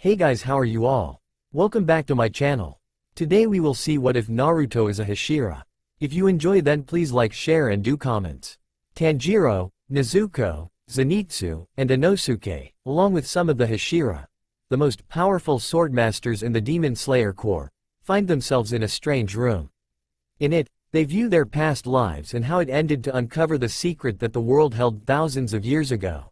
Hey guys, how are you all? Welcome back to my channel. Today we will see what if Naruto is a Hashira. If you enjoy, then please like, share and do comments. Tanjiro, Nezuko, Zenitsu, and Inosuke, along with some of the Hashira, the most powerful swordmasters in the Demon Slayer Corps, find themselves in a strange room. In it, they view their past lives and how it ended to uncover the secret that the world held thousands of years ago.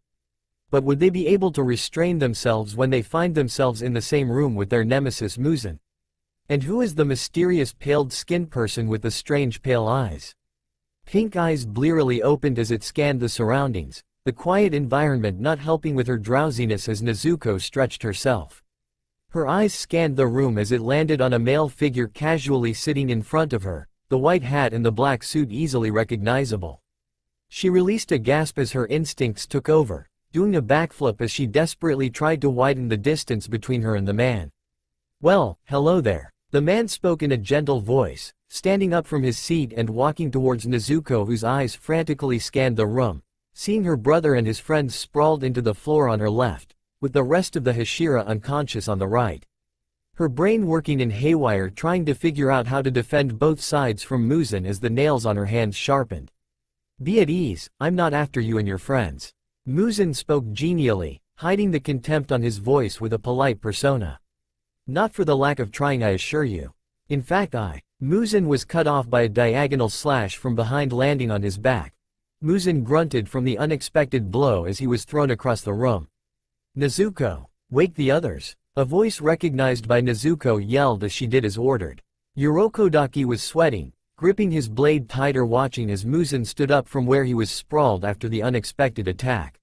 But would they be able to restrain themselves when they find themselves in the same room with their nemesis Muzan? And who is the mysterious paled-skinned person with the strange pale eyes? Pink eyes blearily opened as it scanned the surroundings, the quiet environment not helping with her drowsiness as Nezuko stretched herself. Her eyes scanned the room as it landed on a male figure casually sitting in front of her, the white hat and the black suit easily recognizable. She released a gasp as her instincts took over, doing a backflip as she desperately tried to widen the distance between her and the man. "Well, hello there." The man spoke in a gentle voice, standing up from his seat and walking towards Nezuko, whose eyes frantically scanned the room, seeing her brother and his friends sprawled into the floor on her left, with the rest of the Hashira unconscious on the right. Her brain working in haywire, trying to figure out how to defend both sides from Muzan as the nails on her hands sharpened. "Be at ease, I'm not after you and your friends." Muzan spoke genially, hiding the contempt on his voice with a polite persona. "Not for the lack of trying, I assure you. In fact, Muzan was cut off by a diagonal slash from behind, landing on his back. Muzan grunted from the unexpected blow as he was thrown across the room. "Nezuko, wake the others." A voice recognized by Nezuko yelled as she did as ordered. Urokodaki was sweating, gripping his blade tighter, watching as Muzan stood up from where he was sprawled after the unexpected attack.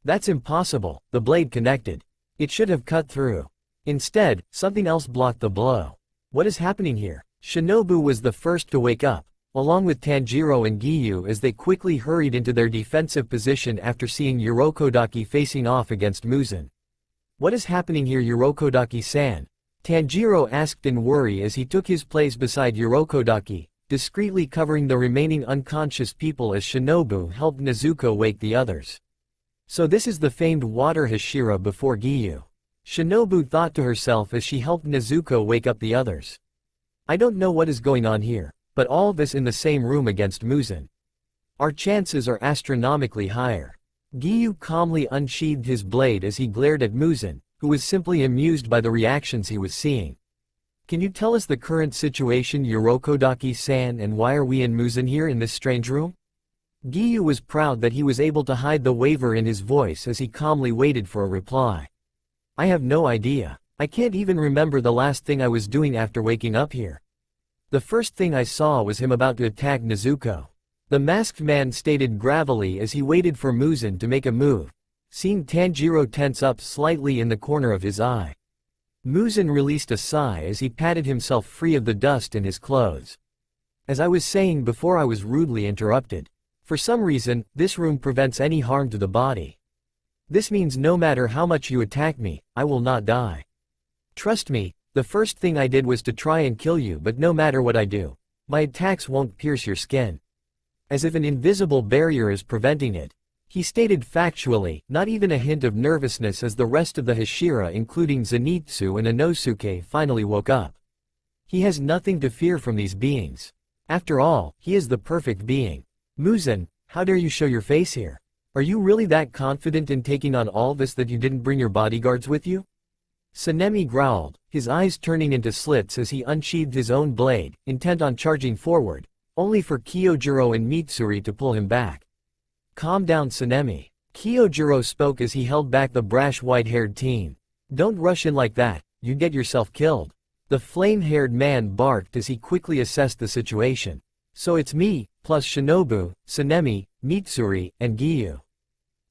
"That's impossible," the blade connected. It should have cut through. Instead, something else blocked the blow. "What is happening here?" Shinobu was the first to wake up, along with Tanjiro and Giyu, as they quickly hurried into their defensive position after seeing Urokodaki facing off against Muzan. "What is happening here, Urokodaki-san?" Tanjiro asked in worry as he took his place beside Urokodaki, discreetly covering the remaining unconscious people as Shinobu helped Nezuko wake the others. "So this is the famed water Hashira before Giyu," Shinobu thought to herself as she helped Nezuko wake up the others. "I don't know what is going on here, but all of us in the same room against Muzan. Our chances are astronomically higher." Giyu calmly unsheathed his blade as he glared at Muzan, who was simply amused by the reactions he was seeing. "Can you tell us the current situation, Urokodaki-san, and why are we and Muzan here in this strange room?" Giyu was proud that he was able to hide the waver in his voice as he calmly waited for a reply. "I have no idea. I can't even remember the last thing I was doing after waking up here. The first thing I saw was him about to attack Nezuko," the masked man stated gravelly as he waited for Muzan to make a move, seeing Tanjiro tense up slightly in the corner of his eye. Muzan released a sigh as he patted himself free of the dust in his clothes. "As I was saying before, I was rudely interrupted. For some reason, this room prevents any harm to the body. This means no matter how much you attack me, I will not die. Trust me, the first thing I did was to try and kill you, but no matter what I do, my attacks won't pierce your skin. As if an invisible barrier is preventing it," he stated factually, not even a hint of nervousness, as the rest of the Hashira, including Zenitsu and Inosuke, finally woke up. "He has nothing to fear from these beings. After all, he is the perfect being. Muzan, how dare you show your face here? Are you really that confident in taking on all this that you didn't bring your bodyguards with you?" Sanemi growled, his eyes turning into slits as he unsheathed his own blade, intent on charging forward, only for Kyojuro and Mitsuri to pull him back. "Calm down, Sanemi," Kyojuro spoke as he held back the brash white-haired teen. "Don't rush in like that, you'd get yourself killed." The flame-haired man barked as he quickly assessed the situation. "So it's me, plus Shinobu, Sanemi, Mitsuri, and Giyu.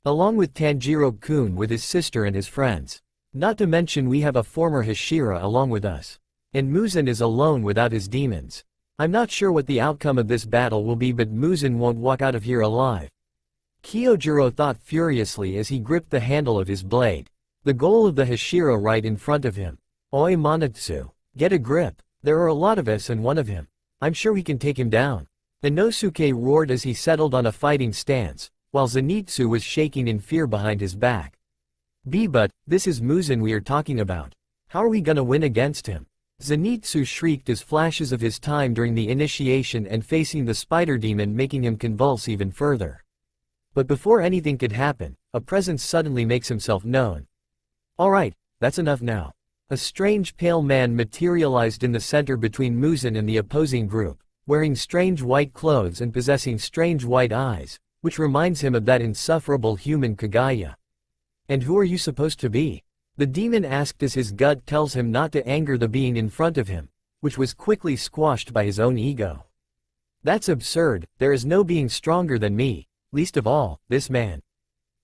Along with Tanjiro-kun with his sister and his friends. Not to mention we have a former Hashira along with us. And Muzan is alone without his demons. I'm not sure what the outcome of this battle will be, but Muzan won't walk out of here alive." Kyojuro thought furiously as he gripped the handle of his blade. The goal of the Hashira right in front of him. "Oi Manatsu, get a grip. There are a lot of us and one of him. I'm sure we can take him down." Inosuke roared as he settled on a fighting stance, while Zenitsu was shaking in fear behind his back. But this is Muzan we are talking about. How are we gonna win against him? Zenitsu shrieked as flashes of his time during the initiation and facing the spider demon making him convulse even further. But before anything could happen, a presence suddenly makes himself known. Alright, that's enough now. A strange pale man materialized in the center between Muzan and the opposing group, wearing strange white clothes and possessing strange white eyes, which reminds him of that insufferable human Kagaya. And who are you supposed to be? The demon asked as his gut tells him not to anger the being in front of him, which was quickly squashed by his own ego. That's absurd, there is no being stronger than me, least of all, this man.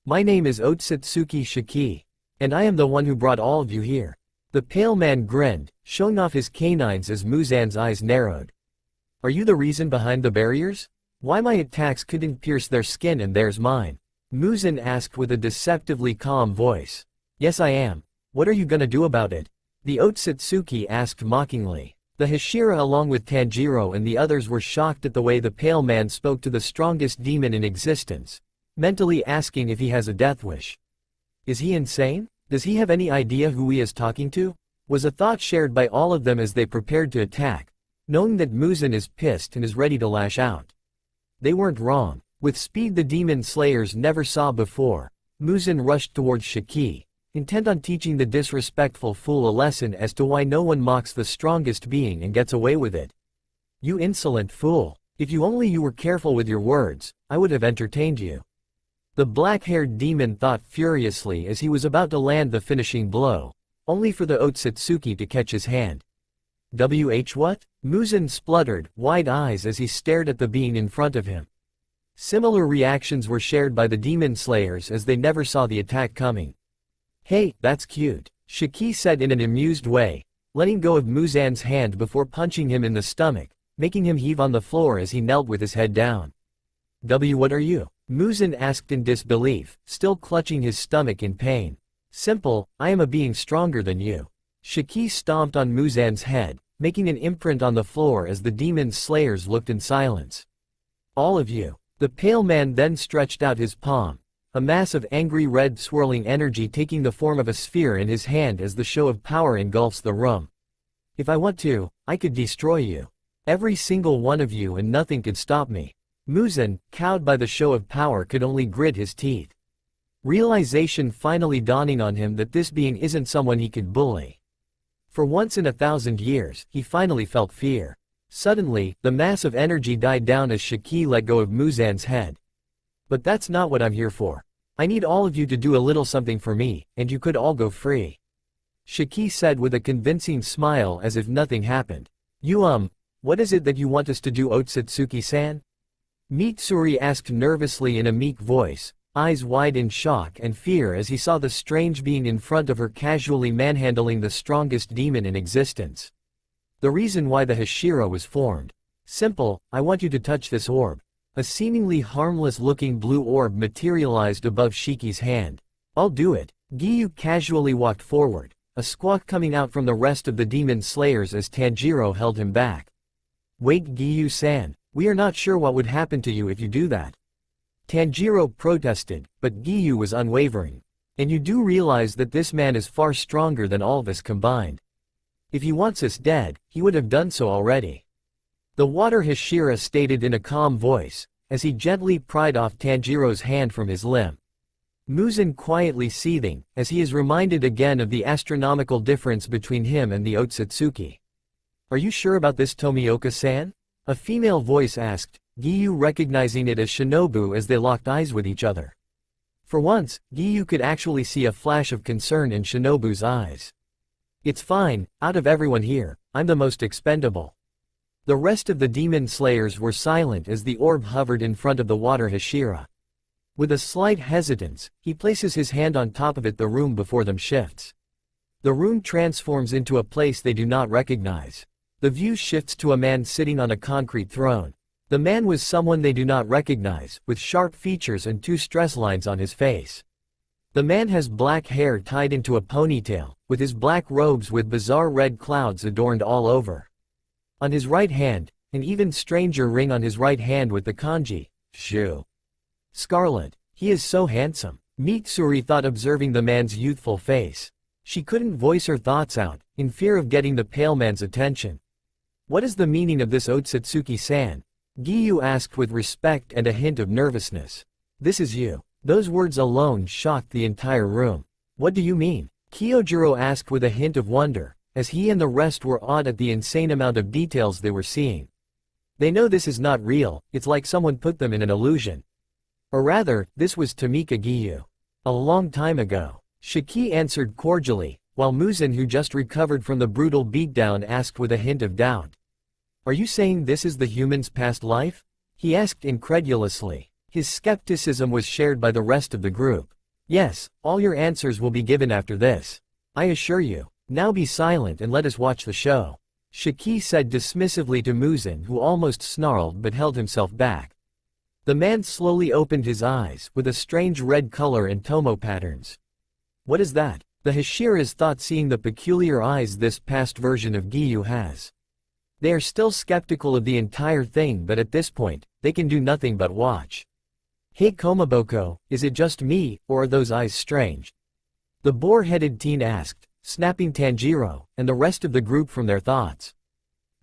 My name is Otsutsuki Shiki, and I am the one who brought all of you here. The pale man grinned, showing off his canines as Muzan's eyes narrowed. Are you the reason behind the barriers? Why my attacks couldn't pierce their skin and theirs mine? Muzan asked with a deceptively calm voice. Yes I am. What are you gonna do about it? The Otsutsuki asked mockingly. The Hashira along with Tanjiro and the others were shocked at the way the pale man spoke to the strongest demon in existence, mentally asking if he has a death wish. Is he insane? Does he have any idea who he is talking to? Was a thought shared by all of them as they prepared to attack, knowing that Muzan is pissed and is ready to lash out. They weren't wrong. With speed the demon slayers never saw before, Muzan rushed towards Shiki, intent on teaching the disrespectful fool a lesson as to why no one mocks the strongest being and gets away with it. You insolent fool, if you were careful with your words, I would have entertained you. The black-haired demon thought furiously as he was about to land the finishing blow, only for the Otsutsuki to catch his hand. What? Muzan spluttered, wide eyes as he stared at the being in front of him. Similar reactions were shared by the demon slayers as they never saw the attack coming. Hey, that's cute, Shiki said in an amused way, letting go of Muzan's hand before punching him in the stomach, making him heave on the floor as he knelt with his head down. What are you? Muzan asked in disbelief, still clutching his stomach in pain. Simple, I am a being stronger than you. Shiki stomped on Muzan's head, making an imprint on the floor as the demon slayers looked in silence. All of you. The pale man then stretched out his palm, a mass of angry red swirling energy taking the form of a sphere in his hand as the show of power engulfs the room. If I want to, I could destroy you. Every single one of you and nothing could stop me. Muzan, cowed by the show of power, could only grit his teeth. Realization finally dawning on him that this being isn't someone he could bully. For once in 1,000 years, he finally felt fear. Suddenly, the mass of energy died down as Shiki let go of Muzan's head. But that's not what I'm here for. I need all of you to do a little something for me, and you could all go free. Shiki said with a convincing smile as if nothing happened. What is it that you want us to do, Otsutsuki-san? Mitsuri asked nervously in a meek voice, eyes wide in shock and fear as he saw the strange being in front of her casually manhandling the strongest demon in existence. The reason why the Hashira was formed. Simple, I want you to touch this orb. A seemingly harmless-looking blue orb materialized above Shiki's hand. I'll do it. Giyu casually walked forward, a squawk coming out from the rest of the demon slayers as Tanjiro held him back. Wait, Giyu-san, we are not sure what would happen to you if you do that. Tanjiro protested, but Giyu was unwavering. And you do realize that this man is far stronger than all of us combined. If he wants us dead, he would have done so already. The water Hashira stated in a calm voice, as he gently pried off Tanjiro's hand from his limb. Muzan quietly seething, as he is reminded again of the astronomical difference between him and the Otsutsuki. Are you sure about this, Tomioka-san? A female voice asked, Giyu recognizing it as Shinobu as they locked eyes with each other. For once, Giyu could actually see a flash of concern in Shinobu's eyes. It's fine, out of everyone here, I'm the most expendable. The rest of the demon slayers were silent as the orb hovered in front of the water Hashira. With a slight hesitance, he places his hand on top of it. The room before them shifts. The room transforms into a place they do not recognize. The view shifts to a man sitting on a concrete throne. The man was someone they do not recognize, with sharp features and 2 stress lines on his face. The man has black hair tied into a ponytail, with his black robes with bizarre red clouds adorned all over. On his right hand, an even stranger ring on his right hand with the kanji, Shu. Scarlet. He is so handsome. Mitsuri thought, observing the man's youthful face. She couldn't voice her thoughts out, in fear of getting the pale man's attention. What is the meaning of this Otsutsuki-san? Giyu asked with respect and a hint of nervousness. This is you. Those words alone shocked the entire room. What do you mean? Kyojuro asked with a hint of wonder, as he and the rest were awed at the insane amount of details they were seeing. They know this is not real, it's like someone put them in an illusion. Or rather, this was Tamika Giyu. A long time ago. Shiki answered cordially, while Muzan, who just recovered from the brutal beatdown, asked with a hint of doubt. Are you saying this is the human's past life? He asked incredulously. His skepticism was shared by the rest of the group. Yes, all your answers will be given after this. I assure you. Now be silent and let us watch the show. Shiki said dismissively to Muzan, who almost snarled but held himself back. The man slowly opened his eyes, with a strange red color and tomo patterns. What is that? The Hashiras thought, seeing the peculiar eyes this past version of Giyu has. They are still skeptical of the entire thing, but at this point, they can do nothing but watch. Hey Komaboko, is it just me, or are those eyes strange? The boar-headed teen asked, snapping Tanjiro and the rest of the group from their thoughts.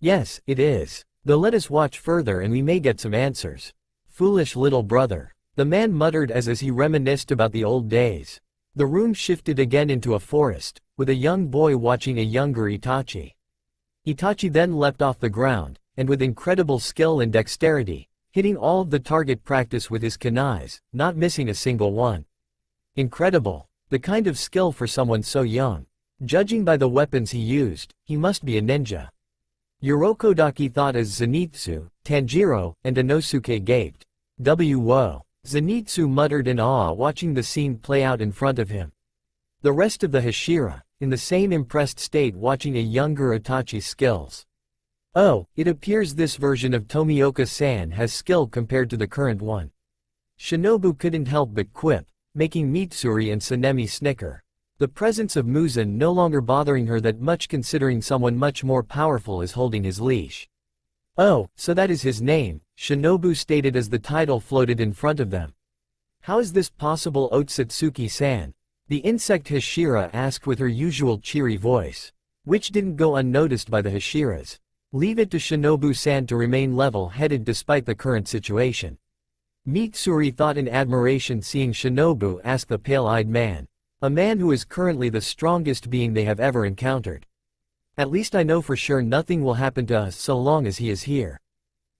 Yes, it is. Though let us watch further and we may get some answers. Foolish little brother. The man muttered as he reminisced about the old days. The room shifted again into a forest, with a young boy watching a younger Itachi. Itachi then leapt off the ground, and with incredible skill and dexterity, hitting all of the target practice with his kunais, not missing a single one. Incredible. The kind of skill for someone so young. Judging by the weapons he used, he must be a ninja. Urokodaki thought as Zenitsu, Tanjiro, and Inosuke gaped. Whoa. Zenitsu muttered in awe, watching the scene play out in front of him. The rest of the Hashira, in the same impressed state, watching a younger Itachi's skills. Oh, it appears this version of Tomioka-san has skill compared to the current one. Shinobu couldn't help but quip, making Mitsuri and Sanemi snicker. The presence of Muzan no longer bothering her that much, considering someone much more powerful is holding his leash. Oh, so that is his name, Shinobu stated as the title floated in front of them. How is this possible, Otsutsuki-san? The insect Hashira asked with her usual cheery voice, which didn't go unnoticed by the Hashiras. Leave it to Shinobu-san to remain level-headed despite the current situation. Mitsuri thought in admiration, seeing Shinobu ask the pale-eyed man. A man who is currently the strongest being they have ever encountered. At least I know for sure nothing will happen to us so long as he is here.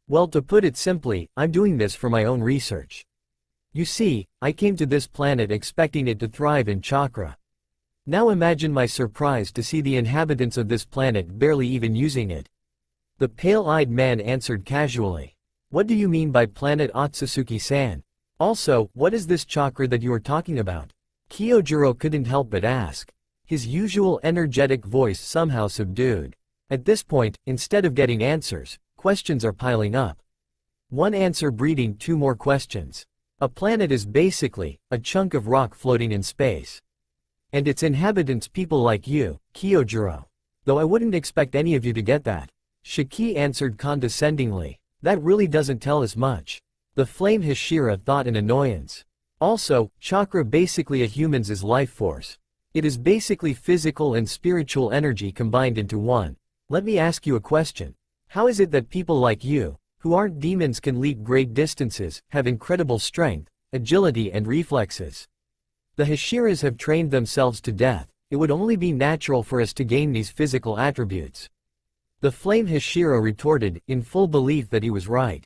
Well, to put it simply, I'm doing this for my own research. You see, I came to this planet expecting it to thrive in chakra. Now imagine my surprise to see the inhabitants of this planet barely even using it. The pale-eyed man answered casually. What do you mean by planet, Otsutsuki-san? Also, what is this chakra that you are talking about? Kyojuro couldn't help but ask. His usual energetic voice somehow subdued. At this point, instead of getting answers, questions are piling up. One answer breeding two more questions. A planet is basically a chunk of rock floating in space. And its inhabitants people like you, Kyojuro. Though I wouldn't expect any of you to get that. Shiki answered condescendingly. That really doesn't tell us much. The flame Hashira thought in annoyance. Also, chakra basically a human's life force. It is basically physical and spiritual energy combined into one. Let me ask you a question. How is it that people like you, who aren't demons, can leap great distances, have incredible strength, agility and reflexes? The Hashiras have trained themselves to death. It would only be natural for us to gain these physical attributes. The flame Hashira retorted, in full belief that he was right.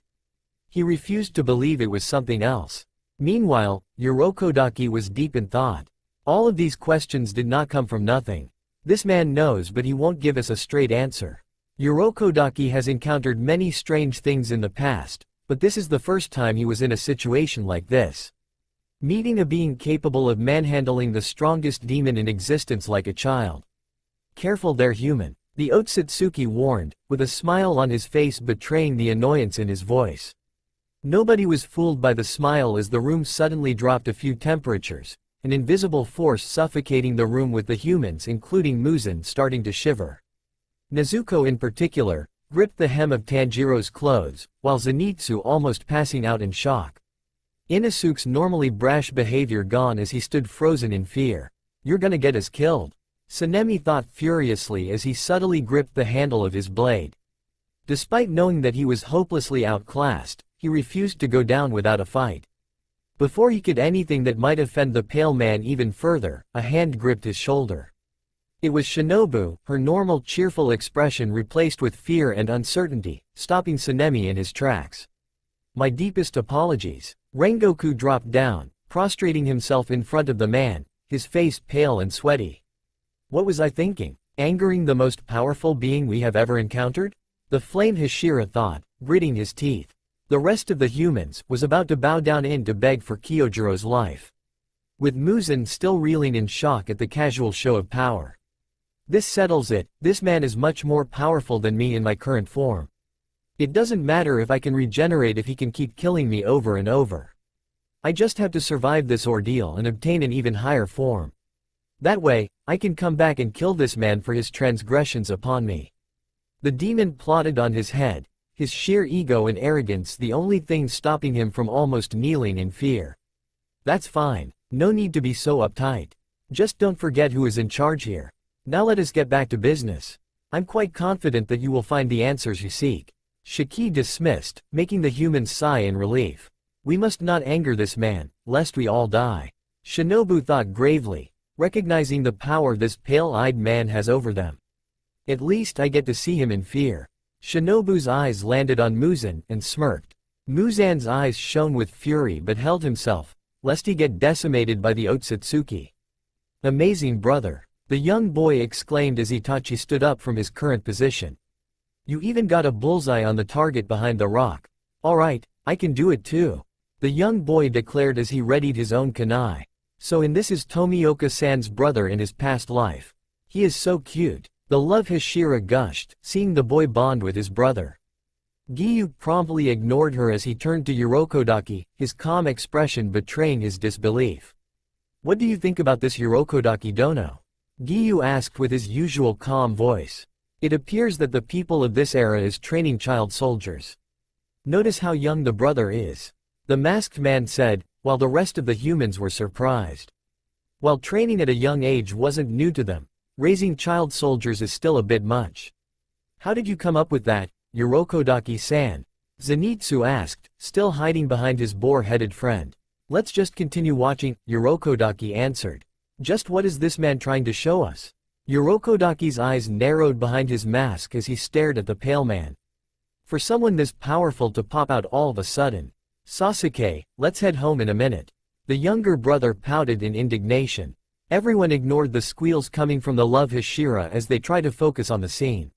He refused to believe it was something else. Meanwhile, Urokodaki was deep in thought. All of these questions did not come from nothing. This man knows, but he won't give us a straight answer. Urokodaki has encountered many strange things in the past, but this is the first time he was in a situation like this. Meeting a being capable of manhandling the strongest demon in existence like a child. Careful there, human. The Otsutsuki warned, with a smile on his face betraying the annoyance in his voice. Nobody was fooled by the smile as the room suddenly dropped a few temperatures, an invisible force suffocating the room with the humans including Muzan starting to shiver. Nezuko in particular, gripped the hem of Tanjiro's clothes, while Zenitsu almost passing out in shock. Inosuke's normally brash behavior gone as he stood frozen in fear. You're gonna get us killed. Sanemi thought furiously as he subtly gripped the handle of his blade. Despite knowing that he was hopelessly outclassed, he refused to go down without a fight. Before he could anything that might offend the pale man even further, a hand gripped his shoulder. It was Shinobu, her normal cheerful expression replaced with fear and uncertainty, stopping Sanemi in his tracks. My deepest apologies. Rengoku dropped down, prostrating himself in front of the man, his face pale and sweaty. What was I thinking? Angering the most powerful being we have ever encountered? The flame Hashira thought, gritting his teeth. The rest of the humans was about to bow down in to beg for Kyojiro's life. With Muzan still reeling in shock at the casual show of power. This settles it, this man is much more powerful than me in my current form. It doesn't matter if I can regenerate if he can keep killing me over and over. I just have to survive this ordeal and obtain an even higher form. That way, I can come back and kill this man for his transgressions upon me. The demon plotted on his head, his sheer ego and arrogance the only thing stopping him from almost kneeling in fear. That's fine, no need to be so uptight. Just don't forget who is in charge here. Now let us get back to business. I'm quite confident that you will find the answers you seek. Shiki dismissed, making the humans sigh in relief. We must not anger this man, lest we all die. Shinobu thought gravely, recognizing the power this pale-eyed man has over them. At least I get to see him in fear. Shinobu's eyes landed on Muzan and smirked. Muzan's eyes shone with fury but held himself, lest he get decimated by the Otsutsuki. Amazing brother. The young boy exclaimed as Itachi stood up from his current position. You even got a bullseye on the target behind the rock. Alright, I can do it too. The young boy declared as he readied his own kunai. So this is Tomioka-san's brother in his past life. He is so cute. The love Hashira gushed, seeing the boy bond with his brother. Giyu promptly ignored her as he turned to Urokodaki, his calm expression betraying his disbelief. What do you think about this Urokodaki dono? Giyu asked with his usual calm voice. It appears that the people of this era is training child soldiers. Notice how young the brother is. The masked man said, while the rest of the humans were surprised. While training at a young age wasn't new to them, raising child soldiers is still a bit much. How did you come up with that, Urokodaki-san? Zenitsu asked, still hiding behind his boar-headed friend. Let's just continue watching, Urokodaki answered. Just what is this man trying to show us? Urokodaki's eyes narrowed behind his mask as he stared at the pale man. For someone this powerful to pop out all of a sudden. Sasuke, let's head home in a minute. The younger brother pouted in indignation. Everyone ignored the squeals coming from the love Hashira as they tried to focus on the scene.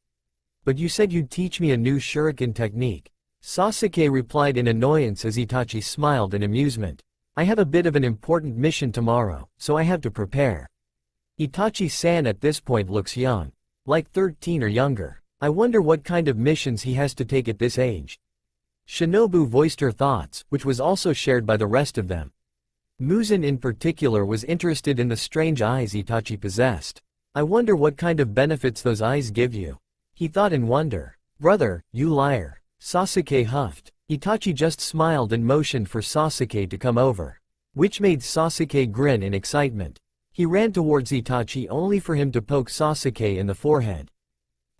But you said you'd teach me a new shuriken technique. Sasuke replied in annoyance as Itachi smiled in amusement. I have a bit of an important mission tomorrow, so I have to prepare. Itachi-san at this point looks young. Like 13 or younger. I wonder what kind of missions he has to take at this age. Shinobu voiced her thoughts, which was also shared by the rest of them. Muzan in particular was interested in the strange eyes Itachi possessed. I wonder what kind of benefits those eyes give you. He thought in wonder. Brother, you liar. Sasuke huffed. Itachi just smiled and motioned for Sasuke to come over. Which made Sasuke grin in excitement. He ran towards Itachi only for him to poke Sasuke in the forehead.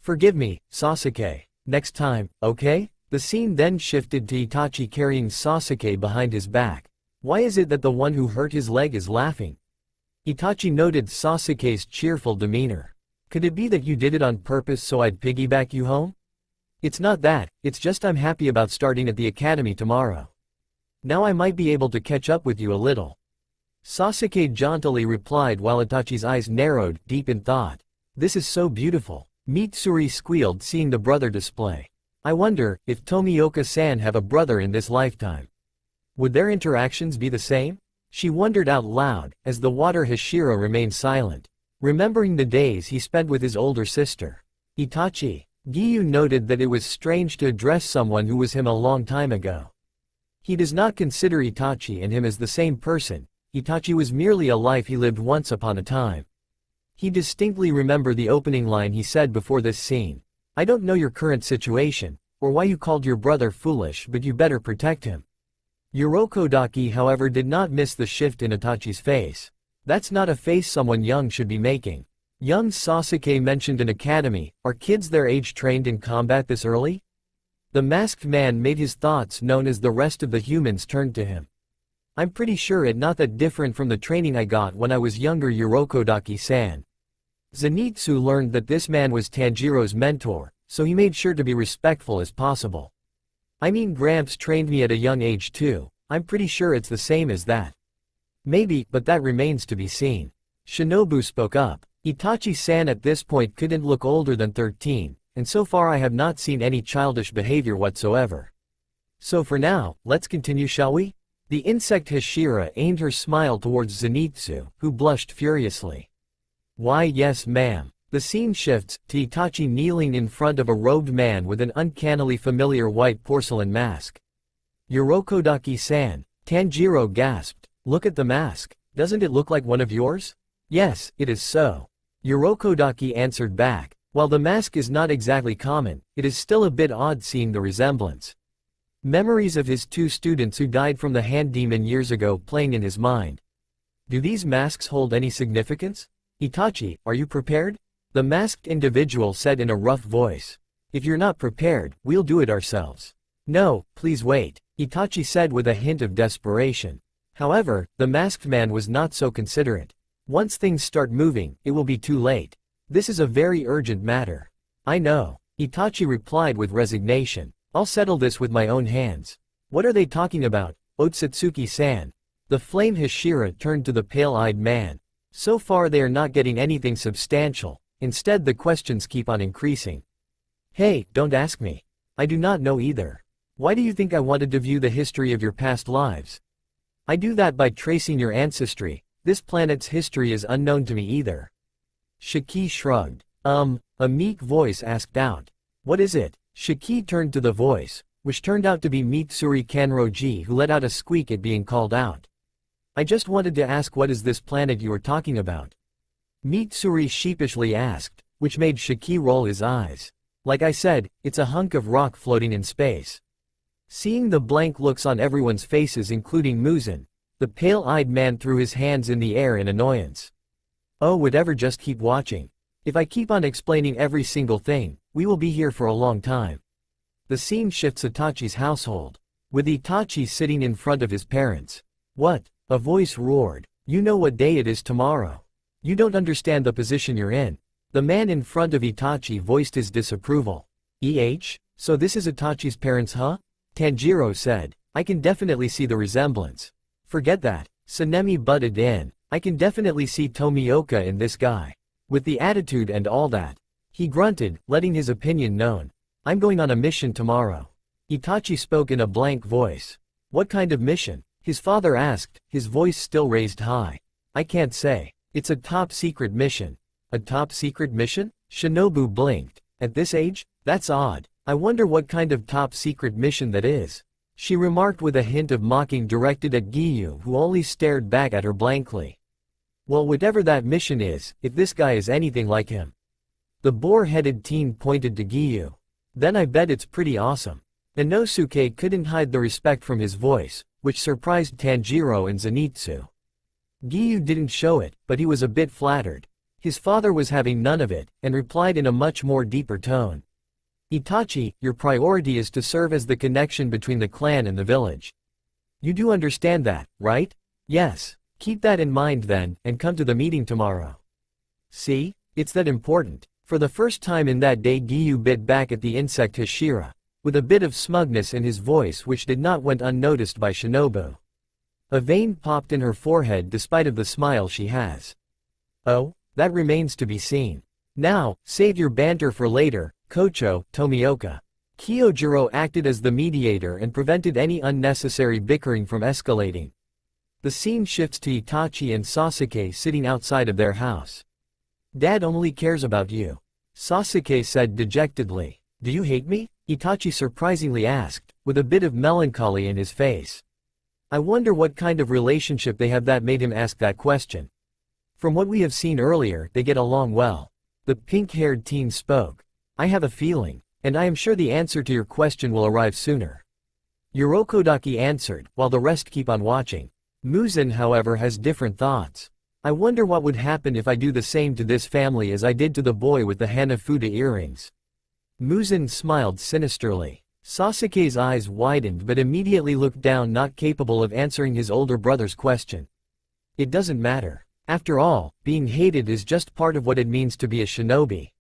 Forgive me, Sasuke. Next time, okay? The scene then shifted to Itachi carrying Sasuke behind his back. Why is it that the one who hurt his leg is laughing? Itachi noted Sasuke's cheerful demeanor. Could it be that you did it on purpose so I'd piggyback you home? It's not that, it's just I'm happy about starting at the academy tomorrow. Now I might be able to catch up with you a little. Sasuke jauntily replied while Itachi's eyes narrowed, deep in thought. This is so beautiful. Mitsuri squealed seeing the brother display. I wonder, if Tomioka-san have a brother in this lifetime. Would their interactions be the same? She wondered out loud, as the water Hashira remained silent, remembering the days he spent with his older sister. Itachi. Giyu noted that it was strange to address someone who was him a long time ago. He does not consider Itachi and him as the same person. Itachi was merely a life he lived once upon a time. He distinctly remembered the opening line he said before this scene. I don't know your current situation, or why you called your brother foolish, but you better protect him. Urokodaki however did not miss the shift in Itachi's face. That's not a face someone young should be making. Young Sasuke mentioned an academy, are kids their age trained in combat this early? The masked man made his thoughts known as the rest of the humans turned to him. I'm pretty sure it not that different from the training I got when I was younger, Urokodaki-san. Zenitsu learned that this man was Tanjiro's mentor, so he made sure to be respectful as possible. I mean, Gramps trained me at a young age too. I'm pretty sure it's the same as that. Maybe, but that remains to be seen. Shinobu spoke up. Itachi-san at this point couldn't look older than 13, and so far I have not seen any childish behavior whatsoever. So for now, let's continue, shall we? The insect Hashira aimed her smile towards Zenitsu, who blushed furiously. Why yes ma'am. The scene shifts to Itachi kneeling in front of a robed man with an uncannily familiar white porcelain mask. Urokodaki-san, Tanjiro gasped. Look at the mask. Doesn't it look like one of yours? Yes, it is so. Urokodaki answered back. While the mask is not exactly common, it is still a bit odd seeing the resemblance. Memories of his two students who died from the hand demon years ago playing in his mind. Do these masks hold any significance? Itachi, are you prepared? The masked individual said in a rough voice. If you're not prepared, we'll do it ourselves. No, please wait, Itachi said with a hint of desperation. However, the masked man was not so considerate. Once things start moving, it will be too late. This is a very urgent matter. I know, Itachi replied with resignation. I'll settle this with my own hands. What are they talking about, Otsutsuki-san? The flame Hashira turned to the pale-eyed man. So far they are not getting anything substantial. Instead the questions keep on increasing. Hey, don't ask me. I do not know either. Why do you think I wanted to view the history of your past lives? I do that by tracing your ancestry. This planet's history is unknown to me either. Shiki shrugged. A meek voice asked out. What is it? Shiki turned to the voice, which turned out to be Mitsuri Kanroji, who let out a squeak at being called out. I just wanted to ask, what is this planet you are talking about? Mitsuri sheepishly asked, which made Shiki roll his eyes. Like I said, it's a hunk of rock floating in space. Seeing the blank looks on everyone's faces including Muzan, the pale-eyed man threw his hands in the air in annoyance. Oh whatever, just keep watching. If I keep on explaining every single thing, we will be here for a long time. The scene shifts Itachi's household, with Itachi sitting in front of his parents. What? A voice roared. You know what day it is tomorrow. You don't understand the position you're in. The man in front of Itachi voiced his disapproval. So this is Itachi's parents, huh? Tanjiro said. I can definitely see the resemblance. Forget that. Sanemi butted in. I can definitely see Tomioka in this guy. With the attitude and all that. He grunted, letting his opinion known. I'm going on a mission tomorrow. Itachi spoke in a blank voice. What kind of mission? His father asked, his voice still raised high. I can't say. It's a top-secret mission. A top-secret mission? Shinobu blinked. At this age? That's odd. I wonder what kind of top-secret mission that is. She remarked with a hint of mocking directed at Giyu, who only stared back at her blankly. Well, whatever that mission is, if this guy is anything like him. The boar-headed teen pointed to Giyu. Then I bet it's pretty awesome. Inosuke couldn't hide the respect from his voice, which surprised Tanjiro and Zenitsu. Giyu didn't show it, but he was a bit flattered. His father was having none of it, and replied in a much more deeper tone. Itachi, your priority is to serve as the connection between the clan and the village. You do understand that, right? Yes. Keep that in mind then, and come to the meeting tomorrow. See? It's that important. For the first time in that day Giyu bit back at the insect Hashira, with a bit of smugness in his voice which did not went unnoticed by Shinobu. A vein popped in her forehead despite of the smile she has. Oh, that remains to be seen. Now, save your banter for later, Kocho, Tomioka. Kyojuro acted as the mediator and prevented any unnecessary bickering from escalating. The scene shifts to Itachi and Sasuke sitting outside of their house. Dad only cares about you. Sasuke said dejectedly. Do you hate me? Itachi surprisingly asked, with a bit of melancholy in his face. I wonder what kind of relationship they have that made him ask that question. From what we have seen earlier, they get along well. The pink-haired teen spoke. I have a feeling, and I am sure the answer to your question will arrive sooner. Urokodaki answered, while the rest keep on watching. Muzan, however, has different thoughts. I wonder what would happen if I do the same to this family as I did to the boy with the Hanafuda earrings. Muzan smiled sinisterly. Sasuke's eyes widened but immediately looked down, not capable of answering his older brother's question. It doesn't matter. After all, being hated is just part of what it means to be a shinobi.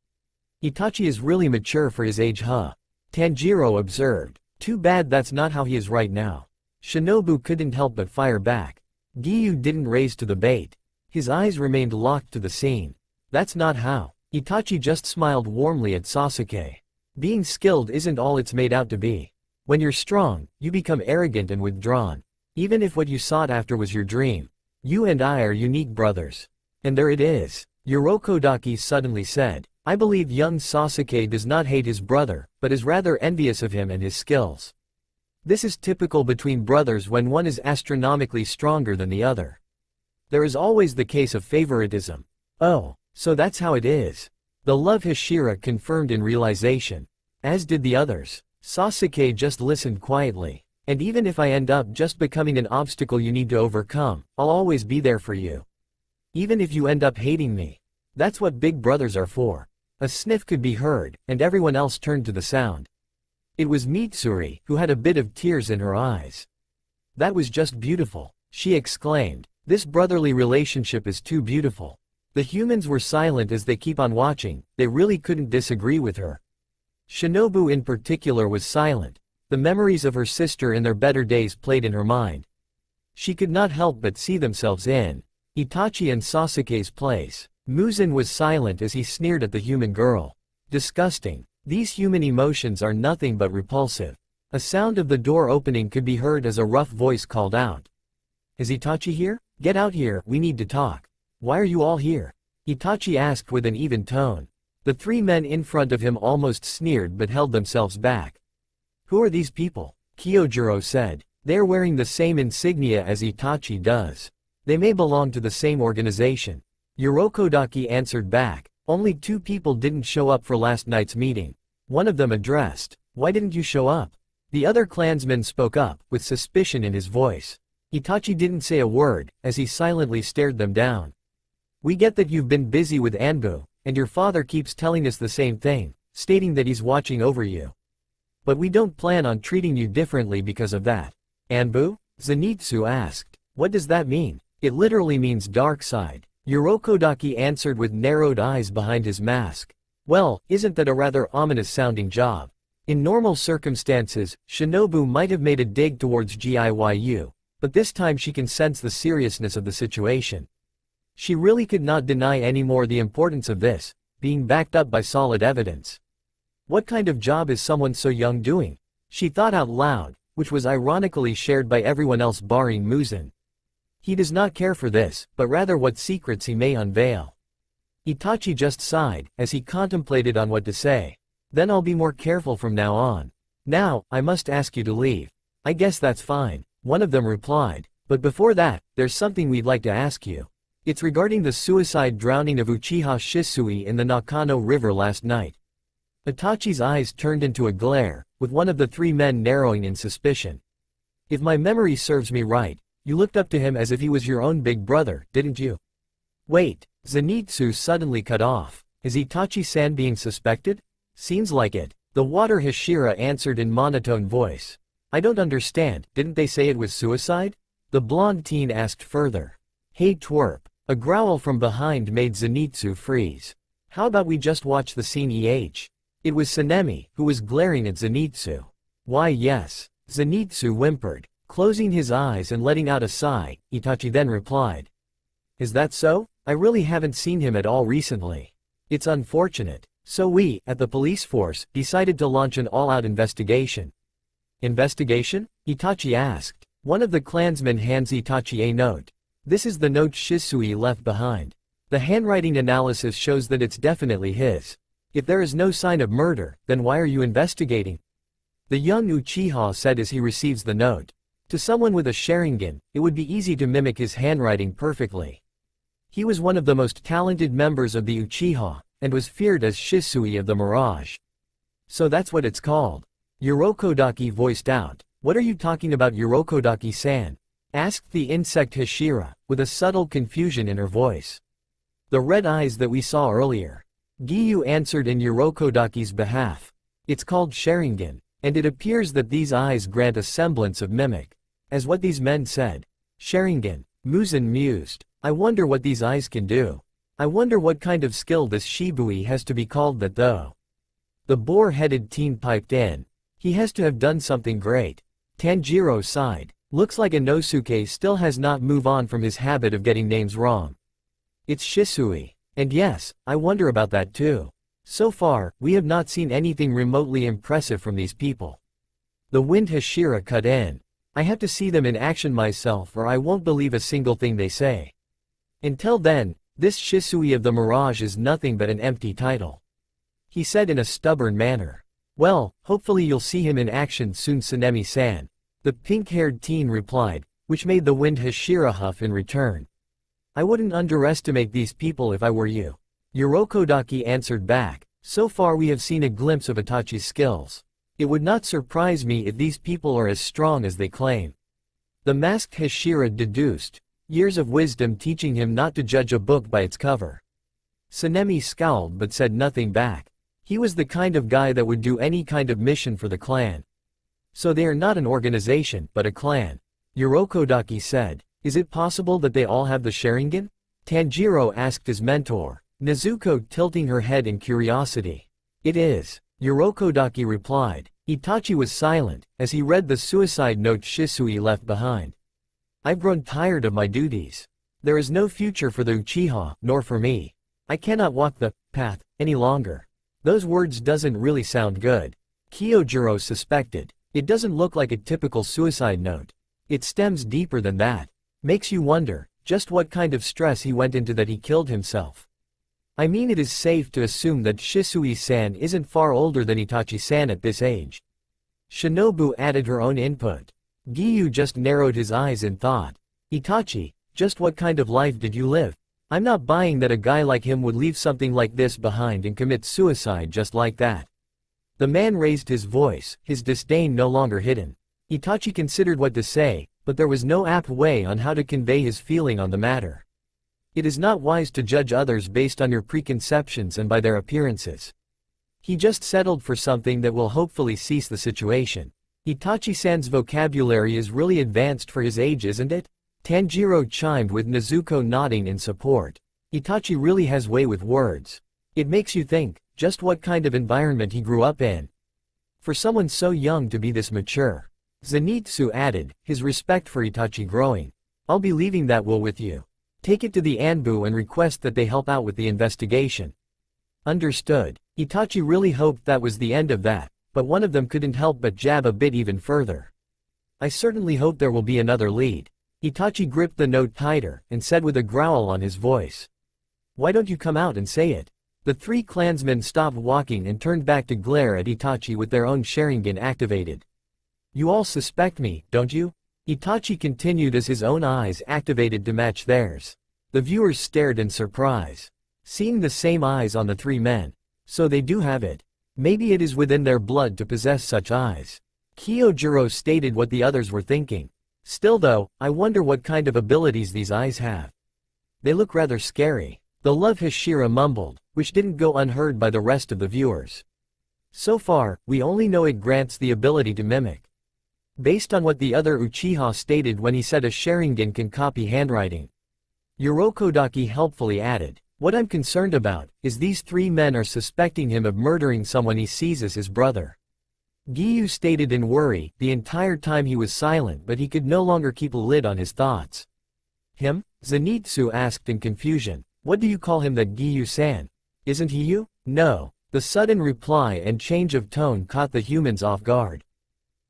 Itachi is really mature for his age, huh? Tanjiro observed. Too bad that's not how he is right now. Shinobu couldn't help but fire back. Giyu didn't raise to the bait. His eyes remained locked to the scene. That's not how. Itachi just smiled warmly at Sasuke. Being skilled isn't all it's made out to be. When you're strong, you become arrogant and withdrawn. Even if what you sought after was your dream. You and I are unique brothers. And there it is. Urokodaki suddenly said. I believe young Sasuke does not hate his brother, but is rather envious of him and his skills. This is typical between brothers when one is astronomically stronger than the other. There is always the case of favoritism. Oh, so that's how it is. The love Hashira confirmed in realization. As did the others. Sasuke just listened quietly. And even if I end up just becoming an obstacle you need to overcome, I'll always be there for you. Even if you end up hating me. That's what big brothers are for. A sniff could be heard, and everyone else turned to the sound. It was Mitsuri, who had a bit of tears in her eyes. That was just beautiful, she exclaimed. This brotherly relationship is too beautiful. The humans were silent as they keep on watching, they really couldn't disagree with her. Shinobu in particular was silent. The memories of her sister in their better days played in her mind. She could not help but see themselves in Itachi and Sasuke's place. Muzan was silent as he sneered at the human girl. Disgusting. These human emotions are nothing but repulsive. A sound of the door opening could be heard as a rough voice called out. Is Itachi here? Get out here, we need to talk. Why are you all here? Itachi asked with an even tone. The three men in front of him almost sneered but held themselves back. Who are these people? Kyojuro said. They are wearing the same insignia as Itachi does. They may belong to the same organization. Urokodaki answered back. Only 2 people didn't show up for last night's meeting. One of them addressed. Why didn't you show up? The other clansman spoke up, with suspicion in his voice. Itachi didn't say a word, as he silently stared them down. We get that you've been busy with Anbu, and your father keeps telling us the same thing, stating that he's watching over you. But we don't plan on treating you differently because of that. Anbu? Zenitsu asked. What does that mean? It literally means dark side. Urokodaki answered with narrowed eyes behind his mask. Well, isn't that a rather ominous-sounding job? In normal circumstances, Shinobu might have made a dig towards Giyu, but this time she can sense the seriousness of the situation. She really could not deny anymore the importance of this, being backed up by solid evidence. What kind of job is someone so young doing? She thought out loud, which was ironically shared by everyone else barring Muzan. He does not care for this, but rather what secrets he may unveil. Itachi just sighed, as he contemplated on what to say. Then I'll be more careful from now on. Now, I must ask you to leave. I guess that's fine, one of them replied. But before that, there's something we'd like to ask you. It's regarding the suicide drowning of Uchiha Shisui in the Nakano River last night. Itachi's eyes turned into a glare, with one of the 3 men narrowing in suspicion. If my memory serves me right, you looked up to him as if he was your own big brother, didn't you? Wait, Zenitsu suddenly cut off. Is Itachi-san being suspected? Seems like it. The water Hashira answered in monotone voice. I don't understand, didn't they say it was suicide? The blonde teen asked further. Hey twerp. A growl from behind made Zenitsu freeze. How about we just watch the scene It was Sanemi, who was glaring at Zenitsu. Why yes. Zenitsu whimpered. Closing his eyes and letting out a sigh, Itachi then replied. Is that so? I really haven't seen him at all recently. It's unfortunate. So we, at the police force, decided to launch an all-out investigation. Investigation? Itachi asked. One of the clansmen hands Itachi a note. This is the note Shisui left behind. The handwriting analysis shows that it's definitely his. If there is no sign of murder, then why are you investigating? The young Uchiha said as he receives the note. To someone with a Sharingan, it would be easy to mimic his handwriting perfectly. He was one of the most talented members of the Uchiha, and was feared as Shisui of the Mirage. So that's what it's called. Urokodaki voiced out. What are you talking about, Urokodaki-san? Asked the insect Hashira, with a subtle confusion in her voice. The red eyes that we saw earlier. Giyu answered in Urokodaki's behalf. It's called Sharingan, and it appears that these eyes grant a semblance of mimic. As what these men said. Sharingan, Muzan mused. I wonder what these eyes can do. I wonder what kind of skill this Shibui has to be called that though. The boar-headed teen piped in. He has to have done something great. Tanjiro sighed. Looks like Inosuke still has not moved on from his habit of getting names wrong. It's Shisui. And yes, I wonder about that too. So far, we have not seen anything remotely impressive from these people. The wind Hashira cut in. I have to see them in action myself or I won't believe a single thing they say. Until then, this Shisui of the Mirage is nothing but an empty title. He said in a stubborn manner. Well, hopefully you'll see him in action soon, Sanemi-san. The pink-haired teen replied, which made the wind Hashira huff in return. I wouldn't underestimate these people if I were you. Urokodaki answered back. So far we have seen a glimpse of Itachi's skills. It would not surprise me if these people are as strong as they claim. The masked Hashira deduced. Years of wisdom teaching him not to judge a book by its cover. Sanemi scowled but said nothing back. He was the kind of guy that would do any kind of mission for the clan. So they are not an organization, but a clan. Urokodaki said. Is it possible that they all have the Sharingan? Tanjiro asked his mentor, Nezuko tilting her head in curiosity. It is. Urokodaki replied. Itachi was silent, as he read the suicide note Shisui left behind. I've grown tired of my duties. There is no future for the Uchiha, nor for me. I cannot walk the path any longer. Those words doesn't really sound good. Kyojuro suspected. It doesn't look like a typical suicide note. It stems deeper than that. Makes you wonder, just what kind of stress he went into that he killed himself. I mean, it is safe to assume that Shisui-san isn't far older than Itachi-san at this age. Shinobu added her own input. Giyu just narrowed his eyes in thought. Itachi, just what kind of life did you live? I'm not buying that a guy like him would leave something like this behind and commit suicide just like that. The man raised his voice, his disdain no longer hidden. Itachi considered what to say, but there was no apt way on how to convey his feeling on the matter. It is not wise to judge others based on your preconceptions and by their appearances. He just settled for something that will hopefully cease the situation. Itachi-san's vocabulary is really advanced for his age, isn't it? Tanjiro chimed with Nezuko nodding in support. Itachi really has way with words. It makes you think, just what kind of environment he grew up in. For someone so young to be this mature. Zenitsu added, his respect for Itachi growing. I'll be leaving that will with you. Take it to the Anbu and request that they help out with the investigation. Understood. Itachi really hoped that was the end of that, but one of them couldn't help but jab a bit even further. I certainly hope there will be another lead. Itachi gripped the note tighter, and said with a growl on his voice. Why don't you come out and say it? The three clansmen stopped walking and turned back to glare at Itachi with their own Sharingan activated. You all suspect me, don't you? Itachi continued as his own eyes activated to match theirs. The viewers stared in surprise. Seeing the same eyes on the three men. So they do have it. Maybe it is within their blood to possess such eyes. Kyojuro stated what the others were thinking. Still though, I wonder what kind of abilities these eyes have. They look rather scary. The love Hashira mumbled, which didn't go unheard by the rest of the viewers. So far, we only know it grants the ability to mimic. Based on what the other Uchiha stated when he said a Sharingan can copy handwriting. Urokodaki helpfully added, what I'm concerned about, is these three men are suspecting him of murdering someone he sees as his brother. Giyu stated in worry, the entire time he was silent, but he could no longer keep a lid on his thoughts. Him? Zenitsu asked in confusion. What do you call him, that Giyu-san? Isn't he you? No. The sudden reply and change of tone caught the humans off guard.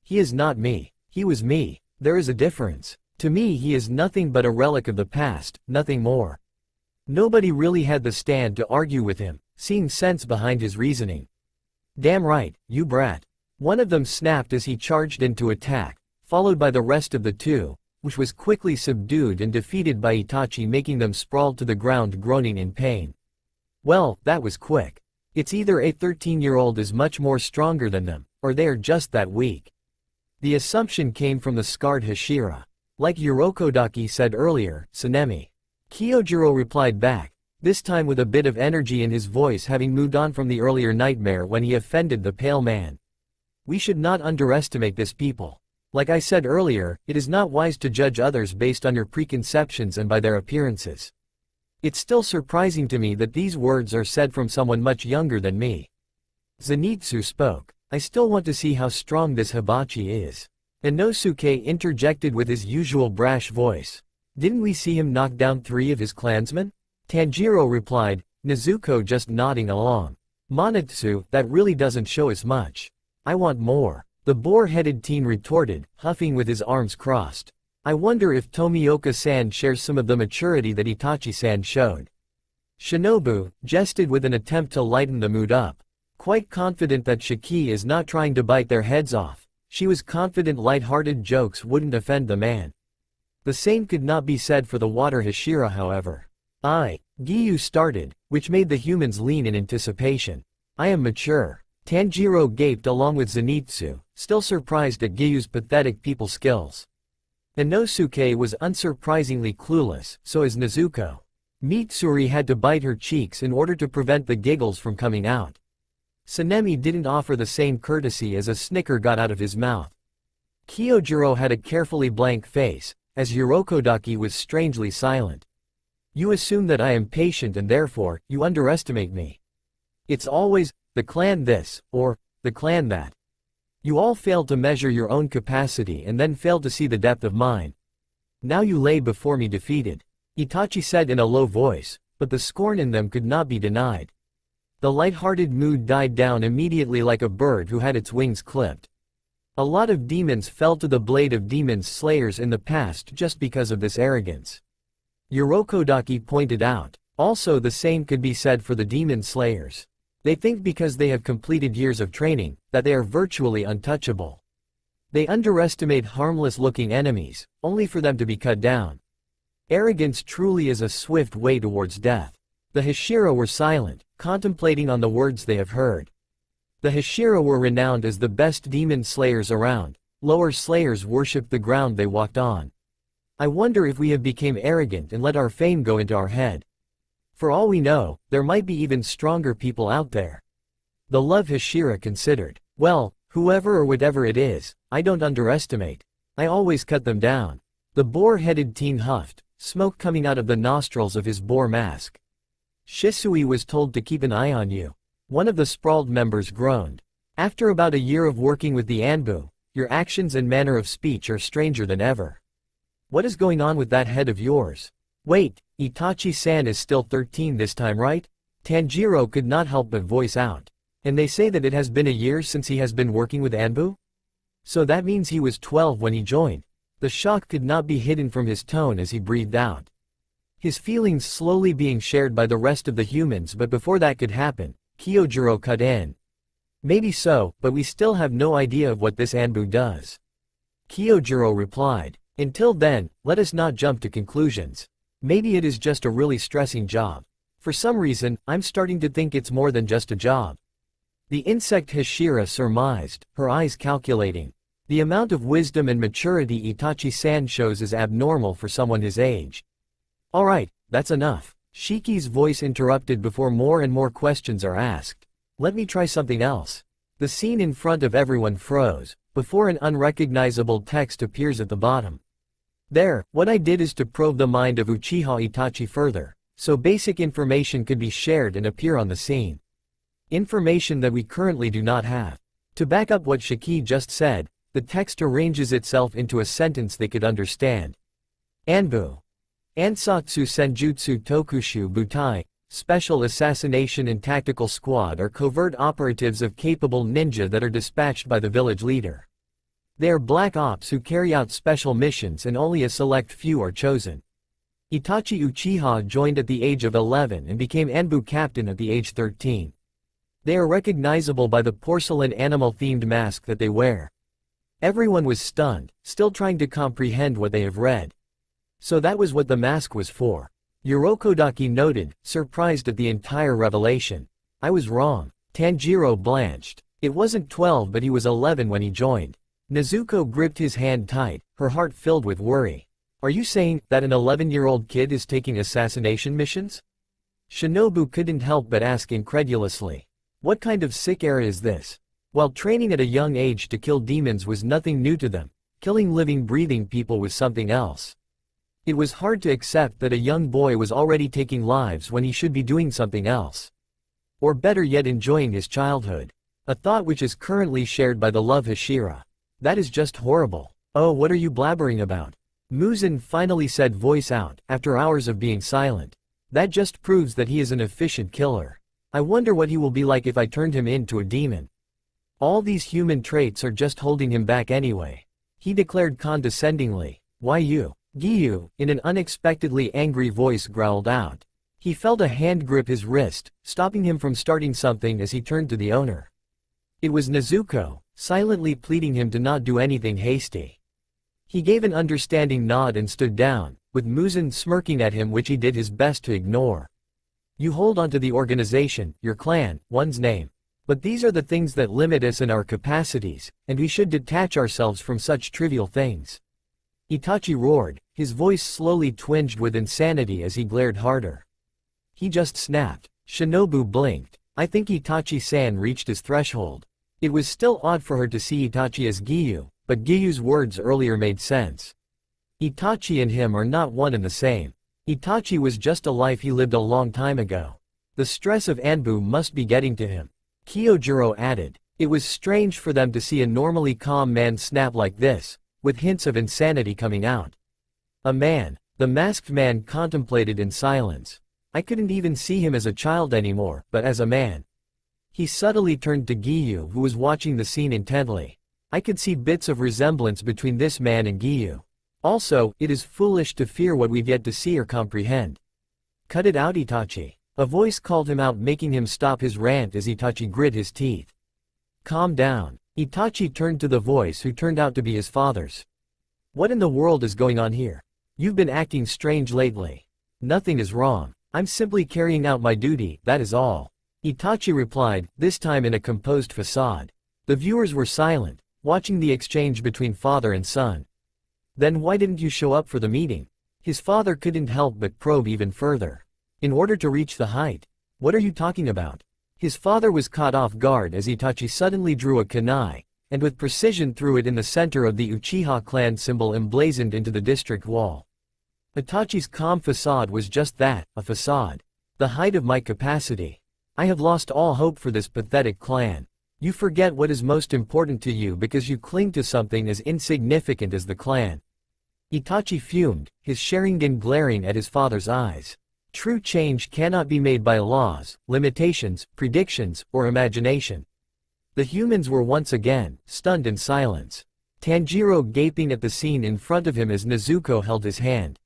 He is not me. He was me. There is a difference. To me he is nothing but a relic of the past, nothing more. Nobody really had the stand to argue with him, seeing sense behind his reasoning. Damn right, you brat. One of them snapped as he charged in to attack, followed by the rest of the two, which was quickly subdued and defeated by Itachi, making them sprawl to the ground groaning in pain. Well, that was quick. It's either a 13-year-old is much more stronger than them, or they are just that weak. The assumption came from the scarred Hashira. Like Urokodaki said earlier, Tsunemi. Kyojiro replied back, this time with a bit of energy in his voice, having moved on from the earlier nightmare when he offended the pale man. We should not underestimate this people. Like I said earlier, it is not wise to judge others based on your preconceptions and by their appearances. It's still surprising to me that these words are said from someone much younger than me. Zenitsu spoke. I still want to see how strong this hibachi is. Inosuke interjected with his usual brash voice. Didn't we see him knock down 3 of his clansmen? Tanjiro replied, Nezuko just nodding along. Monetsu, that really doesn't show as much. I want more. The boar-headed teen retorted, huffing with his arms crossed. I wonder if Tomioka-san shares some of the maturity that Itachi-san showed. Shinobu jested with an attempt to lighten the mood up. Quite confident that Shiki is not trying to bite their heads off, she was confident light-hearted jokes wouldn't offend the man. The same could not be said for the water Hashira, however. Giyu started, which made the humans lean in anticipation. I am mature. Tanjiro gaped along with Zenitsu, still surprised at Giyu's pathetic people skills. Inosuke was unsurprisingly clueless, so is Nezuko. Mitsuri had to bite her cheeks in order to prevent the giggles from coming out. Tsunemi didn't offer the same courtesy as a snicker got out of his mouth. Kyojiro had a carefully blank face, as Urokodaki was strangely silent. You assume that I am patient and therefore, you underestimate me. It's always, the clan this, or, the clan that. You all fail to measure your own capacity and then fail to see the depth of mine. Now you lay before me defeated. Itachi said in a low voice, but the scorn in them could not be denied. The light-hearted mood died down immediately like a bird who had its wings clipped. A lot of demons fell to the blade of demons slayers in the past just because of this arrogance. Urokodaki pointed out, also the same could be said for the demon slayers. They think because they have completed years of training, that they are virtually untouchable. They underestimate harmless-looking enemies, only for them to be cut down. Arrogance truly is a swift way towards death. The Hashira were silent, contemplating on the words they have heard. The Hashira were renowned as the best demon slayers around. Lower slayers worshipped the ground they walked on. I wonder if we have become arrogant and let our fame go into our head. For all we know, there might be even stronger people out there. The love Hashira considered. Well, whoever or whatever it is, I don't underestimate. I always cut them down. The boar-headed teen huffed, smoke coming out of the nostrils of his boar mask. Shisui was told to keep an eye on you. One of the sprawled members groaned. After about a year of working with the Anbu, your actions and manner of speech are stranger than ever. What is going on with that head of yours? Wait, Itachi-san is still 13 this time, right? Tanjiro could not help but voice out. And they say that it has been a year since he has been working with Anbu? So that means he was 12 when he joined. The shock could not be hidden from his tone as he breathed out. His feelings slowly being shared by the rest of the humans, but before that could happen, Kyojiro cut in. Maybe so, but we still have no idea of what this Anbu does. Kyojiro replied. Until then, let us not jump to conclusions. Maybe it is just a really stressing job. For some reason, I'm starting to think it's more than just a job. The insect Hashira surmised, her eyes calculating. The amount of wisdom and maturity Itachi-san shows is abnormal for someone his age. Alright, that's enough. Shiki's voice interrupted before more and more questions are asked. Let me try something else. The scene in front of everyone froze, before an unrecognizable text appears at the bottom. There, what I did is to probe the mind of Uchiha Itachi further, so basic information could be shared and appear on the scene. Information that we currently do not have. To back up what Shiki just said, the text arranges itself into a sentence they could understand. Anbu. Ansatsu Senjutsu Tokushu Butai, Special Assassination and Tactical Squad are covert operatives of capable ninja that are dispatched by the village leader. They are black ops who carry out special missions and only a select few are chosen. Itachi Uchiha joined at the age of 11 and became Anbu captain at the age 13. They are recognizable by the porcelain animal-themed mask that they wear. Everyone was stunned, still trying to comprehend what they have read. So that was what the mask was for. Urokodaki noted, surprised at the entire revelation. I was wrong. Tanjiro blanched. It wasn't 12 but he was 11 when he joined. Nezuko gripped his hand tight, her heart filled with worry. Are you saying that an 11-year-old kid is taking assassination missions? Shinobu couldn't help but ask incredulously. What kind of sick era is this? While training at a young age to kill demons was nothing new to them, killing living breathing people was something else. It was hard to accept that a young boy was already taking lives when he should be doing something else. Or better yet, enjoying his childhood. A thought which is currently shared by the love Hashira. That is just horrible. Oh, what are you blabbering about? Muzan finally said, voice out, after hours of being silent. That just proves that he is an efficient killer. I wonder what he will be like if I turned him into a demon. All these human traits are just holding him back anyway. He declared condescendingly. Why you? Giyu, in an unexpectedly angry voice, growled out. He felt a hand grip his wrist, stopping him from starting something as he turned to the owner. It was Nezuko, silently pleading him to not do anything hasty. He gave an understanding nod and stood down, with Muzan smirking at him, which he did his best to ignore. You hold on to the organization, your clan, one's name. But these are the things that limit us in our capacities, and we should detach ourselves from such trivial things. Itachi roared, his voice slowly twinged with insanity as he glared harder. He just snapped. Shinobu blinked. I think Itachi-san reached his threshold. It was still odd for her to see Itachi as Giyu, but Giyu's words earlier made sense. Itachi and him are not one and the same. Itachi was just a life he lived a long time ago. The stress of Anbu must be getting to him. Kyojuro added. It was strange for them to see a normally calm man snap like this, with hints of insanity coming out. A man, the masked man contemplated in silence. I couldn't even see him as a child anymore, but as a man. He subtly turned to Giyu, who was watching the scene intently. I could see bits of resemblance between this man and Giyu. Also, it is foolish to fear what we've yet to see or comprehend. Cut it out, Itachi. A voice called him out, making him stop his rant as Itachi grit his teeth. Calm down. Itachi turned to the voice, who turned out to be his father's. What in the world is going on here? You've been acting strange lately. Nothing is wrong. I'm simply carrying out my duty, that is all. Itachi replied, this time in a composed facade. The viewers were silent, watching the exchange between father and son. Then why didn't you show up for the meeting? His father couldn't help but probe even further. In order to reach the height. What are you talking about? His father was caught off guard as Itachi suddenly drew a kunai, and with precision threw it in the center of the Uchiha clan symbol emblazoned into the district wall. Itachi's calm facade was just that, a facade. The height of my capacity. I have lost all hope for this pathetic clan. You forget what is most important to you because you cling to something as insignificant as the clan. Itachi fumed, his Sharingan glaring at his father's eyes. True change cannot be made by laws, limitations, predictions, or imagination. The humans were once again stunned in silence. Tanjiro gaping at the scene in front of him as Nezuko held his hand.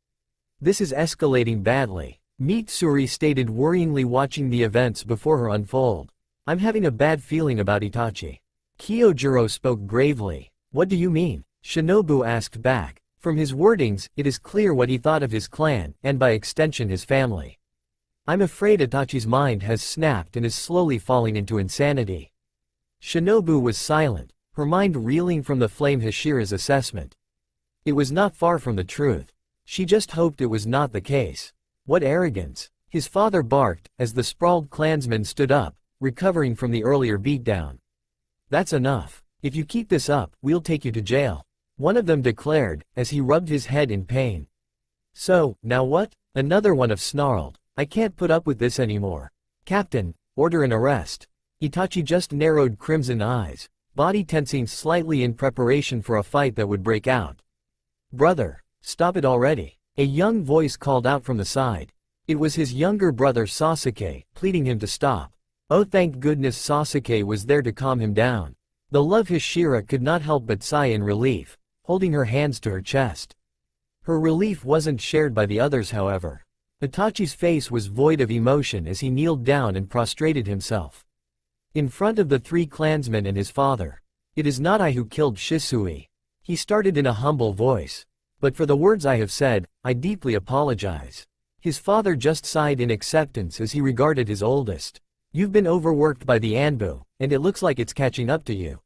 This is escalating badly, Mitsuri stated worryingly, watching the events before her unfold. I'm having a bad feeling about Itachi. Kyojuro spoke gravely. What do you mean? Shinobu asked back. From his wordings, it is clear what he thought of his clan, and by extension his family. I'm afraid Itachi's mind has snapped and is slowly falling into insanity. Shinobu was silent, her mind reeling from the flame Hashira's assessment. It was not far from the truth. She just hoped it was not the case. What arrogance! His father barked, as the sprawled clansmen stood up, recovering from the earlier beatdown. That's enough. If you keep this up, we'll take you to jail. One of them declared, as he rubbed his head in pain. So, now what? Another one of snarled. I can't put up with this anymore. Captain, order an arrest. Itachi just narrowed crimson eyes, body tensing slightly in preparation for a fight that would break out. Brother, stop it already. A young voice called out from the side. It was his younger brother Sasuke, pleading him to stop. Oh, thank goodness Sasuke was there to calm him down. The love Hashira could not help but sigh in relief, holding her hands to her chest. Her relief wasn't shared by the others, however. Itachi's face was void of emotion as he kneeled down and prostrated himself in front of the three clansmen and his father. It is not I who killed Shisui. He started in a humble voice. But for the words I have said, I deeply apologize. His father just sighed in acceptance as he regarded his oldest. You've been overworked by the Anbu, and it looks like it's catching up to you.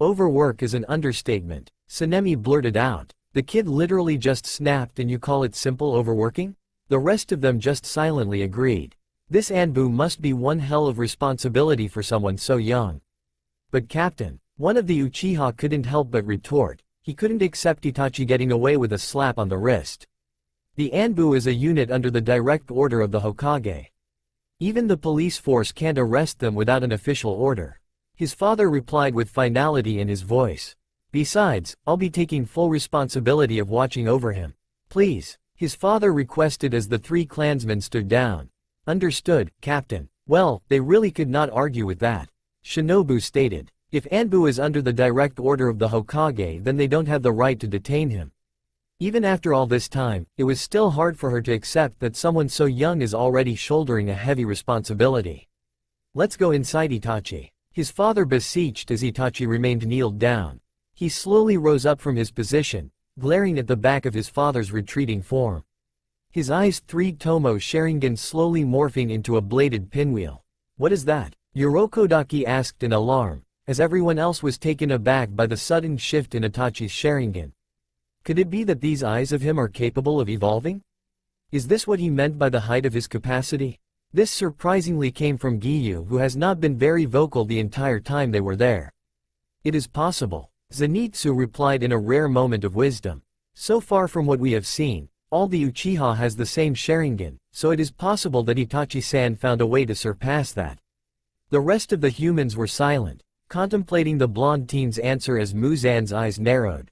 Overwork is an understatement, Sanemi blurted out. The kid literally just snapped and you call it simple overworking? The rest of them just silently agreed. This Anbu must be one hell of responsibility for someone so young. But Captain, one of the Uchiha couldn't help but retort. He couldn't accept Itachi getting away with a slap on the wrist. The Anbu is a unit under the direct order of the Hokage. Even the police force can't arrest them without an official order. His father replied with finality in his voice. Besides, I'll be taking full responsibility of watching over him. Please, his father requested as the three clansmen stood down. Understood, Captain. Well, they really could not argue with that. Shinobu stated. If Anbu is under the direct order of the Hokage, then they don't have the right to detain him. Even after all this time, it was still hard for her to accept that someone so young is already shouldering a heavy responsibility. Let's go inside, Itachi. His father beseeched as Itachi remained kneeled down. He slowly rose up from his position, glaring at the back of his father's retreating form. His eyes three Tomo Sharingan slowly morphing into a bladed pinwheel. What is that? Urokodaki asked in alarm, as everyone else was taken aback by the sudden shift in Itachi's Sharingan. Could it be that these eyes of him are capable of evolving? Is this what he meant by the height of his capacity? This surprisingly came from Giyu, who has not been very vocal the entire time they were there. It is possible, Zenitsu replied in a rare moment of wisdom. So far from what we have seen, all the Uchiha has the same Sharingan, so it is possible that Itachi-san found a way to surpass that. The rest of the humans were silent, contemplating the blonde teen's answer as Muzan's eyes narrowed.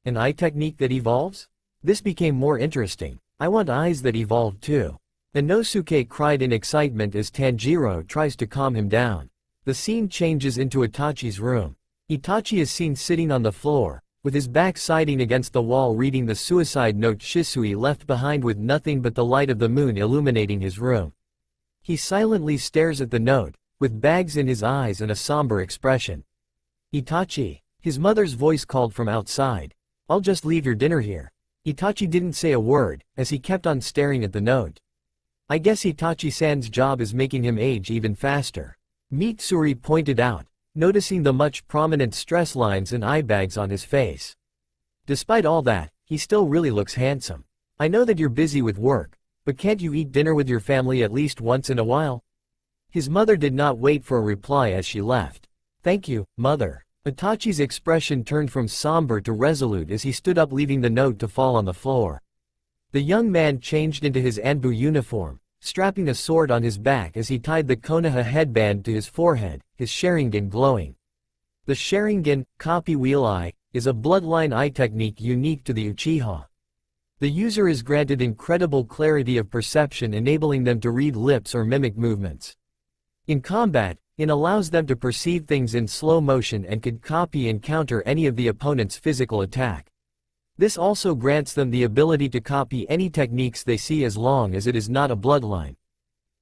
An eye technique that evolves? This became more interesting. I want eyes that evolve too. Inosuke cried in excitement as Tanjiro tries to calm him down. The scene changes into Itachi's room. Itachi is seen sitting on the floor, with his back siding against the wall reading the suicide note Shisui left behind with nothing but the light of the moon illuminating his room. He silently stares at the note, with bags in his eyes and a somber expression. Itachi, his mother's voice called from outside. I'll just leave your dinner here. Itachi didn't say a word, as he kept on staring at the note. I guess Itachi-san's job is making him age even faster. Mitsuri pointed out, noticing the much prominent stress lines and eye bags on his face. Despite all that, he still really looks handsome. I know that you're busy with work, but can't you eat dinner with your family at least once in a while? His mother did not wait for a reply as she left. Thank you, mother. Itachi's expression turned from somber to resolute as he stood up, leaving the note to fall on the floor. The young man changed into his Anbu uniform, strapping a sword on his back as he tied the Konoha headband to his forehead, his Sharingan glowing. The Sharingan, copy wheel eye, is a bloodline eye technique unique to the Uchiha. The user is granted incredible clarity of perception, enabling them to read lips or mimic movements. In combat, it allows them to perceive things in slow motion and could copy and counter any of the opponent's physical attack. This also grants them the ability to copy any techniques they see as long as it is not a bloodline.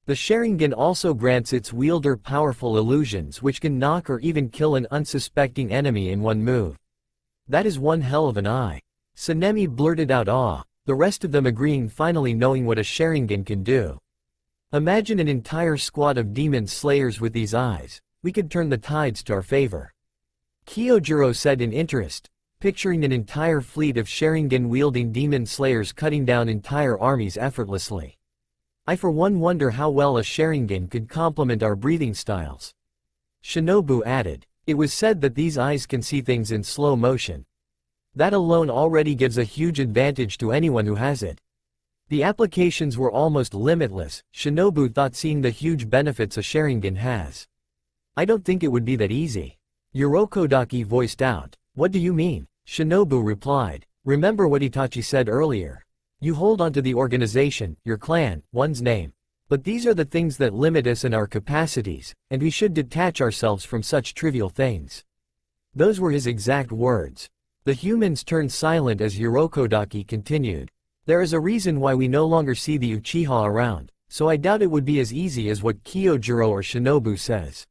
The Sharingan also grants its wielder powerful illusions which can knock or even kill an unsuspecting enemy in one move. That is one hell of an eye. Sanemi blurted out awe, the rest of them agreeing, finally knowing what a Sharingan can do. Imagine an entire squad of demon slayers with these eyes. We could turn the tides to our favor. Kyojuro said in interest, picturing an entire fleet of Sharingan-wielding demon slayers cutting down entire armies effortlessly. I for one wonder how well a Sharingan could complement our breathing styles. Shinobu added, it was said that these eyes can see things in slow motion. That alone already gives a huge advantage to anyone who has it. The applications were almost limitless, Shinobu thought, seeing the huge benefits a Sharingan has. I don't think it would be that easy. Urokodaki voiced out. What do you mean? Shinobu replied. Remember what Itachi said earlier. You hold onto the organization, your clan, one's name. But these are the things that limit us in our capacities, and we should detach ourselves from such trivial things. Those were his exact words. The humans turned silent as Urokodaki continued. There is a reason why we no longer see the Uchiha around, so I doubt it would be as easy as what Kyojuro or Shinobu says.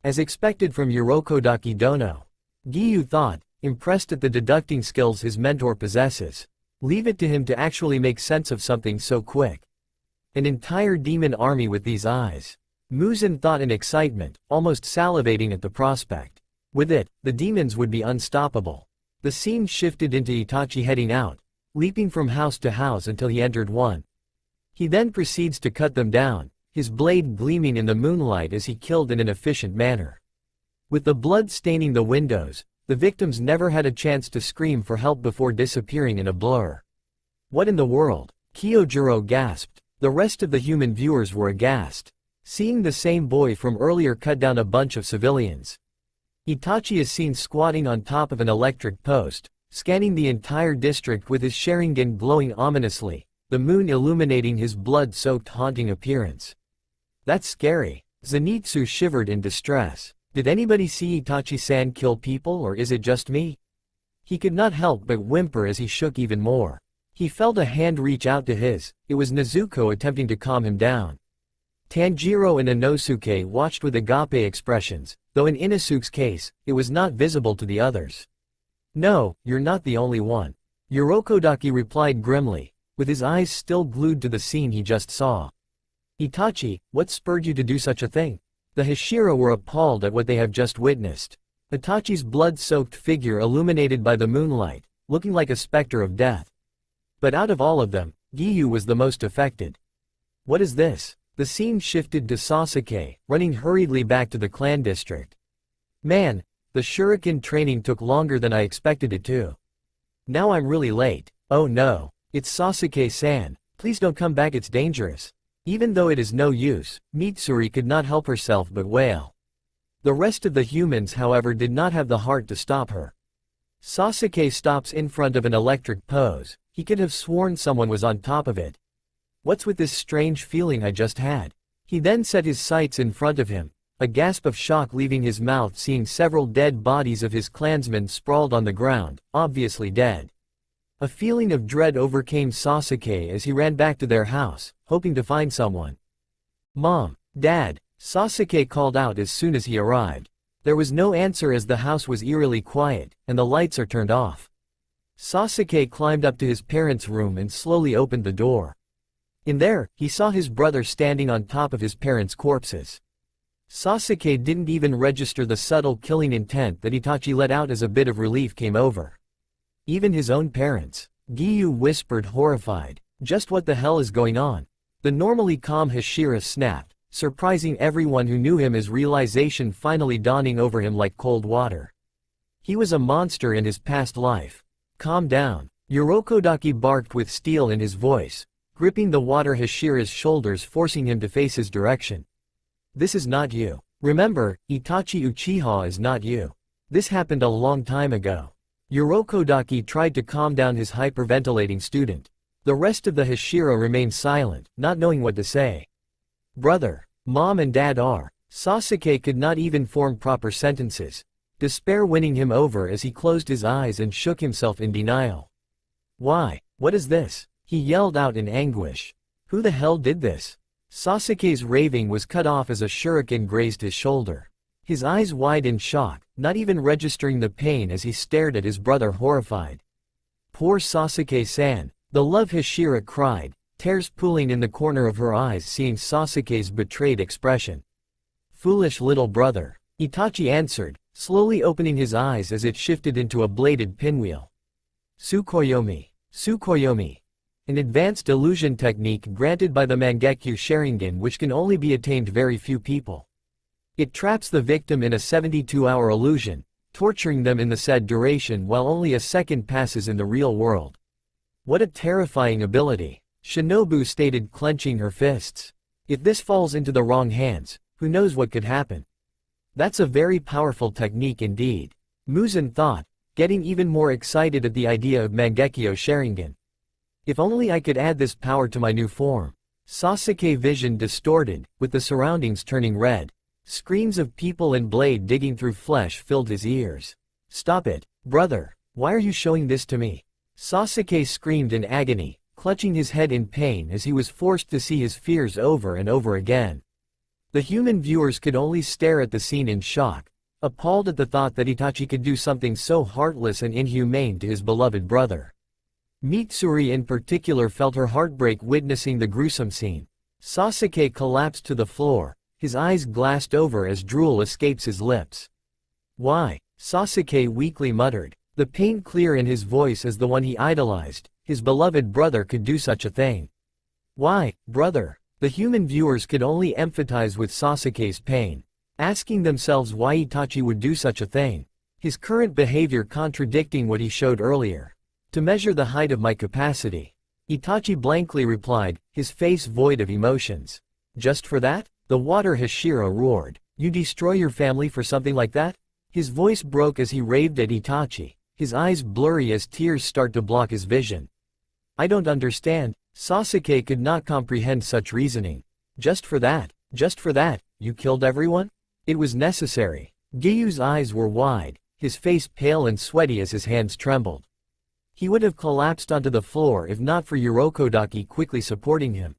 As expected from Urokodaki Dono. Giyu thought, impressed at the deducting skills his mentor possesses. Leave it to him to actually make sense of something so quick. An entire demon army with these eyes. Muzan thought in excitement, almost salivating at the prospect. With it, the demons would be unstoppable. The scene shifted into Itachi heading out, leaping from house to house until he entered one. He then proceeds to cut them down, his blade gleaming in the moonlight as he killed in an efficient manner. With the blood staining the windows, the victims never had a chance to scream for help before disappearing in a blur. What in the world? Kyojuro gasped. The rest of the human viewers were aghast. Seeing the same boy from earlier cut down a bunch of civilians. Itachi is seen squatting on top of an electric post, scanning the entire district with his Sharingan glowing ominously, the moon illuminating his blood-soaked haunting appearance. That's scary. Zenitsu shivered in distress. Did anybody see Itachi-san kill people, or is it just me? He could not help but whimper as he shook even more. He felt a hand reach out to his. It was Nezuko attempting to calm him down. Tanjiro and Inosuke watched with agape expressions, though in Inosuke's case, it was not visible to the others. No, you're not the only one. Urokodaki replied grimly, with his eyes still glued to the scene he just saw. Itachi, what spurred you to do such a thing? The Hashira were appalled at what they have just witnessed. Itachi's blood-soaked figure illuminated by the moonlight, looking like a specter of death. But out of all of them, Giyu was the most affected. What is this? The scene shifted to Sasuke, running hurriedly back to the clan district. Man, the shuriken training took longer than I expected it to. Now I'm really late. Oh no, it's Sasuke-san, please don't come back, it's dangerous. Even though it is no use, Mitsuri could not help herself but wail. The rest of the humans however did not have the heart to stop her. Sasuke stops in front of an electric pose. He could have sworn someone was on top of it. What's with this strange feeling I just had? He then set his sights in front of him, a gasp of shock leaving his mouth seeing several dead bodies of his clansmen sprawled on the ground, obviously dead. A feeling of dread overcame Sasuke as he ran back to their house, hoping to find someone. Mom, Dad, Sasuke called out as soon as he arrived. There was no answer as the house was eerily quiet, and the lights are turned off. Sasuke climbed up to his parents' room and slowly opened the door. In there, he saw his brother standing on top of his parents' corpses. Sasuke didn't even register the subtle killing intent that Itachi let out as a bit of relief came over. Even his own parents. Giyu whispered horrified. Just what the hell is going on? The normally calm Hashira snapped, surprising everyone who knew him as realization finally dawning over him like cold water. He was a monster in his past life. Calm down. Urokodaki barked with steel in his voice, gripping the water Hashira's shoulders forcing him to face his direction. This is not you. Remember, Itachi Uchiha is not you. This happened a long time ago. Urokodaki tried to calm down his hyperventilating student. The rest of the Hashira remained silent, not knowing what to say. Brother, Mom and Dad are. Sasuke could not even form proper sentences. Despair winning him over as he closed his eyes and shook himself in denial. Why? What is this? He yelled out in anguish. Who the hell did this? Sasuke's raving was cut off as a shuriken grazed his shoulder. His eyes wide in shock, not even registering the pain as he stared at his brother horrified. Poor Sasuke-san, the love Hashira cried, tears pooling in the corner of her eyes seeing Sasuke's betrayed expression. Foolish little brother, Itachi answered, slowly opening his eyes as it shifted into a bladed pinwheel. Tsukuyomi. Tsukuyomi. An advanced illusion technique granted by the Mangekyo Sharingan which can only be attained very few people. It traps the victim in a 72-hour illusion, torturing them in the said duration while only a second passes in the real world. What a terrifying ability, Shinobu stated clenching her fists. If this falls into the wrong hands, who knows what could happen. That's a very powerful technique indeed. Muzan thought, getting even more excited at the idea of Mangekyo Sharingan. If only I could add this power to my new form. Sasuke vision distorted, with the surroundings turning red. Screams of people and blade digging through flesh filled his ears. Stop it, brother, why are you showing this to me? Sasuke screamed in agony, clutching his head in pain as he was forced to see his fears over and over again. The human viewers could only stare at the scene in shock, appalled at the thought that Itachi could do something so heartless and inhumane to his beloved brother. Mitsuri in particular felt her heartbreak witnessing the gruesome scene. Sasuke collapsed to the floor, his eyes glassed over as drool escapes his lips. Why? Sasuke weakly muttered, the pain clear in his voice as the one he idolized, his beloved brother could do such a thing. Why, brother? The human viewers could only empathize with Sasuke's pain, asking themselves why Itachi would do such a thing. His current behavior contradicting what he showed earlier. To measure the height of my capacity. Itachi blankly replied, his face void of emotions. Just for that? The water Hashira roared. You destroy your family for something like that? His voice broke as he raved at Itachi, his eyes blurry as tears start to block his vision. I don't understand. Sasuke could not comprehend such reasoning. Just for that, you killed everyone? It was necessary. Gyu's eyes were wide, his face pale and sweaty as his hands trembled. He would have collapsed onto the floor if not for Urokodaki quickly supporting him.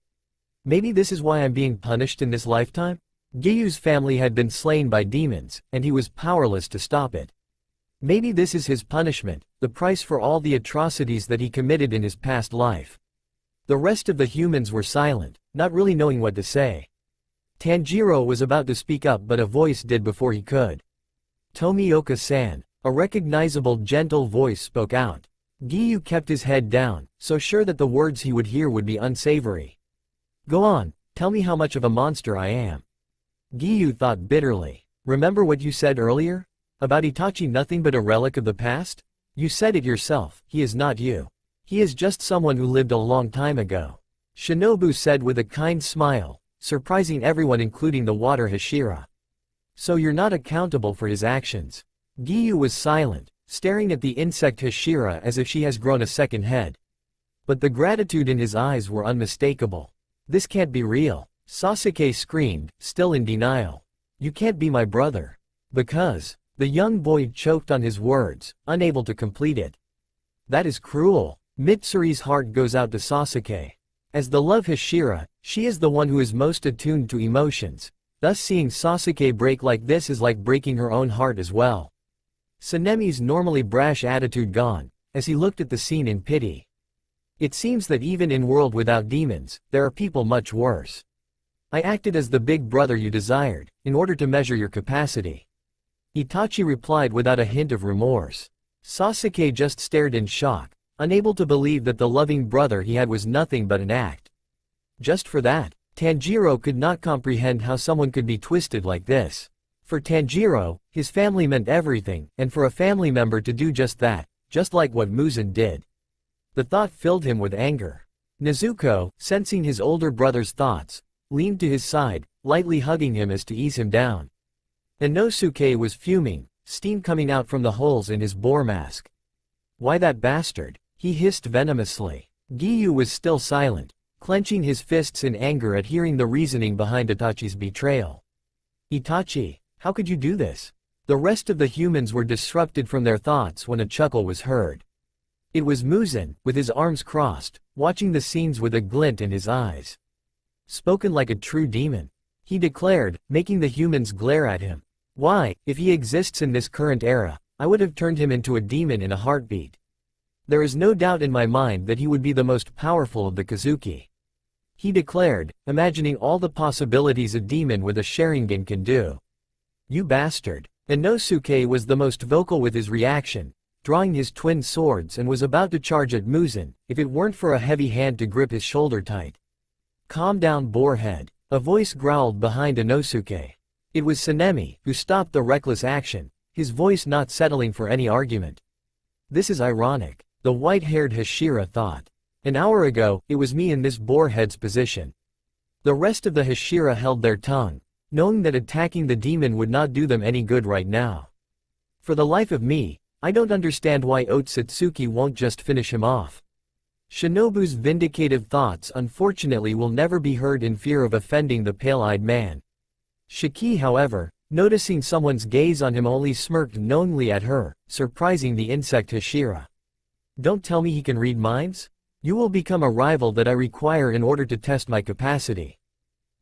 Maybe this is why I'm being punished in this lifetime? Gyu's family had been slain by demons, and he was powerless to stop it. Maybe this is his punishment, the price for all the atrocities that he committed in his past life. The rest of the humans were silent, not really knowing what to say. Tanjiro was about to speak up but a voice did before he could. Tomioka-san, a recognizable gentle voice spoke out. Gyu kept his head down, so sure that the words he would hear would be unsavory. Go on, tell me how much of a monster I am. Gyu thought bitterly. Remember what you said earlier? About Itachi nothing but a relic of the past? You said it yourself, he is not you. He is just someone who lived a long time ago. Shinobu said with a kind smile, surprising everyone including the water Hashira. So you're not accountable for his actions. Gyu was silent, staring at the insect Hashira as if she has grown a second head. But the gratitude in his eyes were unmistakable. This can't be real. Sasuke screamed, still in denial. You can't be my brother. Because, the young boy choked on his words, unable to complete it. That is cruel. Mitsuri's heart goes out to Sasuke. As the love Hashira, she is the one who is most attuned to emotions, thus seeing Sasuke break like this is like breaking her own heart as well. Sanemi's normally brash attitude gone, as he looked at the scene in pity. It seems that even in world without demons, there are people much worse. I acted as the big brother you desired, in order to measure your capacity. Itachi replied without a hint of remorse. Sasuke just stared in shock, unable to believe that the loving brother he had was nothing but an act. Just for that, Tanjiro could not comprehend how someone could be twisted like this. For Tanjiro, his family meant everything, and for a family member to do just that, just like what Muzan did. The thought filled him with anger. Nezuko, sensing his older brother's thoughts, leaned to his side, lightly hugging him as to ease him down. Inosuke was fuming, steam coming out from the holes in his boar mask. Why that bastard? He hissed venomously. Gyu was still silent, clenching his fists in anger at hearing the reasoning behind Itachi's betrayal. Itachi, how could you do this? The rest of the humans were disrupted from their thoughts when a chuckle was heard. It was Muzan, with his arms crossed, watching the scenes with a glint in his eyes. Spoken like a true demon. He declared, making the humans glare at him. Why, if he exists in this current era, I would have turned him into a demon in a heartbeat. There is no doubt in my mind that he would be the most powerful of the Kozuki. He declared, imagining all the possibilities a demon with a Sharingan can do. You bastard. Inosuke was the most vocal with his reaction, drawing his twin swords and was about to charge at Muzan, if it weren't for a heavy hand to grip his shoulder tight. Calm down, boarhead. A voice growled behind Inosuke. It was Sanemi, who stopped the reckless action, his voice not settling for any argument. This is ironic, the white-haired Hashira thought. An hour ago, it was me in this boarhead's position. The rest of the Hashira held their tongue, knowing that attacking the demon would not do them any good right now. For the life of me, I don't understand why Otsutsuki won't just finish him off. Shinobu's vindicative thoughts unfortunately will never be heard in fear of offending the pale-eyed man. Shiki, however, noticing someone's gaze on him, only smirked knowingly at her, surprising the insect Hashira. Don't tell me he can read minds? You will become a rival that I require in order to test my capacity.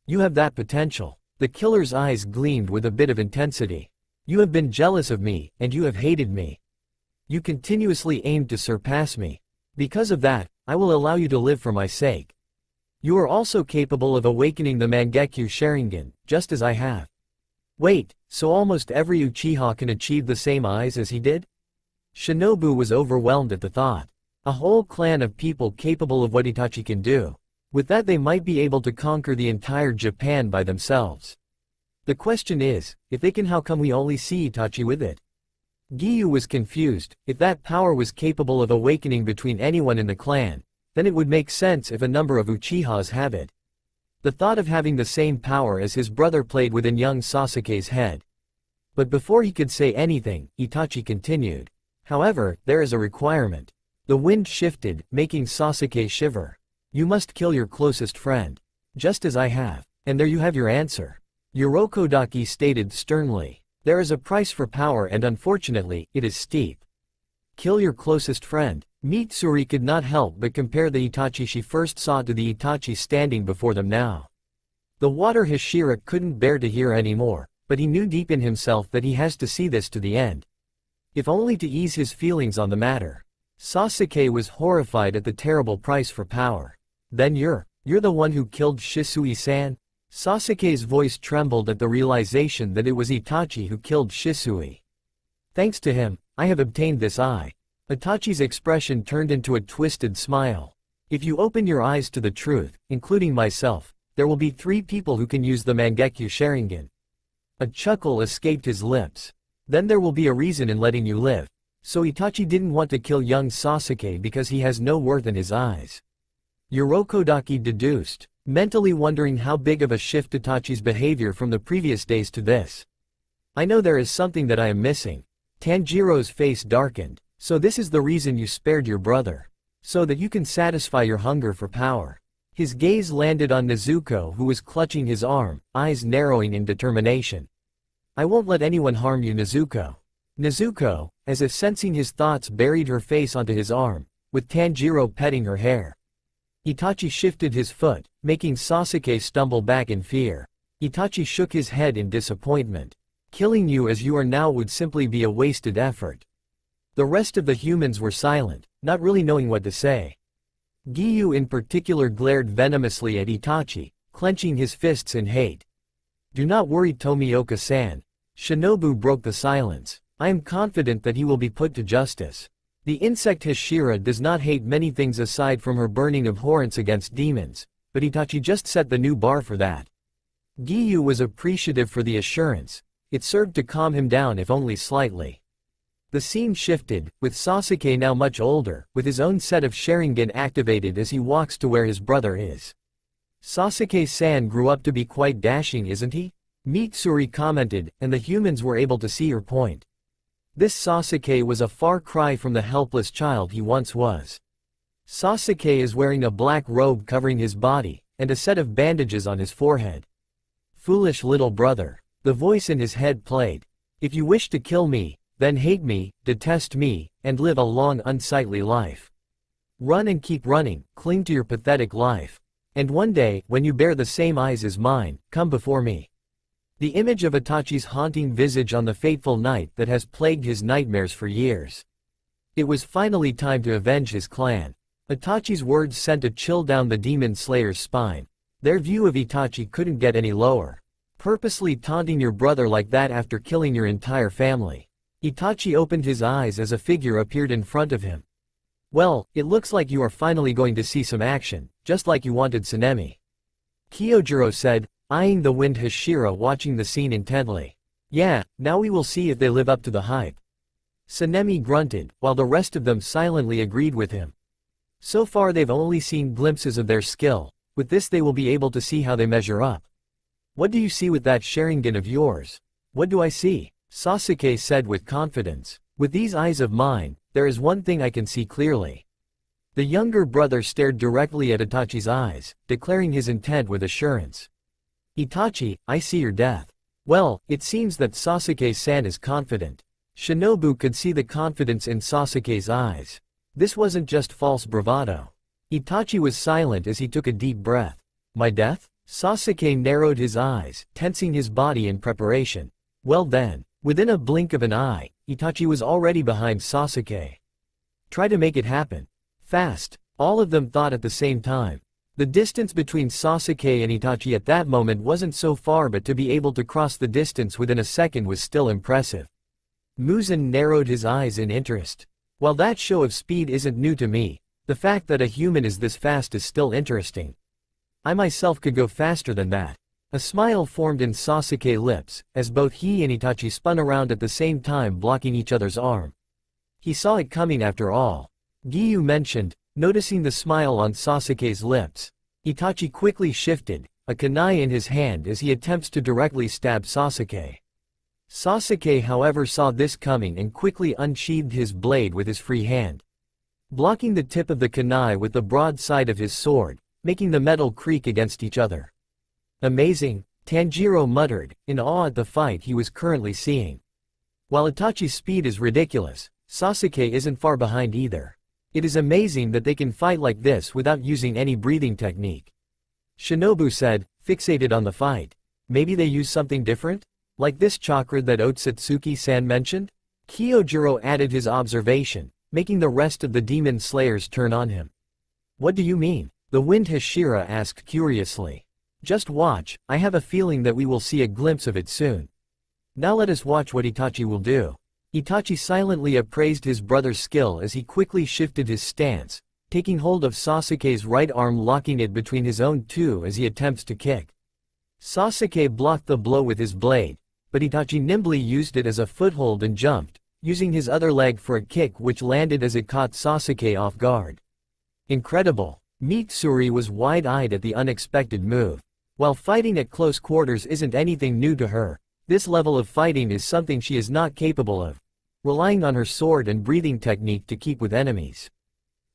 You have that potential. The killer's eyes gleamed with a bit of intensity. You have been jealous of me, and you have hated me. You continuously aimed to surpass me. Because of that, I will allow you to live for my sake. You are also capable of awakening the Mangekyo Sharingan, just as I have. Wait, so almost every Uchiha can achieve the same eyes as he did? Shinobu was overwhelmed at the thought. A whole clan of people capable of what Itachi can do. With that they might be able to conquer the entire Japan by themselves. The question is, if they can, how come we only see Itachi with it? Giyu was confused. If that power was capable of awakening between anyone in the clan, then it would make sense if a number of Uchihas have it. The thought of having the same power as his brother played within young Sasuke's head. But before he could say anything, Itachi continued. However, there is a requirement. The wind shifted, making Sasuke shiver. You must kill your closest friend. Just as I have. And there you have your answer. Urokodaki stated sternly. There is a price for power and unfortunately, it is steep. Kill your closest friend. Mitsuri could not help but compare the Itachi she first saw to the Itachi standing before them now. The water Hashira couldn't bear to hear anymore, but he knew deep in himself that he has to see this to the end. If only to ease his feelings on the matter. Sasuke was horrified at the terrible price for power. Then you're the one who killed Shisui-san? Sasuke's voice trembled at the realization that it was Itachi who killed Shisui. Thanks to him, I have obtained this eye. Itachi's expression turned into a twisted smile. If you open your eyes to the truth, including myself, there will be 3 people who can use the Mangekyo Sharingan. A chuckle escaped his lips. Then there will be a reason in letting you live. So Itachi didn't want to kill young Sasuke because he has no worth in his eyes. Urokodaki deduced, mentally wondering how big of a shift Itachi's behavior from the previous days to this. I know there is something that I am missing. Tanjiro's face darkened. So this is the reason you spared your brother. So that you can satisfy your hunger for power. His gaze landed on Nezuko, who was clutching his arm, eyes narrowing in determination. I won't let anyone harm you, Nezuko. Nezuko, as if sensing his thoughts, buried her face onto his arm, with Tanjiro petting her hair. Itachi shifted his foot, making Sasuke stumble back in fear. Itachi shook his head in disappointment. Killing you as you are now would simply be a wasted effort. The rest of the humans were silent, not really knowing what to say. Giyu in particular glared venomously at Itachi, clenching his fists in hate. Do not worry, Tomioka-san. Shinobu broke the silence. I am confident that he will be put to justice. The insect Hashira does not hate many things aside from her burning abhorrence against demons, but Itachi just set the new bar for that. Giyu was appreciative for the assurance. It served to calm him down if only slightly. The scene shifted, with Sasuke now much older, with his own set of Sharingan activated as he walks to where his brother is. Sasuke-san grew up to be quite dashing, isn't he? Mitsuri commented, and the humans were able to see her point. This Sasuke was a far cry from the helpless child he once was. Sasuke is wearing a black robe covering his body, and a set of bandages on his forehead. Foolish little brother. The voice in his head played. If you wish to kill me, then hate me, detest me, and live a long unsightly life. Run and keep running, cling to your pathetic life. And one day, when you bear the same eyes as mine, come before me. The image of Itachi's haunting visage on the fateful night that has plagued his nightmares for years. It was finally time to avenge his clan. Itachi's words sent a chill down the demon slayer's spine. Their view of Itachi couldn't get any lower. Purposely taunting your brother like that after killing your entire family. Itachi opened his eyes as a figure appeared in front of him. Well, it looks like you are finally going to see some action, just like you wanted, Tsunemi. Kyojuro said, eyeing the wind Hashira watching the scene intently. Yeah, now we will see if they live up to the hype. Tsunemi grunted, while the rest of them silently agreed with him. So far they've only seen glimpses of their skill, with this they will be able to see how they measure up. What do you see with that Sharingan of yours? What do I see? Sasuke said with confidence. With these eyes of mine, there is one thing I can see clearly. The younger brother stared directly at Itachi's eyes, declaring his intent with assurance. Itachi, I see your death. Well, it seems that Sasuke-san is confident. Shinobu could see the confidence in Sasuke's eyes. This wasn't just false bravado. Itachi was silent as he took a deep breath. My death? Sasuke narrowed his eyes, tensing his body in preparation. Well then, within a blink of an eye, Itachi was already behind Sasuke. Try to make it happen. Fast. All of them thought at the same time. The distance between Sasuke and Itachi at that moment wasn't so far, but to be able to cross the distance within a second was still impressive. Muzan narrowed his eyes in interest. While that show of speed isn't new to me, the fact that a human is this fast is still interesting. I myself could go faster than that. A smile formed in Sasuke's lips, as both he and Itachi spun around at the same time, blocking each other's arm. He saw it coming after all. Giyu mentioned, noticing the smile on Sasuke's lips. Itachi quickly shifted, a kunai in his hand as he attempts to directly stab Sasuke. Sasuke however saw this coming and quickly unsheathed his blade with his free hand, blocking the tip of the kunai with the broad side of his sword, making the metal creak against each other. Amazing, Tanjiro muttered, in awe at the fight he was currently seeing. While Itachi's speed is ridiculous, Sasuke isn't far behind either. It is amazing that they can fight like this without using any breathing technique. Shinobu said, fixated on the fight. Maybe they use something different? Like this chakra that Otsutsuki-san mentioned? Kyojuro added his observation, making the rest of the demon slayers turn on him. What do you mean? The Wind Hashira asked curiously. Just watch, I have a feeling that we will see a glimpse of it soon. Now let us watch what Itachi will do. Itachi silently appraised his brother's skill as he quickly shifted his stance, taking hold of Sasuke's right arm, locking it between his own two as he attempts to kick. Sasuke blocked the blow with his blade, but Itachi nimbly used it as a foothold and jumped, using his other leg for a kick which landed as it caught Sasuke off guard. Incredible! Mitsuri was wide-eyed at the unexpected move. While fighting at close quarters isn't anything new to her, this level of fighting is something she is not capable of, relying on her sword and breathing technique to keep with enemies.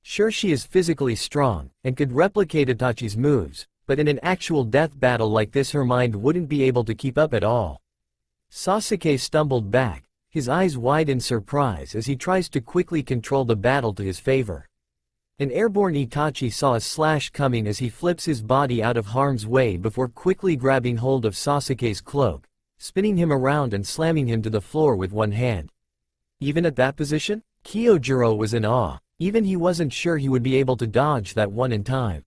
Sure, she is physically strong, and could replicate Itachi's moves, but in an actual death battle like this her mind wouldn't be able to keep up at all. Sasuke stumbled back, his eyes wide in surprise as he tries to quickly control the battle to his favor. An airborne Itachi saw a slash coming as he flips his body out of harm's way before quickly grabbing hold of Sasuke's cloak, spinning him around and slamming him to the floor with one hand. Even at that position, Kyojuro was in awe. Even he wasn't sure he would be able to dodge that one in time.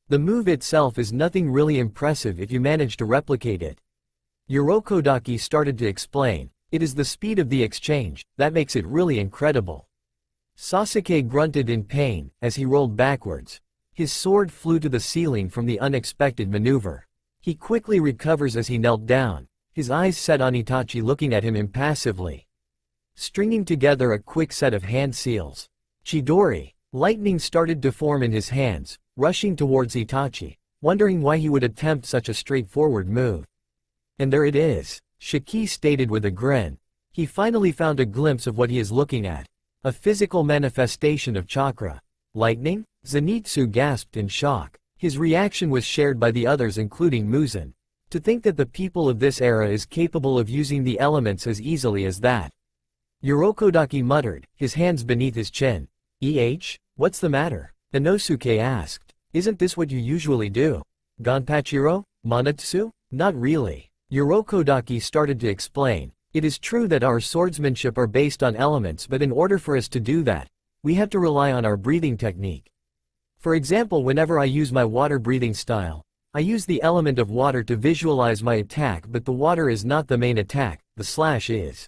The move itself is nothing really impressive if you manage to replicate it. Urokodaki started to explain, it is the speed of the exchange that makes it really incredible. Sasuke grunted in pain as he rolled backwards. His sword flew to the ceiling from the unexpected maneuver. He quickly recovers as he knelt down, his eyes set on Itachi looking at him impassively, stringing together a quick set of hand seals. Chidori. Lightning started to form in his hands, rushing towards Itachi, wondering why he would attempt such a straightforward move. And there it is, Shiki stated with a grin. He finally found a glimpse of what he is looking at. A physical manifestation of chakra. Lightning? Zenitsu gasped in shock. His reaction was shared by the others including Muzan. To think that the people of this era is capable of using the elements as easily as that. Urokodaki muttered, his hands beneath his chin. What's the matter? Inosuke asked. Isn't this what you usually do? Gonpachiro? Manatsu? Not really. Urokodaki started to explain. It is true that our swordsmanship are based on elements, but in order for us to do that, we have to rely on our breathing technique. For example, whenever I use my water breathing style, I use the element of water to visualize my attack, but the water is not the main attack, the slash is.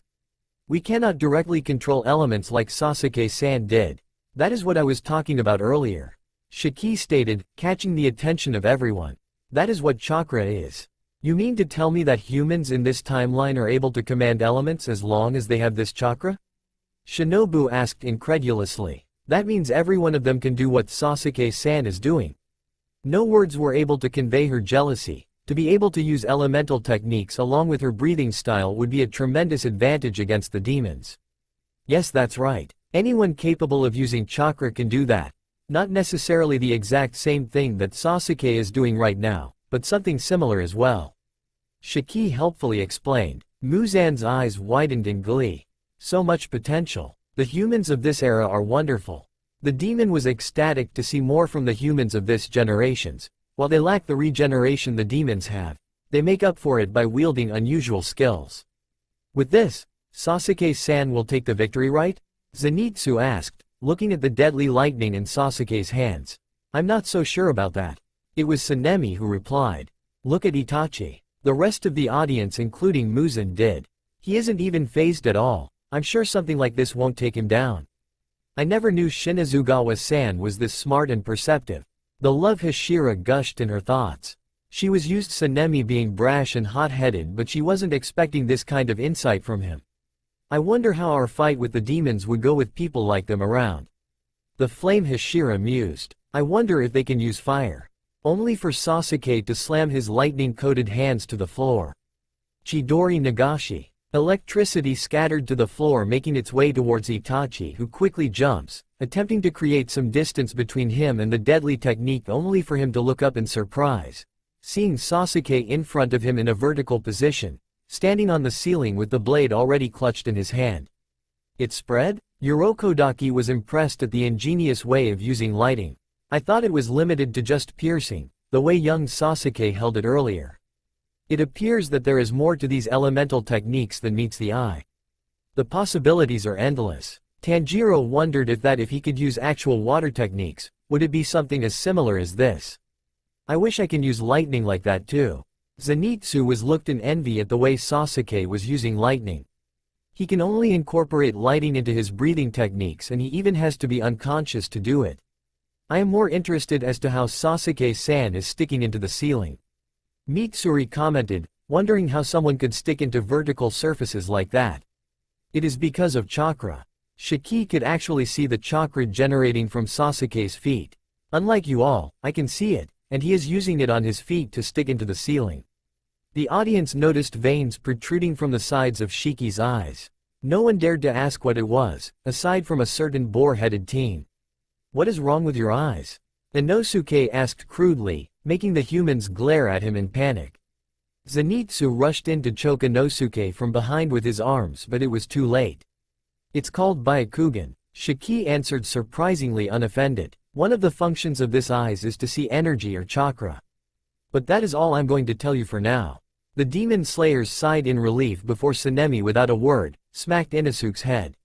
We cannot directly control elements like Sasuke-san did. That is what I was talking about earlier. Shiki stated, catching the attention of everyone. That is what chakra is. You mean to tell me that humans in this timeline are able to command elements as long as they have this chakra? Shinobu asked incredulously. That means every one of them can do what Sasuke-san is doing. No words were able to convey her jealousy. To be able to use elemental techniques along with her breathing style would be a tremendous advantage against the demons. Yes, that's right. Anyone capable of using chakra can do that. Not necessarily the exact same thing that Sasuke is doing right now, but something similar as well. Shiki helpfully explained. Muzan's eyes widened in glee. So much potential. The humans of this era are wonderful. The demon was ecstatic to see more from the humans of this generations. While they lack the regeneration the demons have, they make up for it by wielding unusual skills. With this, Sasuke-san will take the victory, right? Zenitsu asked, looking at the deadly lightning in Sasuke's hands. I'm not so sure about that. It was Sanemi who replied. Look at Itachi. The rest of the audience including Muzan did. He isn't even fazed at all. I'm sure something like this won't take him down. I never knew Shinazugawa-san was this smart and perceptive. The love Hashira gushed in her thoughts. She was used to Sanemi being brash and hot-headed, but she wasn't expecting this kind of insight from him. I wonder how our fight with the demons would go with people like them around. The flame Hashira mused. I wonder if they can use fire. Only for Sasuke to slam his lightning-coated hands to the floor. Chidori Nagashi. Electricity scattered to the floor, making its way towards Itachi, who quickly jumps, attempting to create some distance between him and the deadly technique, only for him to look up in surprise, seeing Sasuke in front of him in a vertical position, standing on the ceiling with the blade already clutched in his hand. It spread? Urokodaki was impressed at the ingenious way of using lighting. I thought it was limited to just piercing, the way young Sasuke held it earlier. It appears that there is more to these elemental techniques than meets the eye. The possibilities are endless. Tanjiro wondered if he could use actual water techniques, would it be something as similar as this? I wish I can use lightning like that too. Zenitsu was looked in envy at the way Sasuke was using lightning. He can only incorporate lighting into his breathing techniques, and he even has to be unconscious to do it. I am more interested as to how Sasuke-san is sticking into the ceiling. Mitsuri commented, wondering how someone could stick into vertical surfaces like that. It is because of chakra. Shiki could actually see the chakra generating from Sasuke's feet. Unlike you all, I can see it, and he is using it on his feet to stick into the ceiling. The audience noticed veins protruding from the sides of Shiki's eyes. No one dared to ask what it was, aside from a certain boar-headed teen. What is wrong with your eyes? Inosuke asked crudely, making the humans glare at him in panic. Zenitsu rushed in to choke Inosuke from behind with his arms, but it was too late. It's called Byakugan. Shiki answered, surprisingly unoffended. One of the functions of this eyes is to see energy or chakra. But that is all I'm going to tell you for now. The demon slayers sighed in relief before Sanemi, without a word, smacked Inosuke's head,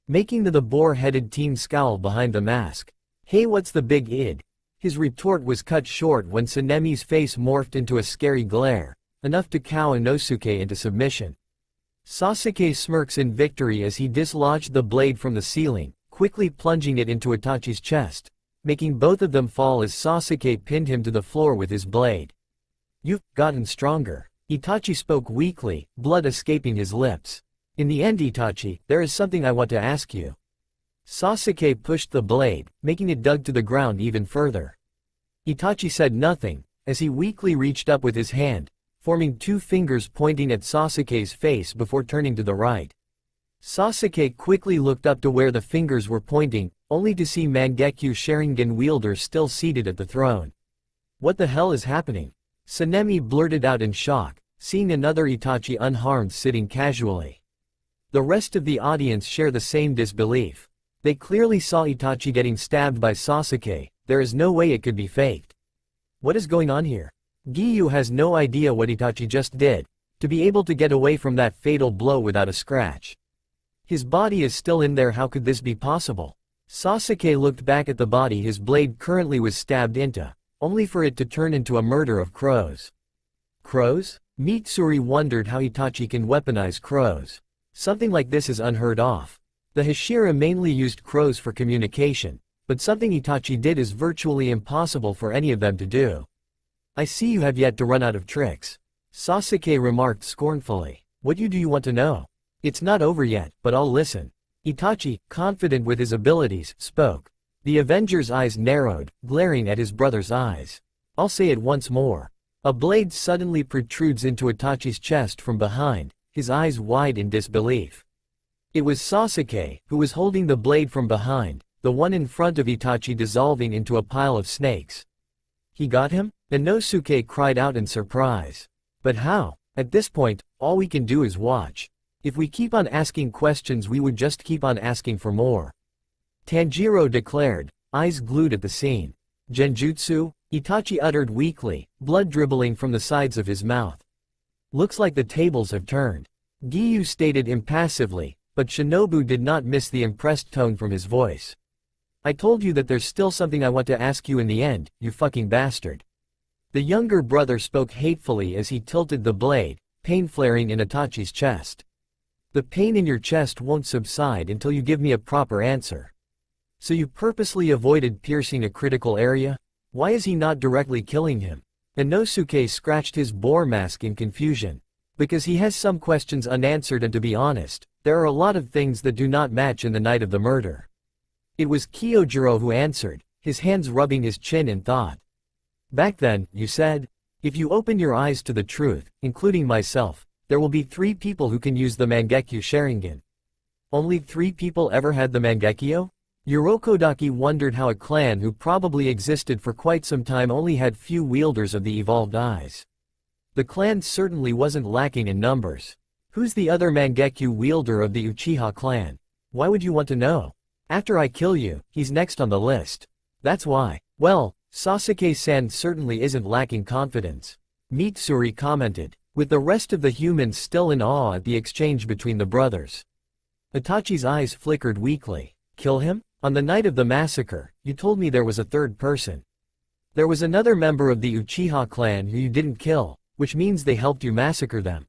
making the boar-headed teen scowl behind the mask. Hey, what's the big id? His retort was cut short when Sanemi's face morphed into a scary glare, enough to cow Inosuke into submission. Sasuke smirks in victory as he dislodged the blade from the ceiling, quickly plunging it into Itachi's chest, making both of them fall as Sasuke pinned him to the floor with his blade. You've gotten stronger. Itachi spoke weakly, blood escaping his lips. In the end, Itachi, there is something I want to ask you. Sasuke pushed the blade, making it dug to the ground even further. Itachi said nothing, as he weakly reached up with his hand, forming two fingers pointing at Sasuke's face before turning to the right. Sasuke quickly looked up to where the fingers were pointing, only to see Mangekyo Sharingan wielder still seated at the throne. What the hell is happening? Sanemi blurted out in shock, seeing another Itachi unharmed sitting casually. The rest of the audience share the same disbelief. They clearly saw Itachi getting stabbed by Sasuke. There is no way it could be faked. What is going on here? Giyu has no idea what Itachi just did, to be able to get away from that fatal blow without a scratch. His body is still in there. How could this be possible? Sasuke looked back at the body his blade currently was stabbed into, only for it to turn into a murder of crows. Crows? Mitsuri wondered how Itachi can weaponize crows. Something like this is unheard of. The Hashira mainly used crows for communication, but something Itachi did is virtually impossible for any of them to do. I see you have yet to run out of tricks. Sasuke remarked scornfully. What do you want to know? It's not over yet, but I'll listen. Itachi, confident with his abilities, spoke. The Avenger's eyes narrowed, glaring at his brother's eyes. I'll say it once more. A blade suddenly protrudes into Itachi's chest from behind, his eyes wide in disbelief. It was Sasuke, who was holding the blade from behind, the one in front of Itachi dissolving into a pile of snakes. He got him? Inosuke cried out in surprise. But how? At this point, all we can do is watch. If we keep on asking questions, we would just keep on asking for more. Tanjiro declared, eyes glued at the scene. Genjutsu? Itachi uttered weakly, blood dribbling from the sides of his mouth. Looks like the tables have turned. Giyu stated impassively, but Shinobu did not miss the impressed tone from his voice. I told you that there's still something I want to ask you in the end, you fucking bastard. The younger brother spoke hatefully as he tilted the blade, pain flaring in Itachi's chest. The pain in your chest won't subside until you give me a proper answer. So you purposely avoided piercing a critical area? Why is he not directly killing him? Inosuke scratched his boar mask in confusion. Because he has some questions unanswered, and to be honest, there are a lot of things that do not match in the night of the murder. It was Kyojiro who answered, his hands rubbing his chin in thought. Back then, you said, if you open your eyes to the truth, including myself, there will be 3 people who can use the Mangekyo Sharingan. Only 3 people ever had the Mangekyo? Urokodaki wondered how a clan who probably existed for quite some time only had few wielders of the evolved eyes. The clan certainly wasn't lacking in numbers. Who's the other Mangekyo wielder of the Uchiha clan? Why would you want to know? After I kill you, he's next on the list. That's why. Well, Sasuke-san certainly isn't lacking confidence, Mitsuri commented, with the rest of the humans still in awe at the exchange between the brothers. Itachi's eyes flickered weakly. Kill him? On the night of the massacre, you told me there was a third person. There was another member of the Uchiha clan who you didn't kill, which means they helped you massacre them.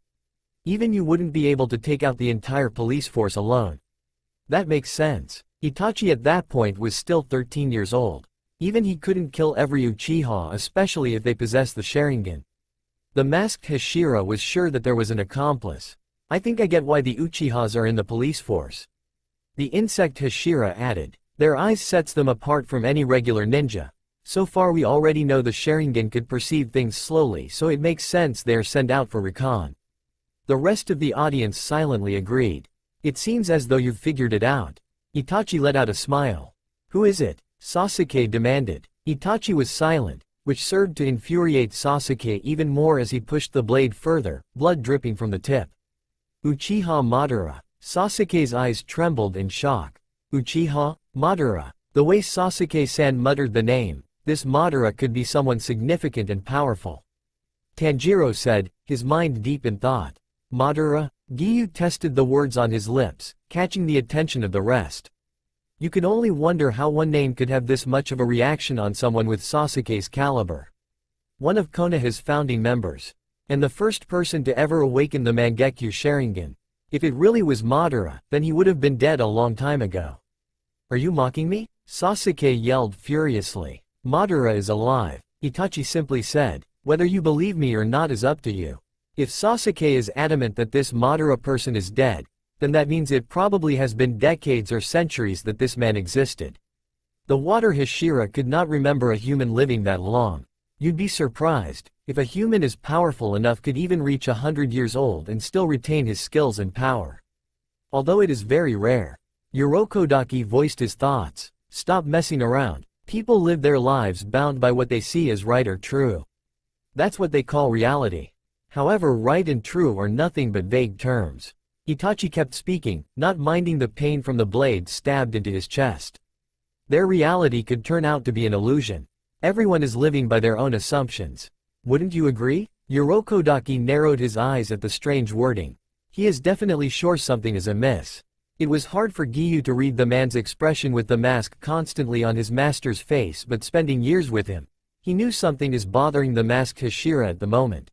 Even you wouldn't be able to take out the entire police force alone. That makes sense. Itachi at that point was still 13 years old. Even he couldn't kill every Uchiha, especially if they possessed the Sharingan. The masked Hashira was sure that there was an accomplice. I think I get why the Uchihas are in the police force. The insect Hashira added. Their eyes sets them apart from any regular ninja. So far we already know the Sharingan could perceive things slowly, so it makes sense they are sent out for recon. The rest of the audience silently agreed. It seems as though you've figured it out. Itachi let out a smile. Who is it? Sasuke demanded. Itachi was silent, which served to infuriate Sasuke even more as he pushed the blade further, blood dripping from the tip. Uchiha Madara. Sasuke's eyes trembled in shock. Uchiha Madara. The way Sasuke-san muttered the name, this Madara could be someone significant and powerful. Tanjiro said, his mind deep in thought. Madara? Giyu tested the words on his lips, catching the attention of the rest. You could only wonder how one name could have this much of a reaction on someone with Sasuke's caliber. One of Konoha's founding members. And the first person to ever awaken the Mangekyo Sharingan. If it really was Madara, then he would have been dead a long time ago. Are you mocking me? Sasuke yelled furiously. Madara is alive, Itachi simply said. Whether you believe me or not is up to you. If Sasuke is adamant that this Madara person is dead, then that means it probably has been decades or centuries that this man existed. The water Hashira could not remember a human living that long. You'd be surprised, if a human is powerful enough could even reach 100 years old and still retain his skills and power. Although it is very rare. Urokodaki voiced his thoughts. Stop messing around. People live their lives bound by what they see as right or true. That's what they call reality. However, right and true are nothing but vague terms. Itachi kept speaking, not minding the pain from the blade stabbed into his chest. Their reality could turn out to be an illusion. Everyone is living by their own assumptions. Wouldn't you agree? Urokodaki narrowed his eyes at the strange wording. He is definitely sure something is amiss. It was hard for Giyu to read the man's expression with the mask constantly on his master's face, but spending years with him, he knew something is bothering the masked Hashira at the moment.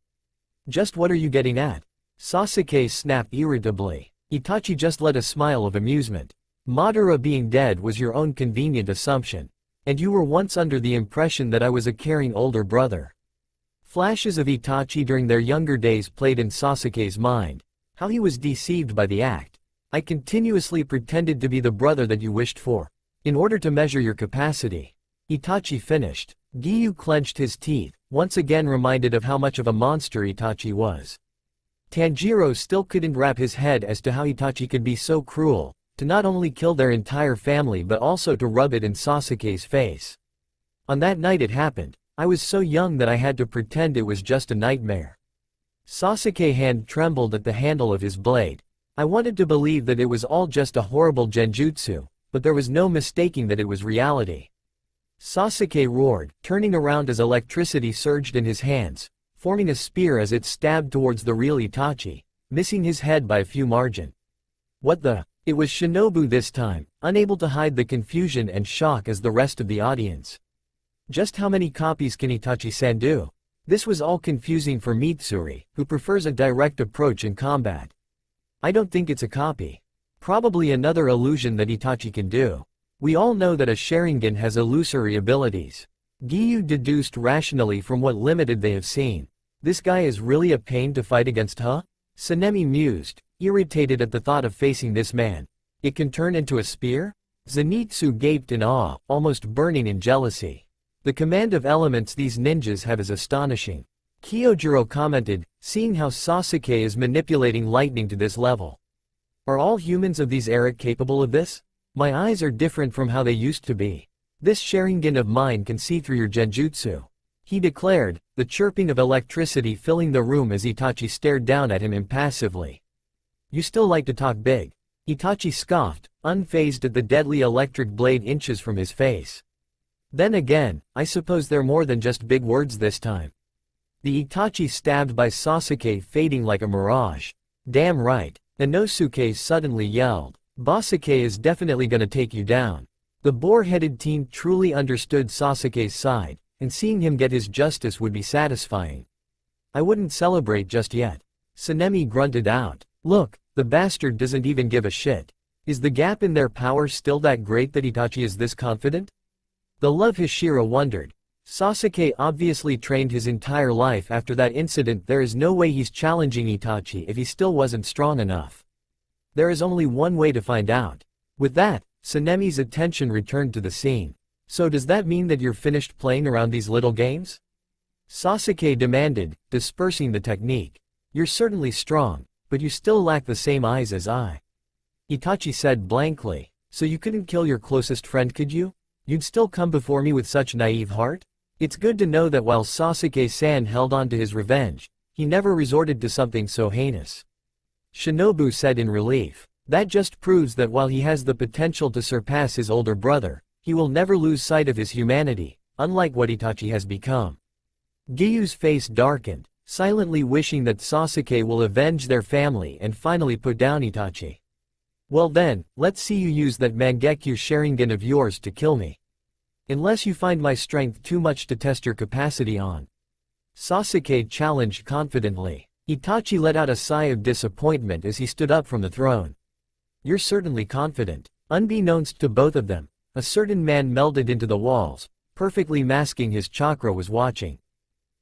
Just what are you getting at? Sasuke snapped irritably. Itachi just let a smile of amusement. Madara being dead was your own convenient assumption. And you were once under the impression that I was a caring older brother. Flashes of Itachi during their younger days played in Sasuke's mind. How he was deceived by the act. I continuously pretended to be the brother that you wished for. In order to measure your capacity. Itachi finished. Giyu clenched his teeth, once again reminded of how much of a monster Itachi was. Tanjiro still couldn't wrap his head as to how Itachi could be so cruel, to not only kill their entire family but also to rub it in Sasuke's face. On that night it happened. I was so young that I had to pretend it was just a nightmare. Sasuke's hand trembled at the handle of his blade. I wanted to believe that it was all just a horrible genjutsu, but there was no mistaking that it was reality. Sasuke roared, turning around as electricity surged in his hands, forming a spear as it stabbed towards the real Itachi, missing his head by a few margin. What the? It was Shinobu this time, unable to hide the confusion and shock as the rest of the audience. Just how many copies can Itachi-san do? This was all confusing for Mitsuri, who prefers a direct approach in combat. I don't think it's a copy. Probably another illusion that Itachi can do. We all know that a Sharingan has illusory abilities. Giyu deduced rationally from what limited they have seen. This guy is really a pain to fight against, huh? Sanemi mused, irritated at the thought of facing this man. It can turn into a spear? Zenitsu gaped in awe, almost burning in jealousy. The command of elements these ninjas have is astonishing. Kyojuro commented, seeing how Sasuke is manipulating lightning to this level. Are all humans of these era capable of this? My eyes are different from how they used to be. This Sharingan of mine can see through your genjutsu, he declared, the chirping of electricity filling the room as Itachi stared down at him impassively. You still like to talk big. Itachi scoffed, unfazed at the deadly electric blade inches from his face. Then again, I suppose they're more than just big words this time. The Itachi stabbed by Sasuke fading like a mirage. Damn right, Inosuke suddenly yelled. Basuke is definitely gonna take you down. The boar-headed teen truly understood Sasuke's side, and seeing him get his justice would be satisfying. I wouldn't celebrate just yet. Sanemi grunted out. Look, the bastard doesn't even give a shit. Is the gap in their power still that great that Itachi is this confident? The love Hashira wondered. Sasuke obviously trained his entire life after that incident. There is no way he's challenging Itachi if he still wasn't strong enough. There is only one way to find out. With that, Sanemi's attention returned to the scene. So does that mean that you're finished playing around these little games? Sasuke demanded, dispersing the technique. You're certainly strong, but you still lack the same eyes as I. Itachi said blankly. So you couldn't kill your closest friend, could you? You'd still come before me with such naive heart? It's good to know that while Sasuke-san held on to his revenge, he never resorted to something so heinous. Shinobu said in relief. That just proves that while he has the potential to surpass his older brother, he will never lose sight of his humanity, unlike what Itachi has become. Giyu's face darkened, silently wishing that Sasuke will avenge their family and finally put down Itachi. Well then, let's see you use that Mangekyo Sharingan of yours to kill me. Unless you find my strength too much to test your capacity on. Sasuke challenged confidently. Itachi let out a sigh of disappointment as he stood up from the throne. You're certainly confident. Unbeknownst to both of them, a certain man melded into the walls, perfectly masking his chakra, was watching.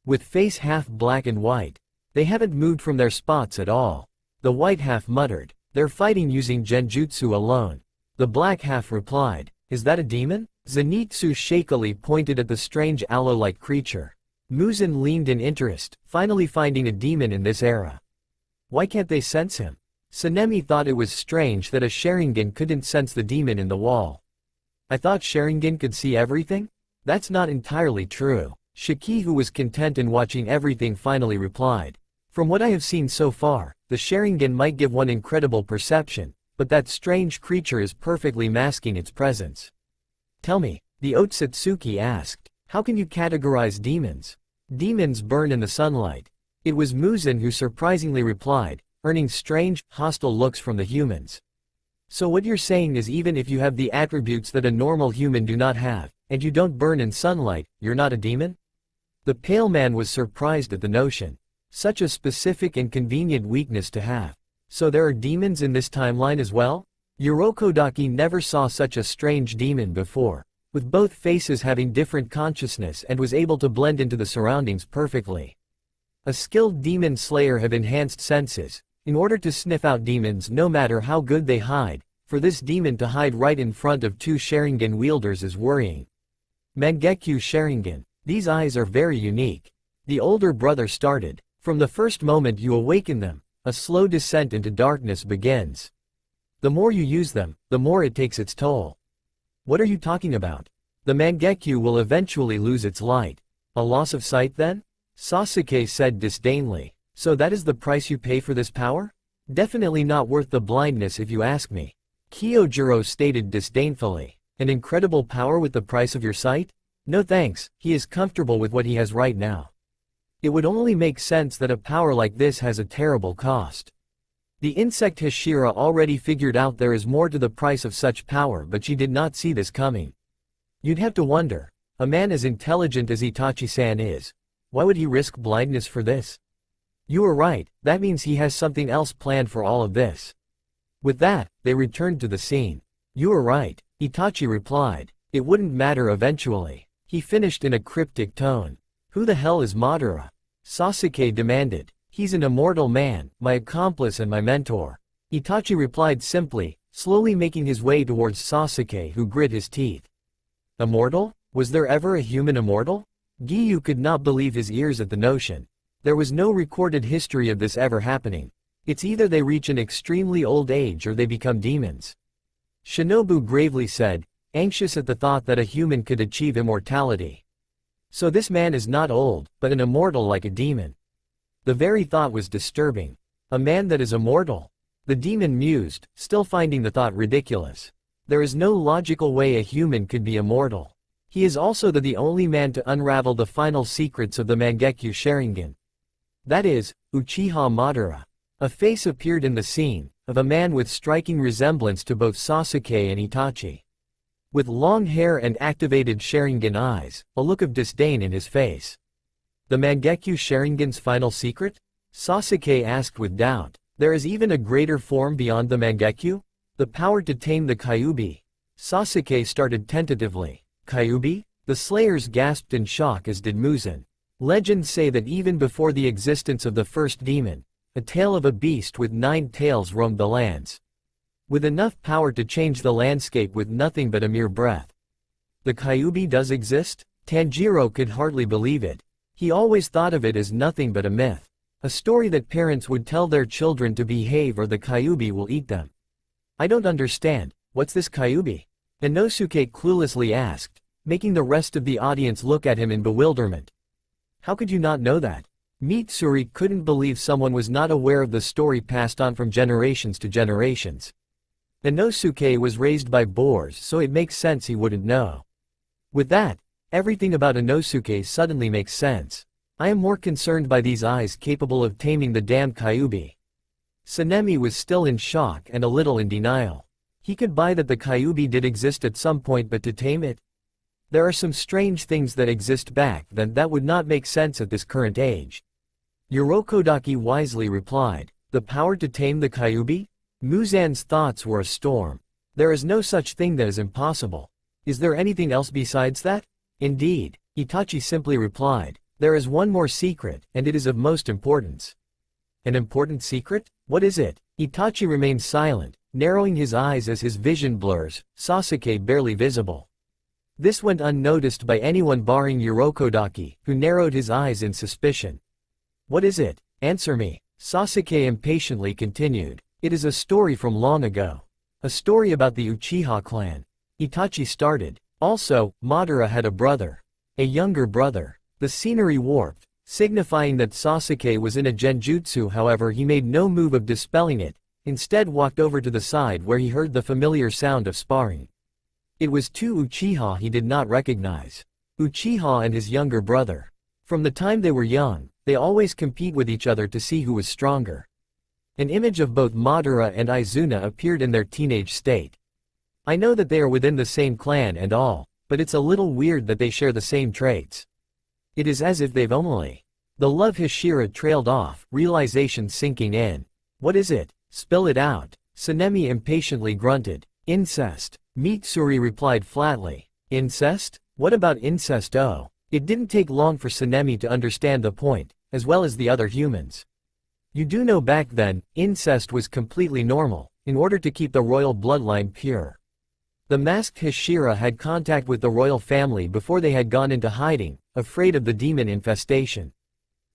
With face half black and white, they haven't moved from their spots at all. The white half muttered, they're fighting using genjutsu alone. The black half replied, is that a demon? Zenitsu shakily pointed at the strange aloe-like creature. Muzan leaned in interest, finally finding a demon in this era. Why can't they sense him? Sanemi thought it was strange that a Sharingan couldn't sense the demon in the wall. I thought Sharingan could see everything? That's not entirely true. Shiki, who was content in watching everything, finally replied. From what I have seen so far, the Sharingan might give one incredible perception, but that strange creature is perfectly masking its presence. Tell me, the Otsutsuki asked, how can you categorize demons? Demons burn in the sunlight. It was Muzan who surprisingly replied, earning strange, hostile looks from the humans. So what you're saying is even if you have the attributes that a normal human do not have, and you don't burn in sunlight, you're not a demon? The pale man was surprised at the notion. Such a specific and convenient weakness to have. So there are demons in this timeline as well? Urokodaki never saw such a strange demon before, with both faces having different consciousness, and was able to blend into the surroundings perfectly. A skilled demon slayer have enhanced senses, in order to sniff out demons no matter how good they hide. For this demon to hide right in front of two Sharingan wielders is worrying. Mangekyo Sharingan. These eyes are very unique. The older brother started. From the first moment you awaken them, a slow descent into darkness begins. The more you use them, the more it takes its toll. What are you talking about? The Mangekyo will eventually lose its light. A loss of sight then? Sasuke said disdainfully. So that is the price you pay for this power? Definitely not worth the blindness if you ask me. Kyojuro stated disdainfully. An incredible power with the price of your sight? No thanks, he is comfortable with what he has right now. It would only make sense that a power like this has a terrible cost. The insect Hashira already figured out there is more to the price of such power, but she did not see this coming. You'd have to wonder, a man as intelligent as Itachi-san is, Why would he risk blindness for this? You are right, that means he has something else planned for all of this. With that, they returned to the scene. You are right, Itachi replied. It wouldn't matter eventually. He finished in a cryptic tone. Who the hell is Madara? Sasuke demanded. He's an immortal man, my accomplice and my mentor. Itachi replied simply, slowly making his way towards Sasuke, who grit his teeth. Immortal? Was there ever a human immortal? Giyu could not believe his ears at the notion. There was no recorded history of this ever happening. It's either they reach an extremely old age or they become demons. Shinobu gravely said, anxious at the thought that a human could achieve immortality. So this man is not old, but an immortal like a demon. The very thought was disturbing. A man that is immortal? The demon mused, still finding the thought ridiculous. There is no logical way a human could be immortal. He is also the only man to unravel the final secrets of the Mangekyo Sharingan. That is, Uchiha Madara. A face appeared in the scene, of a man with striking resemblance to both Sasuke and Itachi. With long hair and activated Sharingan eyes, a look of disdain in his face. The Mangekyo Sharingan's final secret? Sasuke asked with doubt. There is even a greater form beyond the Mangekyo? The power to tame the Kyuubi. Sasuke started tentatively. Kyuubi? The slayers gasped in shock, as did Muzan. Legends say that even before the existence of the first demon, a tail of a beast with 9 tails roamed the lands. With enough power to change the landscape with nothing but a mere breath. The Kyuubi does exist? Tanjiro could hardly believe it. He always thought of it as nothing but a myth. A story that parents would tell their children to behave or the Kyuubi will eat them. I don't understand, what's this Kyuubi? Inosuke cluelessly asked, making the rest of the audience look at him in bewilderment. How could you not know that? Mitsuri couldn't believe someone was not aware of the story passed on from generations to generations. Inosuke was raised by boars, so it makes sense he wouldn't know. With that, everything about Inosuke suddenly makes sense. I am more concerned by these eyes capable of taming the damned Kyuubi. Sanemi was still in shock and a little in denial. He could buy that the Kyuubi did exist at some point, but to tame it? There are some strange things that exist back then that would not make sense at this current age. Urokodaki wisely replied, the power to tame the Kyuubi? Muzan's thoughts were a storm. There is no such thing that is impossible. Is there anything else besides that? Indeed, Itachi simply replied, there is one more secret, and it is of most importance. An important secret? What is it? Itachi remains silent, narrowing his eyes as his vision blurs, Sasuke barely visible. This went unnoticed by anyone barring Urokodaki, who narrowed his eyes in suspicion. What is it? Answer me. Sasuke impatiently continued. It is a story from long ago. A story about the Uchiha clan. Itachi started. Also, Madara had a brother. A younger brother. The scenery warped, signifying that Sasuke was in a genjutsu. However, he made no move of dispelling it, instead walked over to the side where he heard the familiar sound of sparring. It was two Uchiha he did not recognize. Uchiha and his younger brother. From the time they were young, they always compete with each other to see who was stronger. An image of both Madara and Izuna appeared in their teenage state. I know that they are within the same clan and all, but it's a little weird that they share the same traits. It is as if they've only. The love Hashira trailed off, realization sinking in. What is it? Spill it out. Sanemi impatiently grunted. Incest. Mitsuri replied flatly. Incest? What about incest? Oh. It didn't take long for Sanemi to understand the point, as well as the other humans. You do know back then, incest was completely normal, in order to keep the royal bloodline pure. The masked Hashira had contact with the royal family before they had gone into hiding, afraid of the demon infestation.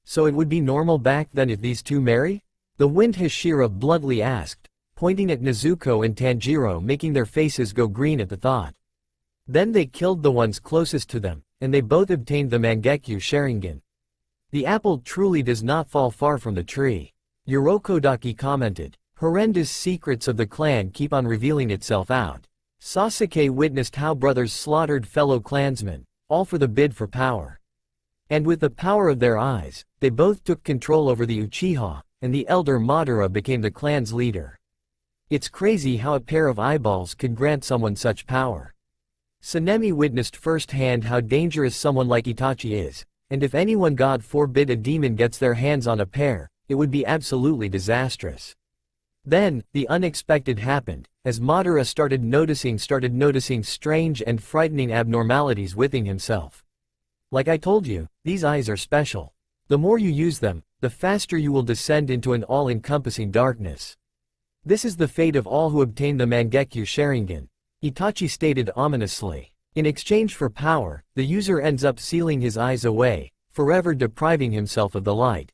So it would be normal back then if these two marry? The wind Hashira bluntly asked, pointing at Nezuko and Tanjiro, making their faces go green at the thought. Then they killed the ones closest to them, and they both obtained the Mangekyo Sharingan. The apple truly does not fall far from the tree. Urokodaki commented. Horrendous secrets of the clan keep on revealing itself out. Sasuke witnessed how brothers slaughtered fellow clansmen, all for the bid for power. And with the power of their eyes, they both took control over the Uchiha, and the elder Madara became the clan's leader. It's crazy how a pair of eyeballs could grant someone such power. Sanemi witnessed firsthand how dangerous someone like Itachi is, and if anyone, God forbid, a demon gets their hands on a pair, it would be absolutely disastrous. Then, the unexpected happened, as Madara started noticing strange and frightening abnormalities within himself. Like I told you, these eyes are special. The more you use them, the faster you will descend into an all-encompassing darkness. This is the fate of all who obtain the Mangekyo Sharingan, Itachi stated ominously. In exchange for power, the user ends up sealing his eyes away, forever depriving himself of the light.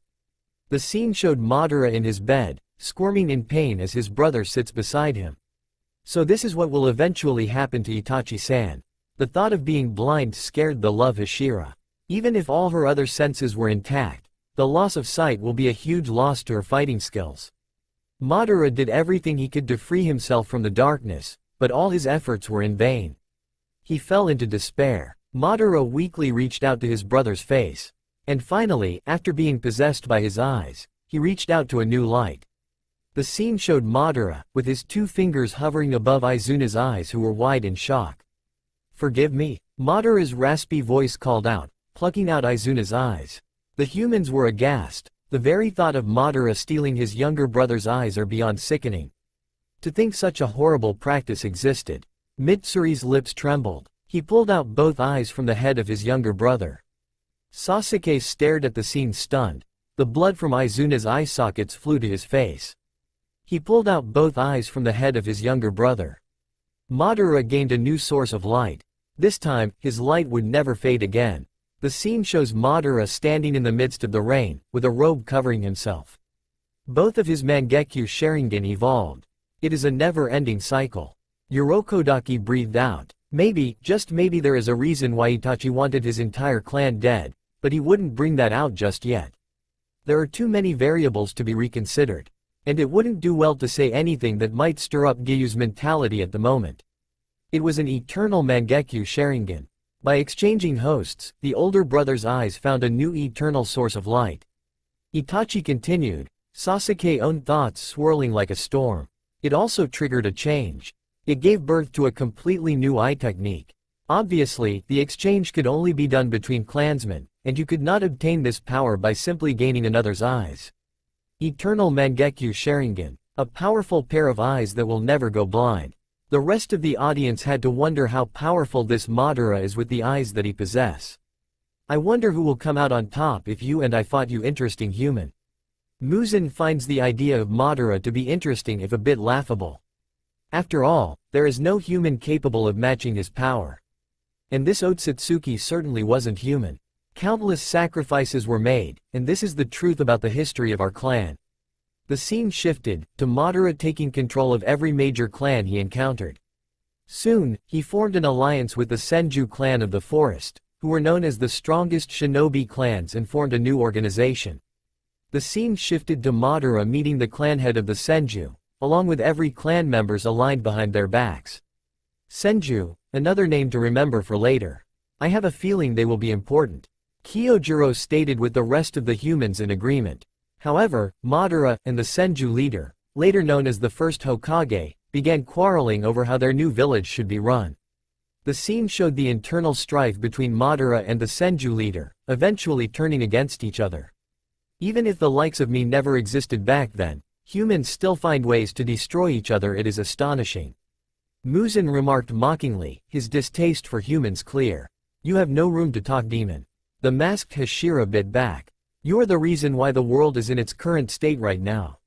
The scene showed Madara in his bed, squirming in pain as his brother sits beside him. So this is what will eventually happen to Itachi-san. The thought of being blind scared the love Hashira. Even if all her other senses were intact, the loss of sight will be a huge loss to her fighting skills. Madara did everything he could to free himself from the darkness, but all his efforts were in vain. He fell into despair. Madara weakly reached out to his brother's face. And finally, after being possessed by his eyes, he reached out to a new light. The scene showed Madara, with his 2 fingers hovering above Izuna's eyes, who were wide in shock. "Forgive me," Madara's raspy voice called out, plucking out Izuna's eyes. The humans were aghast. The very thought of Madara stealing his younger brother's eyes are beyond sickening. To think such a horrible practice existed. Mitsuri's lips trembled. He pulled out both eyes from the head of his younger brother. Sasuke stared at the scene stunned. The blood from Izuna's eye sockets flew to his face. He pulled out both eyes from the head of his younger brother. Madara gained a new source of light. This time, his light would never fade again. The scene shows Madara standing in the midst of the rain, with a robe covering himself. Both of his Mangekyo Sharingan evolved. It is a never-ending cycle. Urokodaki breathed out. Maybe, just maybe, there is a reason why Itachi wanted his entire clan dead, but he wouldn't bring that out just yet. There are too many variables to be reconsidered. And it wouldn't do well to say anything that might stir up Gyu's mentality at the moment. It was an eternal Mangekyo Sharingan. By exchanging hosts, the older brother's eyes found a new eternal source of light. Itachi continued, Sasuke's own thoughts swirling like a storm. It also triggered a change. It gave birth to a completely new eye technique. Obviously, the exchange could only be done between clansmen, and you could not obtain this power by simply gaining another's eyes. Eternal Mangekyo Sharingan, a powerful pair of eyes that will never go blind. The rest of the audience had to wonder how powerful this Madara is with the eyes that he possesses. I wonder who will come out on top if you and I fought, you interesting human. Muzan finds the idea of Madara to be interesting if a bit laughable. After all, there is no human capable of matching his power. And this Otsutsuki certainly wasn't human. Countless sacrifices were made, and this is the truth about the history of our clan. The scene shifted, to Madara taking control of every major clan he encountered. Soon, he formed an alliance with the Senju clan of the forest, who were known as the strongest shinobi clans, and formed a new organization. The scene shifted to Madara meeting the clan head of the Senju, along with every clan members aligned behind their backs. Senju, another name to remember for later. I have a feeling they will be important. Kyojuro stated with the rest of the humans in agreement. However, Madara and the Senju leader, later known as the first Hokage, began quarreling over how their new village should be run. The scene showed the internal strife between Madara and the Senju leader, eventually turning against each other. Even if the likes of me never existed back then, humans still find ways to destroy each other. It is astonishing. Muzan remarked mockingly, his distaste for humans clear. You have no room to talk, demon. The masked Hashira bit back. You're the reason why the world is in its current state right now.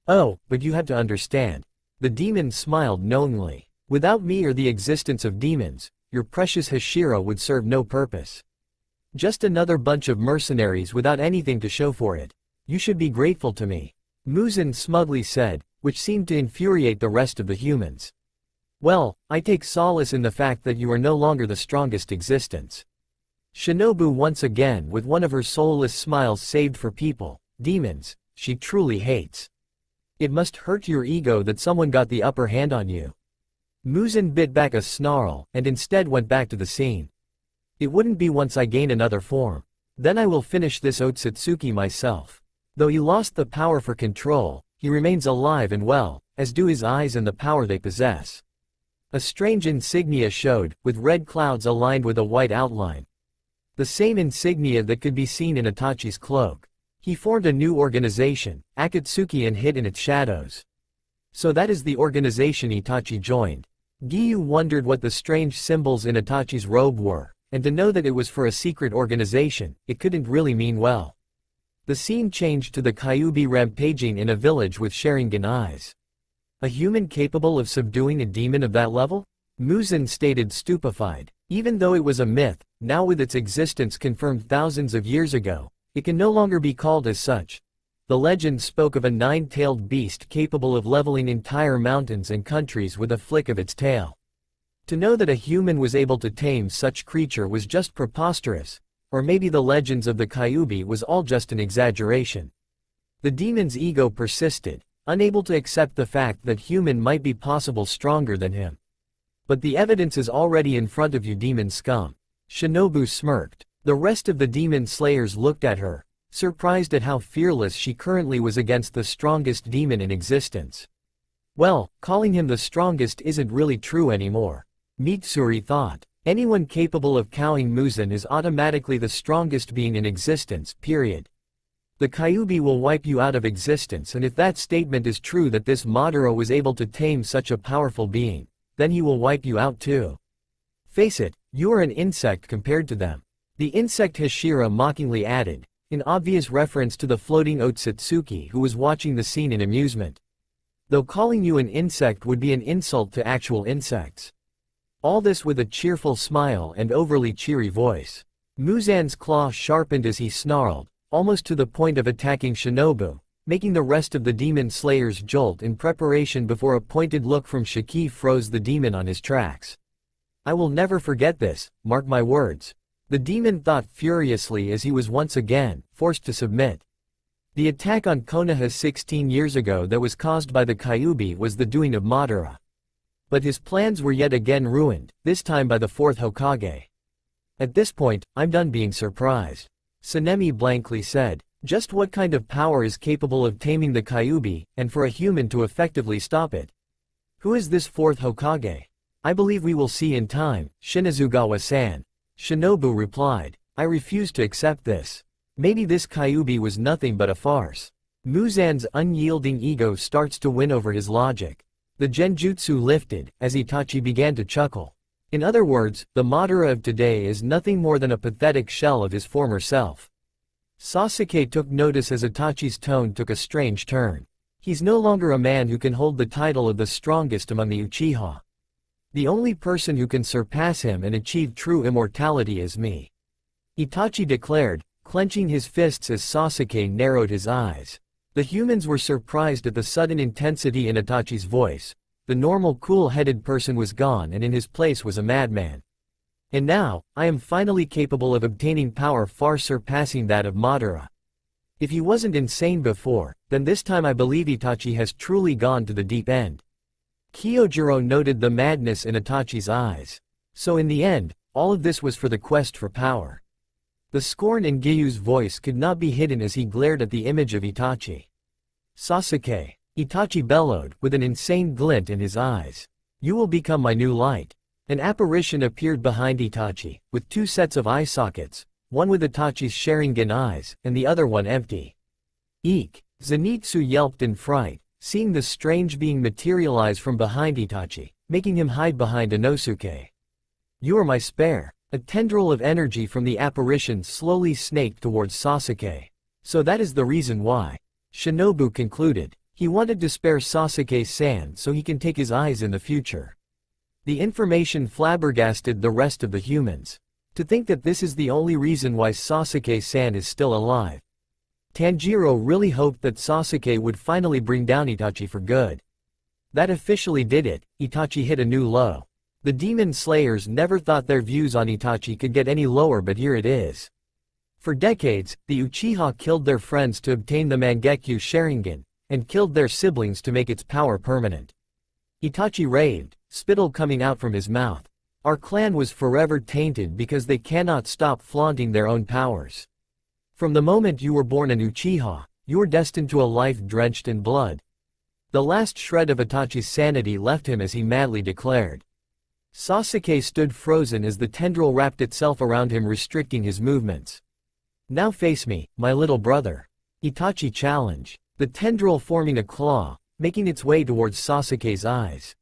Oh, but you have to understand. The demon smiled knowingly. Without me or the existence of demons, your precious Hashira would serve no purpose. Just another bunch of mercenaries without anything to show for it. You should be grateful to me. Muzan smugly said, which seemed to infuriate the rest of the humans. Well, I take solace in the fact that you are no longer the strongest existence. Shinobu once again with one of her soulless smiles saved for people, demons, she truly hates. It must hurt your ego that someone got the upper hand on you. Muzan bit back a snarl and instead went back to the scene. It wouldn't be once I gain another form. Then I will finish this Otsutsuki myself. Though he lost the power for control, he remains alive and well, as do his eyes and the power they possess. A strange insignia showed, with red clouds aligned with a white outline. The same insignia that could be seen in Itachi's cloak. He formed a new organization, Akatsuki, and hid in its shadows. So that is the organization Itachi joined. Giyu wondered what the strange symbols in Itachi's robe were, and to know that it was for a secret organization, it couldn't really mean well. The scene changed to the Kyuubi rampaging in a village with Sharingan eyes. A human capable of subduing a demon of that level? Muzan stated, stupefied. Even though it was a myth, now with its existence confirmed thousands of years ago, it can no longer be called as such. The legend spoke of a nine-tailed beast capable of leveling entire mountains and countries with a flick of its tail. To know that a human was able to tame such creature was just preposterous, or maybe the legends of the Kyuubi was all just an exaggeration. The demon's ego persisted, unable to accept the fact that human might be possible stronger than him. But the evidence is already in front of you, demon scum. Shinobu smirked. The rest of the demon slayers looked at her, surprised at how fearless she currently was against the strongest demon in existence. Well, calling him the strongest isn't really true anymore. Mitsuri thought. Anyone capable of cowing Muzan is automatically the strongest being in existence, period. The Kyuubi will wipe you out of existence, and if that statement is true that this Madara was able to tame such a powerful being, then he will wipe you out too. Face it, you are an insect compared to them. The insect Hashira mockingly added, in obvious reference to the floating Otsutsuki who was watching the scene in amusement. Though calling you an insect would be an insult to actual insects. All this with a cheerful smile and overly cheery voice. Muzan's claw sharpened as he snarled, almost to the point of attacking Shinobu, making the rest of the demon slayers jolt in preparation before a pointed look from Shiki froze the demon on his tracks. I will never forget this, mark my words. The demon thought furiously as he was once again forced to submit. The attack on Konoha 16 years ago that was caused by the Kyuubi was the doing of Madara. But his plans were yet again ruined, this time by the fourth Hokage. At this point, I'm done being surprised. Sanemi blankly said, just what kind of power is capable of taming the Kyuubi, and for a human to effectively stop it? Who is this fourth Hokage? I believe we will see in time, Shinazugawa-san. Shinobu replied, I refuse to accept this. Maybe this Kyuubi was nothing but a farce. Muzan's unyielding ego starts to win over his logic. The genjutsu lifted, as Itachi began to chuckle. In other words, the Madara of today is nothing more than a pathetic shell of his former self. Sasuke took notice as Itachi's tone took a strange turn. He's no longer a man who can hold the title of the strongest among the Uchiha. The only person who can surpass him and achieve true immortality is me. Itachi declared, clenching his fists as Sasuke narrowed his eyes. The humans were surprised at the sudden intensity in Itachi's voice. The normal cool-headed person was gone and in his place was a madman. And now, I am finally capable of obtaining power far surpassing that of Madara. If he wasn't insane before, then this time I believe Itachi has truly gone to the deep end. Kyojuro noted the madness in Itachi's eyes. So in the end, all of this was for the quest for power. The scorn in Giyu's voice could not be hidden as he glared at the image of Itachi. Sasuke, Itachi bellowed, with an insane glint in his eyes. You will become my new light. An apparition appeared behind Itachi, with two sets of eye sockets, one with Itachi's Sharingan eyes, and the other one empty. Eek! Zenitsu yelped in fright, seeing the strange being materialize from behind Itachi, making him hide behind Inosuke. You are my spare. A tendril of energy from the apparition slowly snaked towards Sasuke. So that is the reason why. Shinobu concluded. He wanted to spare Sasuke-san so he can take his eyes in the future. The information flabbergasted the rest of the humans. To think that this is the only reason why Sasuke-san is still alive. Tanjiro really hoped that Sasuke would finally bring down Itachi for good. That officially did it. Itachi hit a new low. The demon slayers never thought their views on Itachi could get any lower, but here it is. For decades, the Uchiha killed their friends to obtain the Mangekyo Sharingan, and killed their siblings to make its power permanent. Itachi raved, spittle coming out from his mouth. Our clan was forever tainted because they cannot stop flaunting their own powers. From the moment you were born an Uchiha, you were destined to a life drenched in blood. The last shred of Itachi's sanity left him as he madly declared. Sasuke stood frozen as the tendril wrapped itself around him, restricting his movements. "Now face me, my little brother," Itachi challenged, the tendril forming a claw, making its way towards Sasuke's eyes.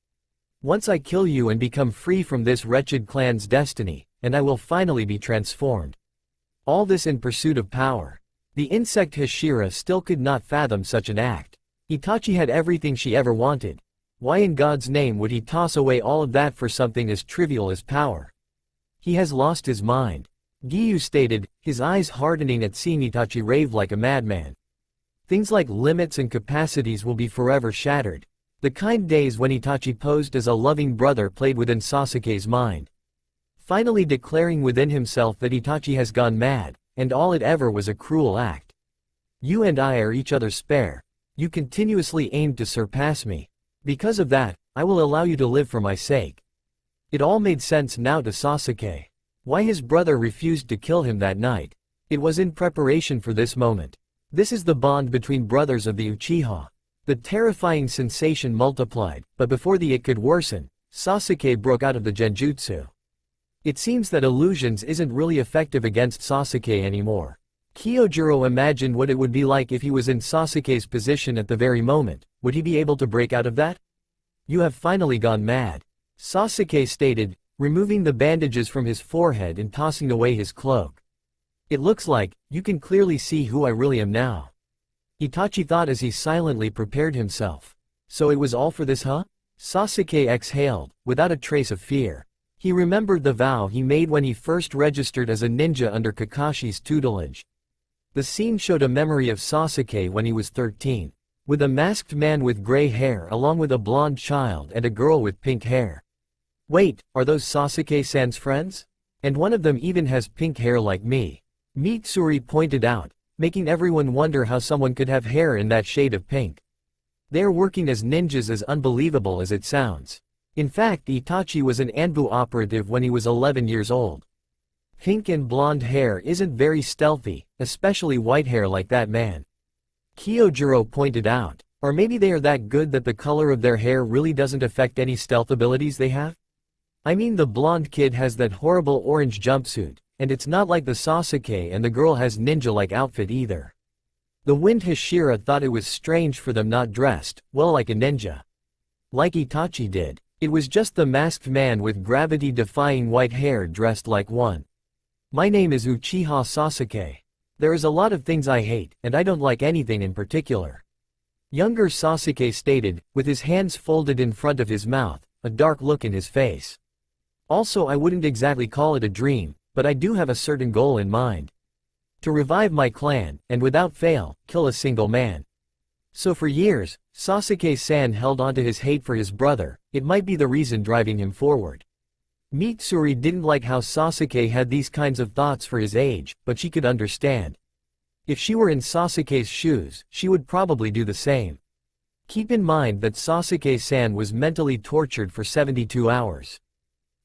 "Once I kill you and become free from this wretched clan's destiny, and I will finally be transformed." All this in pursuit of power. The insect Hashira still could not fathom such an act. Itachi had everything she ever wanted. Why in God's name would he toss away all of that for something as trivial as power? He has lost his mind, Giyu stated, his eyes hardening at seeing Itachi rave like a madman. Things like limits and capacities will be forever shattered. The kind days when Itachi posed as a loving brother played within Sasuke's mind. Finally declaring within himself that Itachi has gone mad, and all it ever was a cruel act. "You and I are each other's spare. You continuously aimed to surpass me. Because of that, I will allow you to live for my sake." It all made sense now to Sasuke. Why his brother refused to kill him that night. It was in preparation for this moment. This is the bond between brothers of the Uchiha. The terrifying sensation multiplied, but before it could worsen, Sasuke broke out of the genjutsu. It seems that illusions isn't really effective against Sasuke anymore. Kyojuro imagined what it would be like if he was in Sasuke's position at the very moment. Would he be able to break out of that? "You have finally gone mad," Sasuke stated, removing the bandages from his forehead and tossing away his cloak. "It looks like, you can clearly see who I really am now." Itachi thought as he silently prepared himself. So it was all for this, huh? Sasuke exhaled, without a trace of fear. He remembered the vow he made when he first registered as a ninja under Kakashi's tutelage. The scene showed a memory of Sasuke when he was 13. With a masked man with gray hair along with a blonde child and a girl with pink hair. Wait, are those Sasuke-san's friends? And one of them even has pink hair like me. Mitsuri pointed out, making everyone wonder how someone could have hair in that shade of pink. Their working as ninjas is unbelievable as it sounds. In fact, Itachi was an Anbu operative when he was 11 years old. Pink and blonde hair isn't very stealthy, especially white hair like that man. Kyojuro pointed out. Or maybe they are that good that the color of their hair really doesn't affect any stealth abilities they have? I mean, the blonde kid has that horrible orange jumpsuit, and it's not like the Sasuke, and the girl has ninja-like outfit either. The Wind Hashira thought it was strange for them not dressed, well, like a ninja. Like Itachi did. It was just the masked man with gravity-defying white hair dressed like one. "My name is Uchiha Sasuke. There is a lot of things I hate, and I don't like anything in particular." Younger Sasuke stated, with his hands folded in front of his mouth, a dark look in his face. "Also, I wouldn't exactly call it a dream, but I do have a certain goal in mind. To revive my clan, and without fail, kill a single man." So for years, Sasuke-san held on to his hate for his brother. It might be the reason driving him forward. Mitsuri didn't like how Sasuke had these kinds of thoughts for his age, but she could understand. If she were in Sasuke's shoes, she would probably do the same. Keep in mind that Sasuke-san was mentally tortured for 72 hours.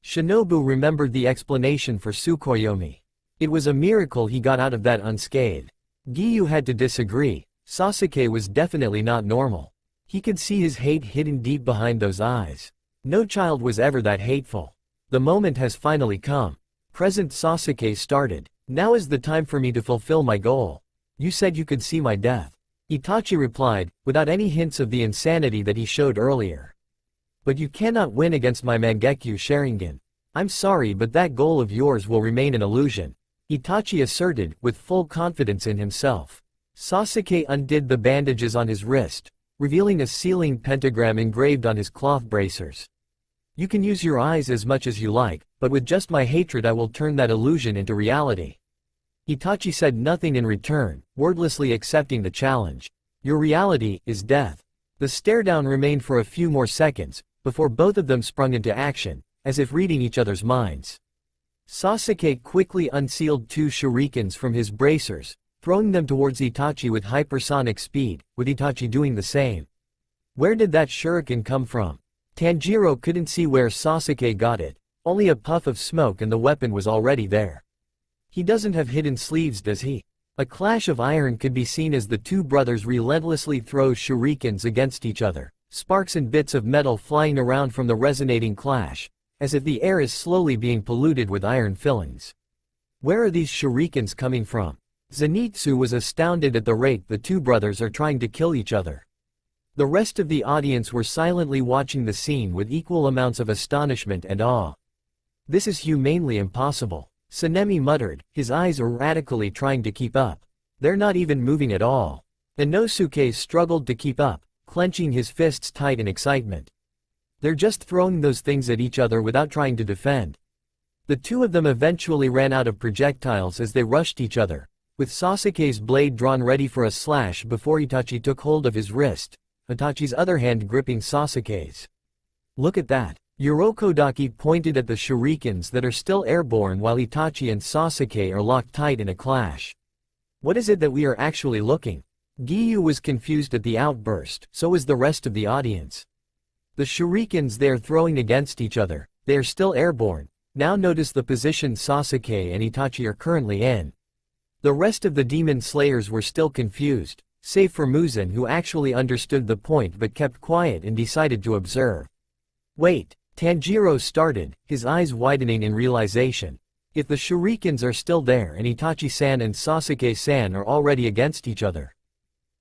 Shinobu remembered the explanation for Tsukuyomi. It was a miracle he got out of that unscathed. Giyu had to disagree. Sasuke was definitely not normal. He could see his hate hidden deep behind those eyes. No child was ever that hateful. The moment has finally come. Present Sasuke started. "Now is the time for me to fulfill my goal. You said you could see my death." Itachi replied, without any hints of the insanity that he showed earlier. "But you cannot win against my Mangekyo Sharingan. I'm sorry, but that goal of yours will remain an illusion," Itachi asserted, with full confidence in himself. Sasuke undid the bandages on his wrist, revealing a sealing pentagram engraved on his cloth bracers. "You can use your eyes as much as you like, but with just my hatred I will turn that illusion into reality." Itachi said nothing in return, wordlessly accepting the challenge. "Your reality is death." The stare-down remained for a few more seconds, before both of them sprung into action, as if reading each other's minds. Sasuke quickly unsealed 2 shurikens from his bracers, throwing them towards Itachi with hypersonic speed, with Itachi doing the same. Where did that shuriken come from? Tanjiro couldn't see where Sasuke got it, only a puff of smoke and the weapon was already there. He doesn't have hidden sleeves, does he? A clash of iron could be seen as the two brothers relentlessly throw shurikens against each other, sparks and bits of metal flying around from the resonating clash, as if the air is slowly being polluted with iron fillings. Where are these shurikens coming from? Zenitsu was astounded at the rate the two brothers are trying to kill each other. The rest of the audience were silently watching the scene with equal amounts of astonishment and awe. This is humanly impossible, Sanemi muttered, his eyes erratically trying to keep up. They're not even moving at all. Inosuke struggled to keep up, clenching his fists tight in excitement. They're just throwing those things at each other without trying to defend. The two of them eventually ran out of projectiles as they rushed each other, with Sasuke's blade drawn ready for a slash before Itachi took hold of his wrist, Itachi's other hand gripping Sasuke's. Look at that. Urokodaki pointed at the shurikens that are still airborne while Itachi and Sasuke are locked tight in a clash. What is it that we are actually looking? Giyu was confused at the outburst, so was the rest of the audience. The shurikens they are throwing against each other, they are still airborne. Now notice the position Sasuke and Itachi are currently in. The rest of the demon slayers were still confused, save for Muzan who actually understood the point but kept quiet and decided to observe. Wait, Tanjiro started, his eyes widening in realization. If the shurikens are still there and Itachi-san and Sasuke-san are already against each other.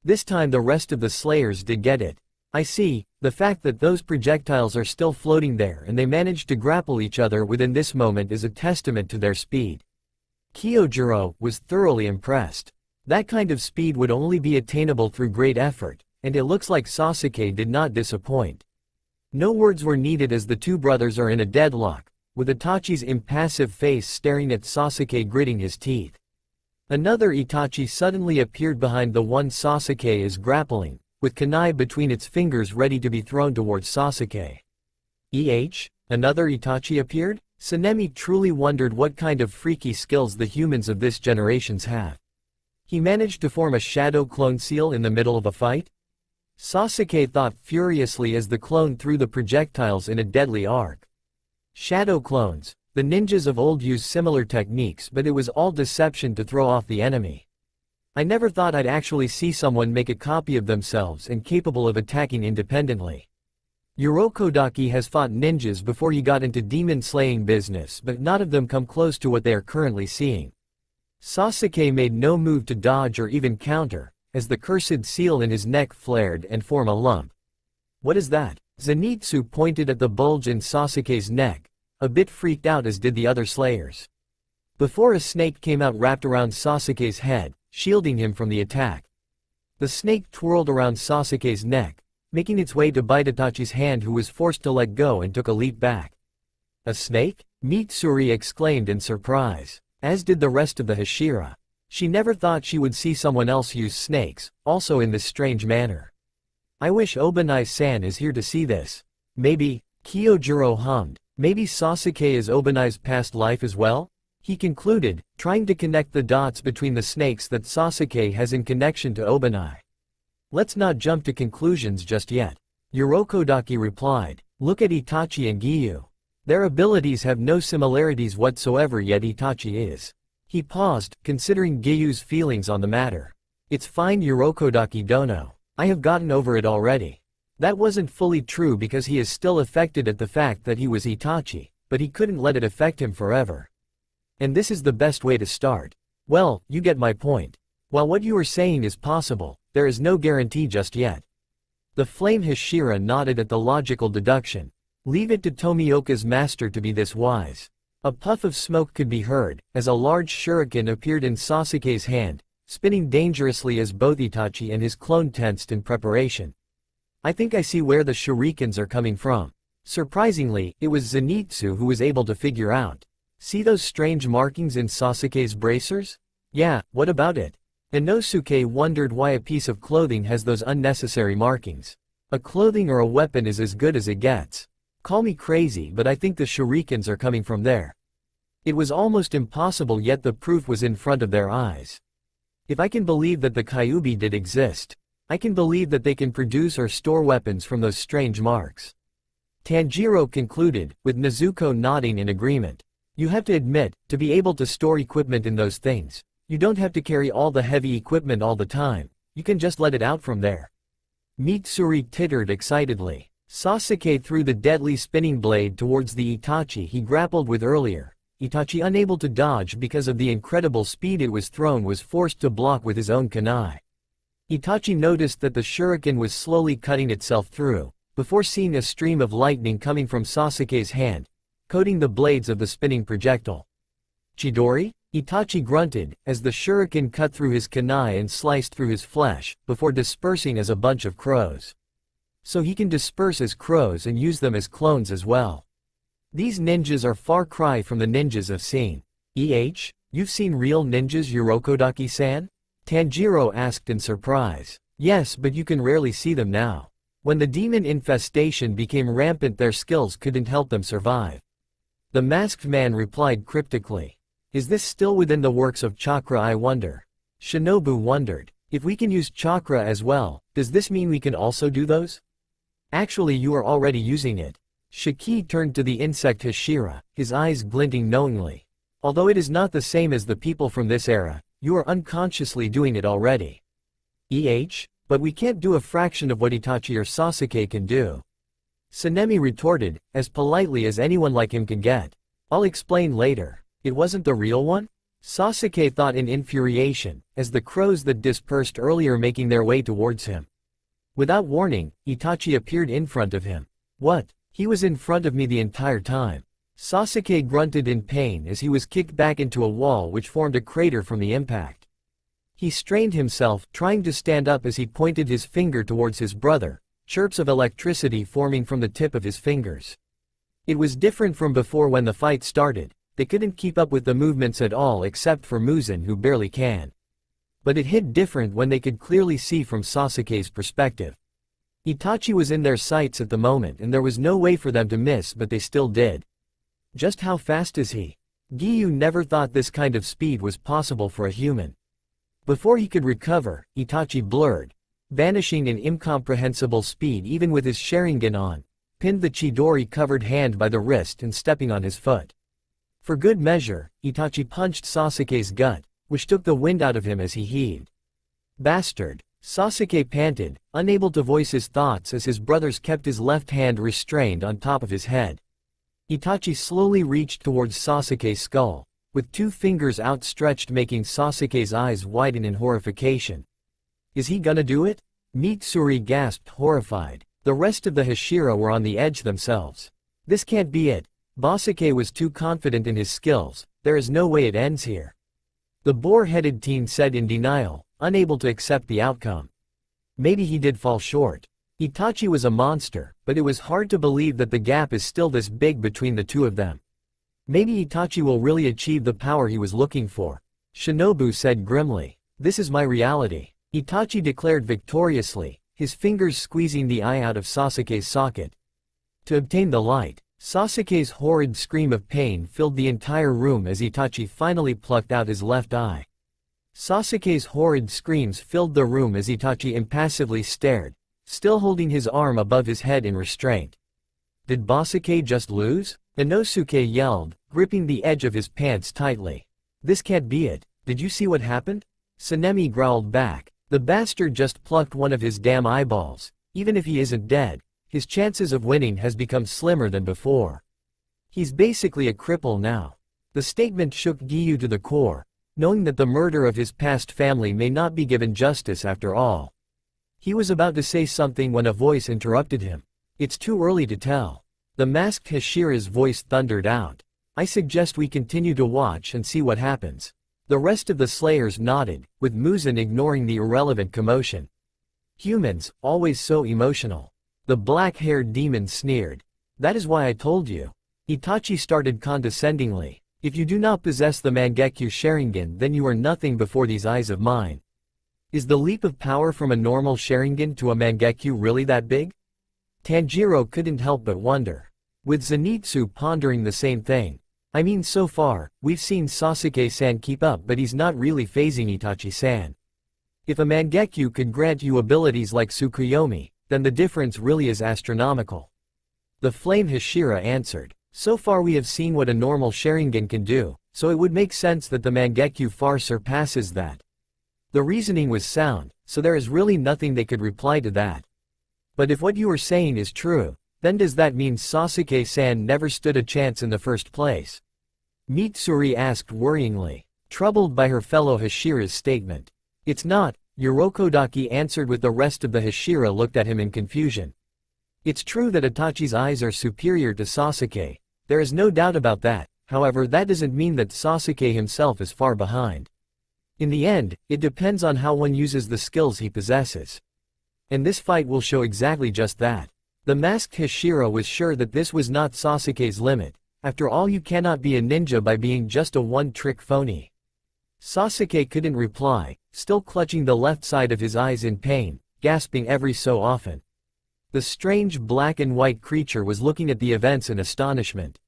This time the rest of the slayers did get it. I see, the fact that those projectiles are still floating there and they managed to grapple each other within this moment is a testament to their speed. Kyojuro was thoroughly impressed. That kind of speed would only be attainable through great effort, and it looks like Sasuke did not disappoint. No words were needed as the two brothers are in a deadlock, with Itachi's impassive face staring at Sasuke gritting his teeth. Another Itachi suddenly appeared behind the one Sasuke is grappling, with kunai between its fingers ready to be thrown towards Sasuke. Another Itachi appeared? Sanemi truly wondered what kind of freaky skills the humans of this generation have. He managed to form a shadow clone seal in the middle of a fight? Sasuke thought furiously as the clone threw the projectiles in a deadly arc. Shadow clones. The ninjas of old used similar techniques, but it was all deception to throw off the enemy. I never thought I'd actually see someone make a copy of themselves and capable of attacking independently. Urokodaki has fought ninjas before he got into demon slaying business, but none of them come close to what they are currently seeing. Sasuke made no move to dodge or even counter, as the cursed seal in his neck flared and formed a lump. What is that? Zenitsu pointed at the bulge in Sasuke's neck, a bit freaked out as did the other slayers. Before a snake came out wrapped around Sasuke's head, shielding him from the attack. The snake twirled around Sasuke's neck, making its way to bite Itachi's hand, who was forced to let go and took a leap back. A snake? Mitsuri exclaimed in surprise, as did the rest of the Hashira. She never thought she would see someone else use snakes, also in this strange manner. I wish Obanai-san is here to see this. Maybe, Kyojuro hummed, maybe Sasuke is Obanai's past life as well? He concluded, trying to connect the dots between the snakes that Sasuke has in connection to Obanai. Let's not jump to conclusions just yet. Urokodaki replied, look at Itachi and Giyu. Their abilities have no similarities whatsoever, yet Itachi is. He paused, considering Giyu's feelings on the matter. It's fine, Urokodaki dono. I have gotten over it already. That wasn't fully true because he is still affected at the fact that he was Itachi, but he couldn't let it affect him forever. And this is the best way to start. Well, you get my point. While what you are saying is possible, there is no guarantee just yet. The flame Hashira nodded at the logical deduction. Leave it to Tomioka's master to be this wise. A puff of smoke could be heard, as a large shuriken appeared in Sasuke's hand, spinning dangerously as both Itachi and his clone tensed in preparation. I think I see where the shurikens are coming from. Surprisingly, it was Zenitsu who was able to figure out. See those strange markings in Sasuke's bracers? Yeah, what about it? Inosuke wondered why a piece of clothing has those unnecessary markings. A clothing or a weapon is as good as it gets. Call me crazy, but I think the shurikens are coming from there. It was almost impossible, yet the proof was in front of their eyes. If I can believe that the Kyuubi did exist, I can believe that they can produce or store weapons from those strange marks. Tanjiro concluded, with Nezuko nodding in agreement. You have to admit, to be able to store equipment in those things, you don't have to carry all the heavy equipment all the time, you can just let it out from there. Mitsuri tittered excitedly. Sasuke threw the deadly spinning blade towards the Itachi he grappled with earlier. Itachi, unable to dodge because of the incredible speed it was thrown, was forced to block with his own kunai. Itachi noticed that the shuriken was slowly cutting itself through, before seeing a stream of lightning coming from Sasuke's hand, coating the blades of the spinning projectile. Chidori? Itachi grunted, as the shuriken cut through his kunai and sliced through his flesh, before dispersing as a bunch of crows. So he can disperse as crows and use them as clones as well. These ninjas are far cry from the ninjas I've seen. You've seen real ninjas, Urokodaki-san? Tanjiro asked in surprise. Yes, but you can rarely see them now. When the demon infestation became rampant, their skills couldn't help them survive. The masked man replied cryptically. Is this still within the works of chakra, I wonder? Shinobu wondered. If we can use chakra as well, does this mean we can also do those? Actually, you are already using it. Shiki turned to the insect Hashira, his eyes glinting knowingly. Although it is not the same as the people from this era, you are unconsciously doing it already. But we can't do a fraction of what Itachi or Sasuke can do. Sanemi retorted, as politely as anyone like him can get. I'll explain later. It wasn't the real one? Sasuke thought in infuriation, as the crows that dispersed earlier making their way towards him. Without warning, Itachi appeared in front of him. What? He was in front of me the entire time. Sasuke grunted in pain as he was kicked back into a wall which formed a crater from the impact. He strained himself, trying to stand up as he pointed his finger towards his brother, chirps of electricity forming from the tip of his fingers. It was different from before when the fight started. They couldn't keep up with the movements at all except for Muzan, who barely can. But it hit different when they could clearly see from Sasuke's perspective. Itachi was in their sights at the moment and there was no way for them to miss, but they still did. Just how fast is he? Giyu never thought this kind of speed was possible for a human. Before he could recover, Itachi blurred, vanishing in incomprehensible speed even with his Sharingan on, pinned the Chidori-covered hand by the wrist and stepping on his foot. For good measure, Itachi punched Sasuke's gut, which took the wind out of him as he heaved. Bastard! Sasuke panted, unable to voice his thoughts as his brothers kept his left hand restrained on top of his head. Itachi slowly reached towards Sasuke's skull, with two fingers outstretched, making Sasuke's eyes widen in horrification. Is he gonna do it? Mitsuri gasped, horrified. The rest of the Hashira were on the edge themselves. This can't be it. Basuke was too confident in his skills. There is no way it ends here. The boar-headed teen said in denial, unable to accept the outcome. Maybe he did fall short. Itachi was a monster, but it was hard to believe that the gap is still this big between the two of them. Maybe Itachi will really achieve the power he was looking for. Shinobu said grimly. This is my reality. Itachi declared victoriously, his fingers squeezing the eye out of Sasuke's socket. To obtain the light, Sasuke's horrid scream of pain filled the entire room as Itachi finally plucked out his left eye. Sasuke's horrid screams filled the room as Itachi impassively stared, still holding his arm above his head in restraint. Did Basuke just lose? Inosuke yelled, gripping the edge of his pants tightly. This can't be it. Did you see what happened? Sanemi growled back. The bastard just plucked one of his damn eyeballs. Even if he isn't dead, his chances of winning has become slimmer than before. He's basically a cripple now. The statement shook Giyu to the core, knowing that the murder of his past family may not be given justice after all. He was about to say something when a voice interrupted him. It's too early to tell. The masked Hashira's voice thundered out. I suggest we continue to watch and see what happens. The rest of the Slayers nodded, with Muzan ignoring the irrelevant commotion. Humans, always so emotional. The black-haired demon sneered. That is why I told you. Itachi started condescendingly. If you do not possess the Mangekyo Sharingan, then you are nothing before these eyes of mine. Is the leap of power from a normal Sharingan to a Mangekyo really that big? Tanjiro couldn't help but wonder. With Zenitsu pondering the same thing. I mean, so far, we've seen Sasuke-san keep up, but he's not really phasing Itachi-san. If a Mangekyo could grant you abilities like Tsukuyomi, then the difference really is astronomical. The Flame Hashira answered. So far we have seen what a normal Sharingan can do, so it would make sense that the Mangekyo far surpasses that. The reasoning was sound, so there is really nothing they could reply to that. But if what you are saying is true, Then does that mean Sasuke-san never stood a chance in the first place? Mitsuri asked worryingly, troubled by her fellow Hashira's statement. It's not, Urokodaki answered with the rest of the Hashira looked at him in confusion. It's true that Itachi's eyes are superior to Sasuke, there is no doubt about that, however that doesn't mean that Sasuke himself is far behind. In the end, it depends on how one uses the skills he possesses. And this fight will show exactly just that. The masked Hashira was sure that this was not Sasuke's limit. After all, you cannot be a ninja by being just a one-trick phony. Sasuke couldn't reply, still clutching the left side of his eyes in pain, gasping every so often. The strange black and white creature was looking at the events in astonishment.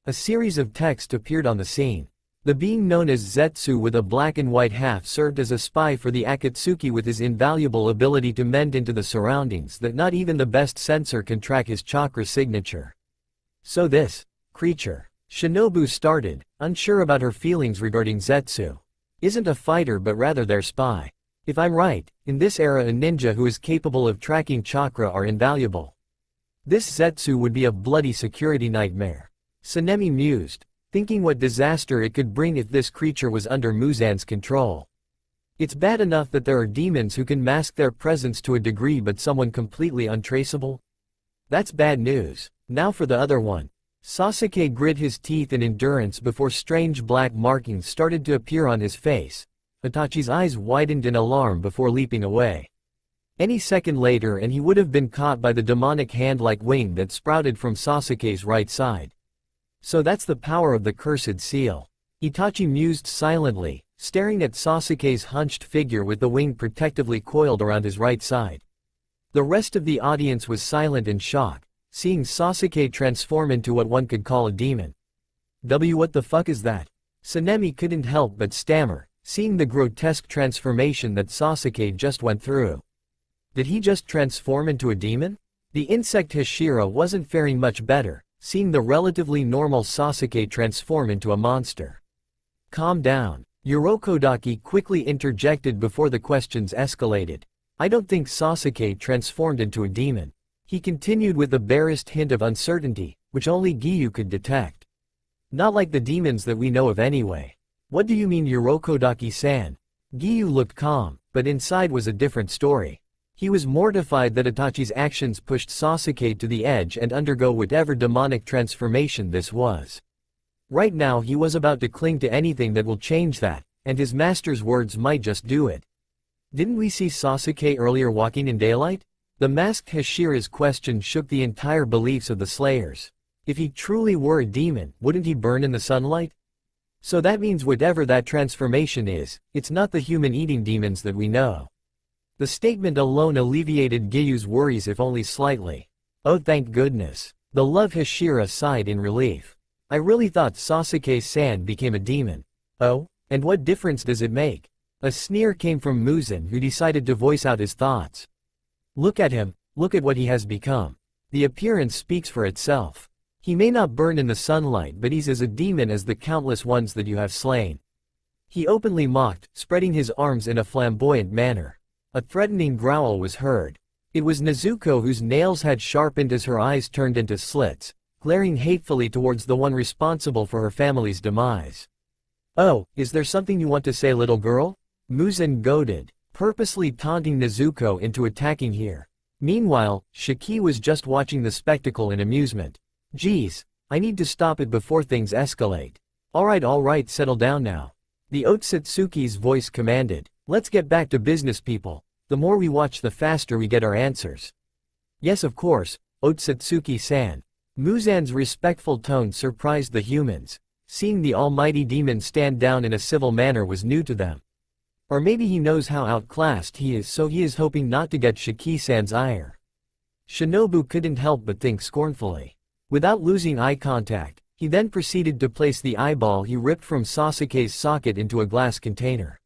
A series of texts appeared on the scene. The being known as Zetsu with a black and white half served as a spy for the Akatsuki with his invaluable ability to mend into the surroundings that not even the best sensor can track his chakra signature. So this creature, Shinobu started, unsure about her feelings regarding Zetsu, isn't a fighter but rather their spy. If I'm right, in this era a ninja who is capable of tracking chakra are invaluable. This Zetsu would be a bloody security nightmare. Sanemi mused, thinking what disaster it could bring if this creature was under Muzan's control. It's bad enough that there are demons who can mask their presence to a degree, but someone completely untraceable? That's bad news. Now for the other one. Sasuke grit his teeth in endurance before strange black markings started to appear on his face. Itachi's eyes widened in alarm before leaping away. Any second later and he would have been caught by the demonic hand-like wing that sprouted from Sasuke's right side. So that's the power of the cursed seal. Itachi mused silently, staring at Sasuke's hunched figure with the wing protectively coiled around his right side. The rest of the audience was silent in shock, seeing Sasuke transform into what one could call a demon. What the fuck is that? Sanemi couldn't help but stammer, seeing the grotesque transformation that Sasuke just went through. Did he just transform into a demon? The insect Hashira wasn't faring much better, seeing the relatively normal Sasuke transform into a monster. Calm down. Urokodaki quickly interjected before the questions escalated. I don't think Sasuke transformed into a demon. He continued with the barest hint of uncertainty, which only Giyu could detect. Not like the demons that we know of anyway. What do you mean, Urokodaki-san? Giyu looked calm, but inside was a different story. He was mortified that Itachi's actions pushed Sasuke to the edge and undergo whatever demonic transformation this was. Right now he was about to cling to anything that will change that, and his master's words might just do it. Didn't we see Sasuke earlier walking in daylight? The masked Hashira's question shook the entire beliefs of the Slayers. If he truly were a demon, wouldn't he burn in the sunlight? So that means whatever that transformation is, it's not the human-eating demons that we know. The statement alone alleviated Giyu's worries if only slightly. Oh thank goodness. The love Hashira sighed in relief. I really thought Sasuke-san became a demon. Oh, and what difference does it make? A sneer came from Muzan, who decided to voice out his thoughts. Look at him, look at what he has become. The appearance speaks for itself. He may not burn in the sunlight, but he's as a demon as the countless ones that you have slain. He openly mocked, spreading his arms in a flamboyant manner. A threatening growl was heard. It was Nezuko, whose nails had sharpened as her eyes turned into slits, glaring hatefully towards the one responsible for her family's demise. Oh, is there something you want to say, little girl? Muzan goaded, purposely taunting Nezuko into attacking here. Meanwhile, Shiki was just watching the spectacle in amusement. Geez, I need to stop it before things escalate. Alright, settle down now. The Otsutsuki's voice commanded. Let's get back to business, people. The more we watch, the faster we get our answers. Yes, of course, Otsutsuki-san. Muzan's respectful tone surprised the humans. Seeing the almighty demon stand down in a civil manner was new to them. Or maybe he knows how outclassed he is, so he is hoping not to get Shiki-san's ire. Shinobu couldn't help but think scornfully. Without losing eye contact, he then proceeded to place the eyeball he ripped from Sasuke's socket into a glass container.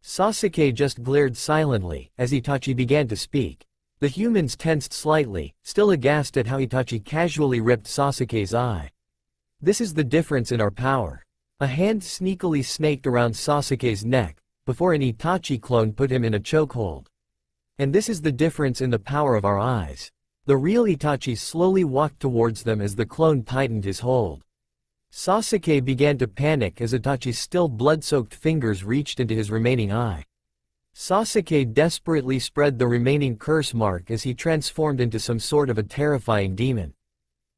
Sasuke just glared silently as Itachi began to speak. The humans tensed slightly, still aghast at how Itachi casually ripped Sasuke's eye. This is the difference in our power. A hand sneakily snaked around Sasuke's neck, before an Itachi clone put him in a chokehold. And this is the difference in the power of our eyes. The real Itachi slowly walked towards them as the clone tightened his hold. Sasuke began to panic as Itachi's still blood-soaked fingers reached into his remaining eye. Sasuke desperately spread the remaining curse mark as he transformed into some sort of a terrifying demon.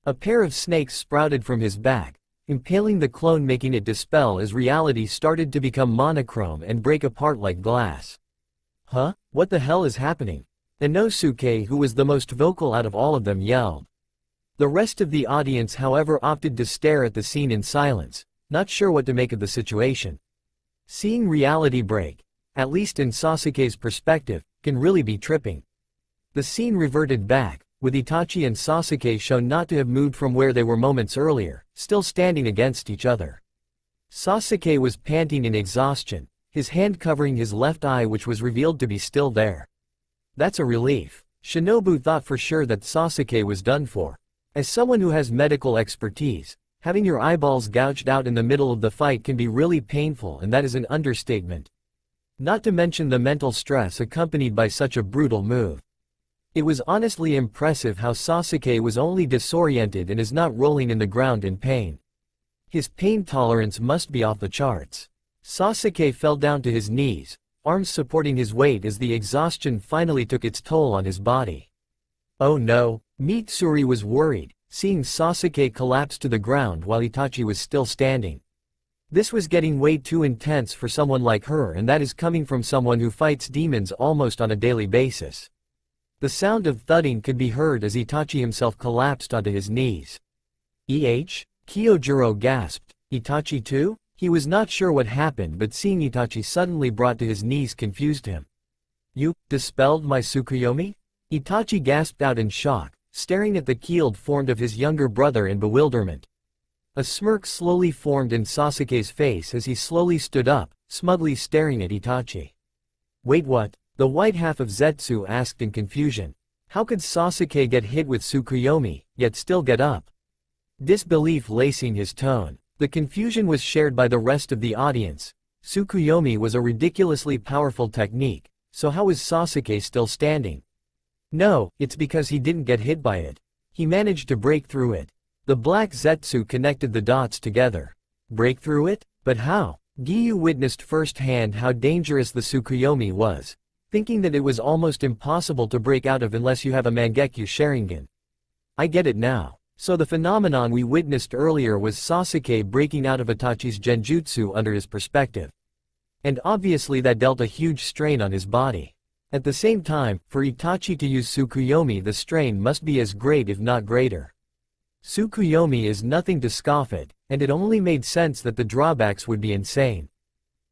A pair of snakes sprouted from his back, impaling the clone, making it dispel as reality started to become monochrome and break apart like glass. Huh? What the hell is happening? Inosuke, who was the most vocal out of all of them, yelled. The rest of the audience, however, opted to stare at the scene in silence, not sure what to make of the situation. Seeing reality break, at least in Sasuke's perspective, can really be tripping. The scene reverted back, with Itachi and Sasuke shown not to have moved from where they were moments earlier, still standing against each other. Sasuke was panting in exhaustion, his hand covering his left eye, which was revealed to be still there. That's a relief. Shinobu thought for sure that Sasuke was done for. As someone who has medical expertise, having your eyeballs gouged out in the middle of the fight can be really painful, and that is an understatement. Not to mention the mental stress accompanied by such a brutal move. It was honestly impressive how Sasuke was only disoriented and is not rolling in the ground in pain. His pain tolerance must be off the charts. Sasuke fell down to his knees, arms supporting his weight as the exhaustion finally took its toll on his body. Oh no, Mitsuri was worried, seeing Sasuke collapse to the ground while Itachi was still standing. This was getting way too intense for someone like her, and that is coming from someone who fights demons almost on a daily basis. The sound of thudding could be heard as Itachi himself collapsed onto his knees. Kyojuro gasped. Itachi too? He was not sure what happened, but seeing Itachi suddenly brought to his knees confused him. You dispelled my Tsukuyomi? Itachi gasped out in shock, staring at the shield formed of his younger brother in bewilderment. A smirk slowly formed in Sasuke's face as he slowly stood up, smugly staring at Itachi. Wait, what? The white half of Zetsu asked in confusion. How could Sasuke get hit with Tsukuyomi, yet still get up? Disbelief lacing his tone. The confusion was shared by the rest of the audience. Tsukuyomi was a ridiculously powerful technique, so how was Sasuke still standing? No, it's because he didn't get hit by it. He managed to break through it. The black Zetsu connected the dots together. Break through it? But how? Giyu witnessed firsthand how dangerous the Tsukuyomi was, thinking that it was almost impossible to break out of unless you have a Mangekyo Sharingan. I get it now. So the phenomenon we witnessed earlier was Sasuke breaking out of Itachi's genjutsu under his perspective. And obviously that dealt a huge strain on his body. At the same time, for Itachi to use Tsukuyomi, the strain must be as great if not greater. Tsukuyomi is nothing to scoff at, and it only made sense that the drawbacks would be insane.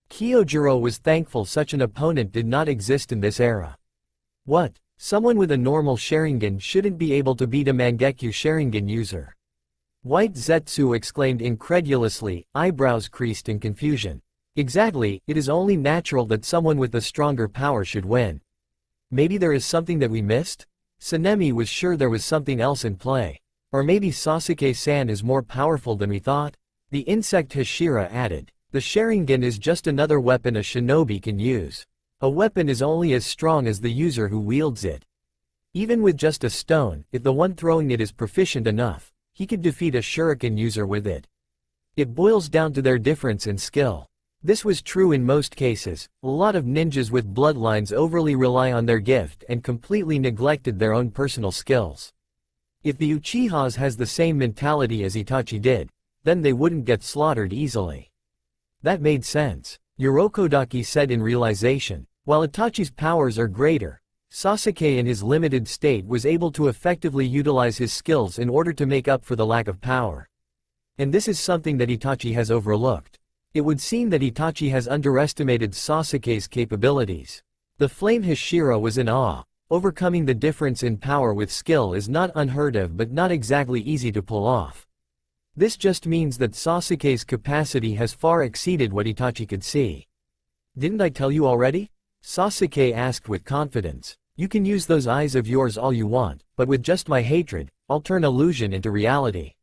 Kyojuro was thankful such an opponent did not exist in this era. What? Someone with a normal Sharingan shouldn't be able to beat a Mangekyo Sharingan user. White Zetsu exclaimed incredulously, eyebrows creased in confusion. Exactly, it is only natural that someone with a stronger power should win. Maybe there is something that we missed? Sanemi was sure there was something else in play. Or maybe Sasuke-san is more powerful than we thought? The insect Hashira added. The Sharingan is just another weapon a shinobi can use. A weapon is only as strong as the user who wields it. Even with just a stone, if the one throwing it is proficient enough, he could defeat a shuriken user with it. It boils down to their difference in skill. This was true in most cases. A lot of ninjas with bloodlines overly rely on their gift and completely neglected their own personal skills. If the Uchihas has the same mentality as Itachi did, then they wouldn't get slaughtered easily. That made sense, Urokodaki said in realization. While Itachi's powers are greater, Sasuke in his limited state was able to effectively utilize his skills in order to make up for the lack of power. And this is something that Itachi has overlooked. It would seem that Itachi has underestimated Sasuke's capabilities. The flame Hashira was in awe. Overcoming the difference in power with skill is not unheard of but not exactly easy to pull off. This just means that Sasuke's capacity has far exceeded what Itachi could see. Didn't I tell you already? Sasuke asked with confidence. You can use those eyes of yours all you want, but with just my hatred, I'll turn illusion into reality.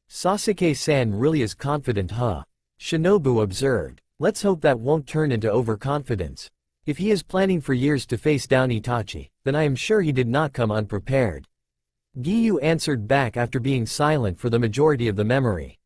Sasuke-san really is confident, huh? Shinobu observed. Let's hope that won't turn into overconfidence. If he is planning for years to face down Itachi, then I am sure he did not come unprepared. Giyu answered back after being silent for the majority of the memory.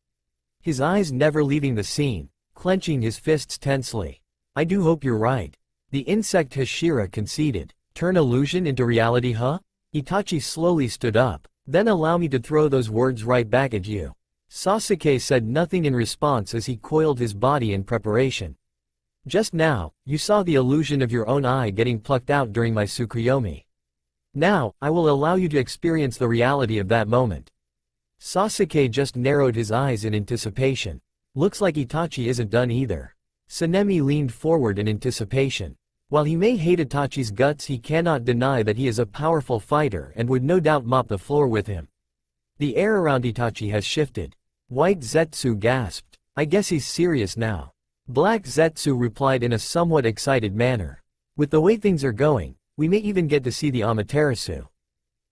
His eyes never leaving the scene, clenching his fists tensely. I do hope you're right. The insect Hashira conceded. Turn illusion into reality, huh? Itachi slowly stood up. Then allow me to throw those words right back at you. Sasuke said nothing in response as he coiled his body in preparation. Just now, you saw the illusion of your own eye getting plucked out during my Tsukuyomi. Now, I will allow you to experience the reality of that moment. Sasuke just narrowed his eyes in anticipation. Looks like Itachi isn't done either. Sanemi leaned forward in anticipation. While he may hate Itachi's guts, he cannot deny that he is a powerful fighter and would no doubt mop the floor with him. The air around Itachi has shifted. White Zetsu gasped. I guess he's serious now. Black Zetsu replied in a somewhat excited manner. With the way things are going, we may even get to see the Amaterasu.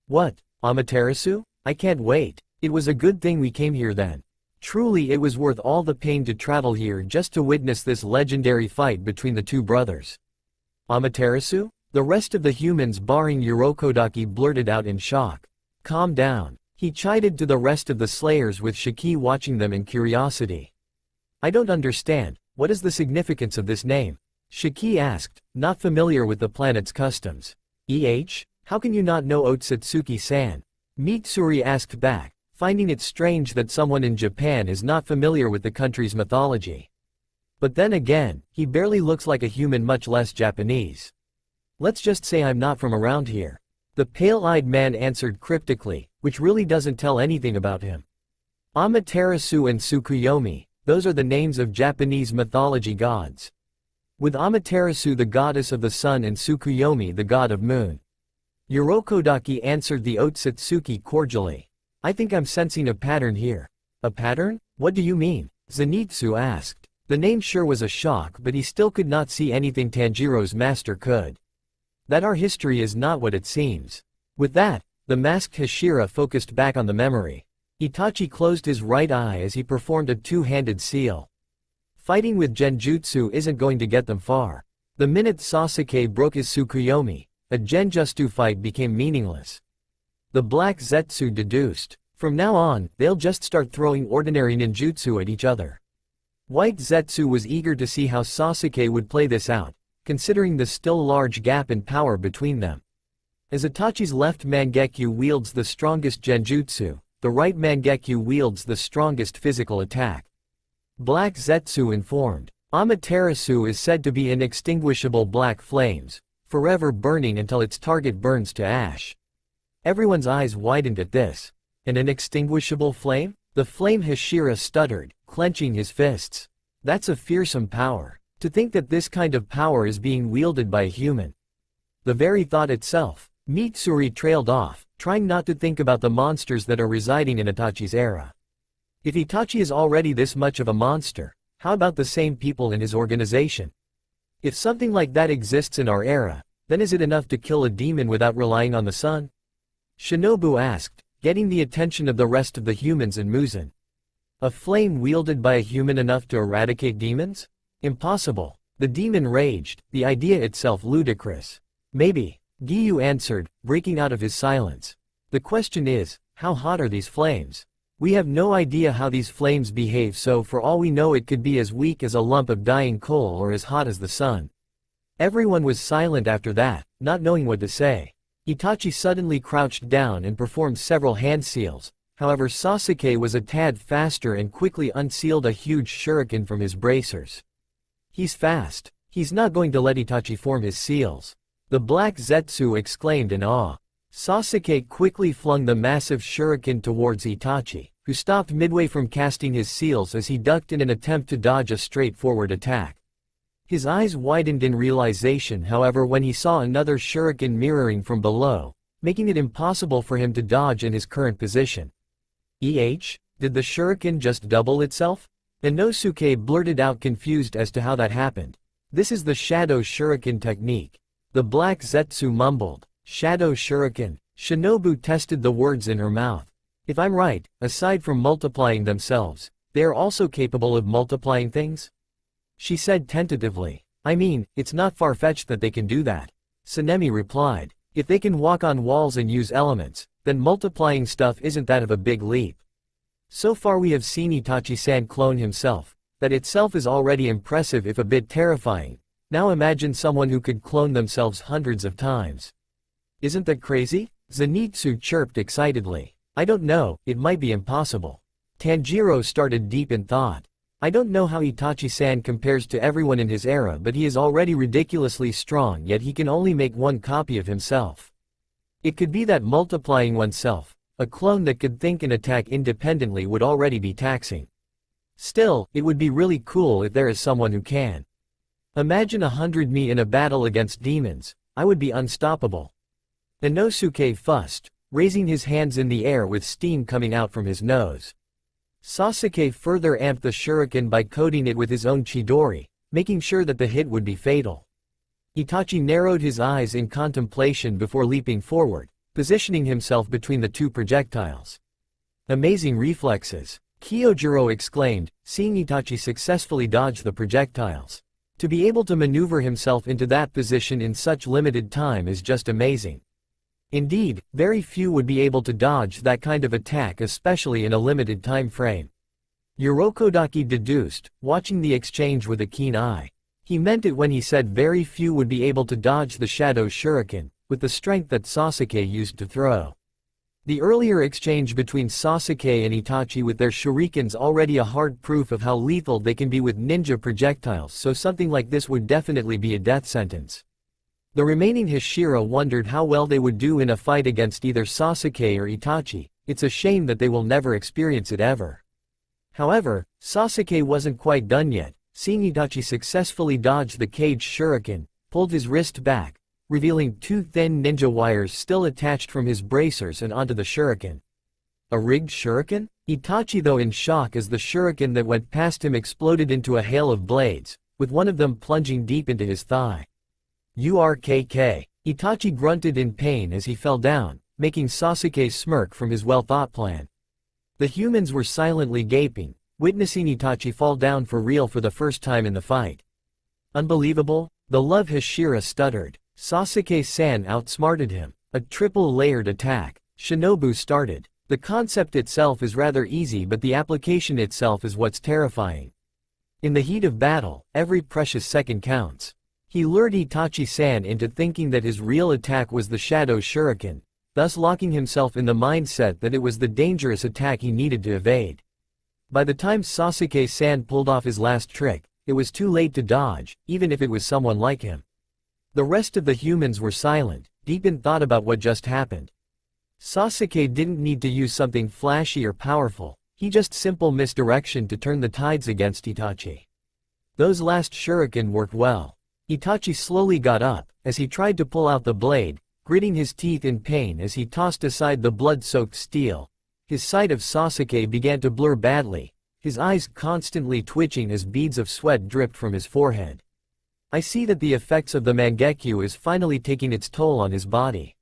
What, Amaterasu? I can't wait. It was a good thing we came here then. Truly it was worth all the pain to travel here just to witness this legendary fight between the two brothers. Amaterasu? The rest of the humans barring Urokodaki blurted out in shock. Calm down. He chided to the rest of the slayers with Shiki watching them in curiosity. I don't understand, what is the significance of this name? Shiki asked, not familiar with the planet's customs. How can you not know Otsutsuki-san? Mitsuri asked back, finding it strange that someone in Japan is not familiar with the country's mythology. But then again, he barely looks like a human, much less Japanese. Let's just say I'm not from around here. The pale-eyed man answered cryptically, which really doesn't tell anything about him. Amaterasu and Tsukuyomi, those are the names of Japanese mythology gods. With Amaterasu the goddess of the sun and Tsukuyomi the god of moon. Urokodaki answered the Otsutsuki cordially. I think I'm sensing a pattern here. A pattern? What do you mean? Zenitsu asked. The name sure was a shock, but he still could not see anything Tanjiro's master could. That our history is not what it seems. With that, the masked Hashira focused back on the memory. Itachi closed his right eye as he performed a two-handed seal. Fighting with Genjutsu isn't going to get them far. The minute Sasuke broke his Tsukuyomi, a Genjutsu fight became meaningless. The Black Zetsu deduced. From now on, they'll just start throwing ordinary ninjutsu at each other. White Zetsu was eager to see how Sasuke would play this out, considering the still large gap in power between them. As Itachi's left Mangekyu wields the strongest Genjutsu, the right Mangekyu wields the strongest physical attack. Black Zetsu informed. Amaterasu is said to be inextinguishable black flames, forever burning until its target burns to ash. Everyone's eyes widened at this. An inextinguishable flame? The flame Hashira stuttered, clenching his fists. That's a fearsome power. To think that this kind of power is being wielded by a human. The very thought itself. Mitsuri trailed off, trying not to think about the monsters that are residing in Itachi's era. If Itachi is already this much of a monster, how about the same people in his organization? If something like that exists in our era, then is it enough to kill a demon without relying on the sun? Shinobu asked, getting the attention of the rest of the humans in Muzan. A flame wielded by a human enough to eradicate demons? Impossible. The demon raged, the idea itself ludicrous. Maybe, Giyu answered, breaking out of his silence. The question is, how hot are these flames? We have no idea how these flames behave, so for all we know it could be as weak as a lump of dying coal or as hot as the sun. Everyone was silent after that, not knowing what to say. Itachi suddenly crouched down and performed several hand seals. However, Sasuke was a tad faster and quickly unsealed a huge shuriken from his bracers. He's fast. He's not going to let Itachi form his seals. The Black Zetsu exclaimed in awe. Sasuke quickly flung the massive shuriken towards Itachi, who stopped midway from casting his seals as he ducked in an attempt to dodge a straightforward attack. His eyes widened in realization, however, when he saw another shuriken mirroring from below, making it impossible for him to dodge in his current position. Did the shuriken just double itself? Inosuke blurted out, confused as to how that happened. This is the Shadow Shuriken technique. The Black Zetsu mumbled. Shadow Shuriken. Shinobu tested the words in her mouth. If I'm right, aside from multiplying themselves, they are also capable of multiplying things? She said tentatively. I mean, it's not far-fetched that they can do that. Sanemi replied. If they can walk on walls and use elements, then multiplying stuff isn't that of a big leap. So far we have seen Itachi-san clone himself. That itself is already impressive if a bit terrifying. Now imagine someone who could clone themselves hundreds of times. Isn't that crazy? Zenitsu chirped excitedly. I don't know, it might be impossible. Tanjiro started deep in thought. I don't know how Itachi-san compares to everyone in his era, but he is already ridiculously strong, yet he can only make one copy of himself. It could be that multiplying oneself, a clone that could think and attack independently, would already be taxing. Still, it would be really cool if there is someone who can. Imagine 100 me in a battle against demons. I would be unstoppable. Inosuke fussed, raising his hands in the air with steam coming out from his nose. Sasuke further amped the shuriken by coating it with his own chidori, making sure that the hit would be fatal. Itachi narrowed his eyes in contemplation before leaping forward, positioning himself between the two projectiles. Amazing reflexes, Kyojuro exclaimed, seeing Itachi successfully dodge the projectiles. To be able to maneuver himself into that position in such limited time is just amazing. Indeed, very few would be able to dodge that kind of attack, especially in a limited time frame. Urokodaki deduced, watching the exchange with a keen eye. He meant it when he said very few would be able to dodge the Shadow Shuriken, with the strength that Sasuke used to throw. The earlier exchange between Sasuke and Itachi with their shurikens already a hard proof of how lethal they can be with ninja projectiles, so something like this would definitely be a death sentence. The remaining Hashira wondered how well they would do in a fight against either Sasuke or Itachi. It's a shame that they will never experience it ever. However, Sasuke wasn't quite done yet. Seeing Itachi successfully dodge the cage shuriken, pulled his wrist back, revealing two thin ninja wires still attached from his bracers and onto the shuriken. A rigged shuriken? Itachi, though, in shock as the shuriken that went past him exploded into a hail of blades, with one of them plunging deep into his thigh. URKK. Itachi grunted in pain as he fell down, making Sasuke smirk from his well-thought plan. The humans were silently gaping, witnessing Itachi fall down for real for the first time in the fight. Unbelievable, the love Hashira stuttered. Sasuke-san outsmarted him. A triple-layered attack. Shinobu started. The concept itself is rather easy, but the application itself is what's terrifying. In the heat of battle, every precious second counts. He lured Itachi-san into thinking that his real attack was the Shadow Shuriken, thus locking himself in the mindset that it was the dangerous attack he needed to evade. By the time Sasuke-san pulled off his last trick, it was too late to dodge, even if it was someone like him. The rest of the humans were silent, deep in thought about what just happened. Sasuke didn't need to use something flashy or powerful, he just simple misdirection to turn the tides against Itachi. Those last shuriken worked well. Itachi slowly got up, as he tried to pull out the blade, gritting his teeth in pain as he tossed aside the blood-soaked steel. His sight of Sasuke began to blur badly, his eyes constantly twitching as beads of sweat dripped from his forehead. I see that the effects of the Mangekyo is finally taking its toll on his body.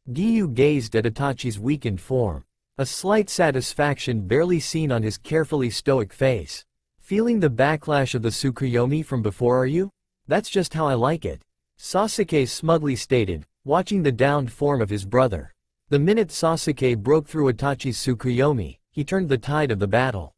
Giyu gazed at Itachi's weakened form. A slight satisfaction barely seen on his carefully stoic face. Feeling the backlash of the Tsukuyomi from before, are you? That's just how I like it. Sasuke smugly stated, watching the downed form of his brother. The minute Sasuke broke through Itachi's Tsukuyomi, he turned the tide of the battle.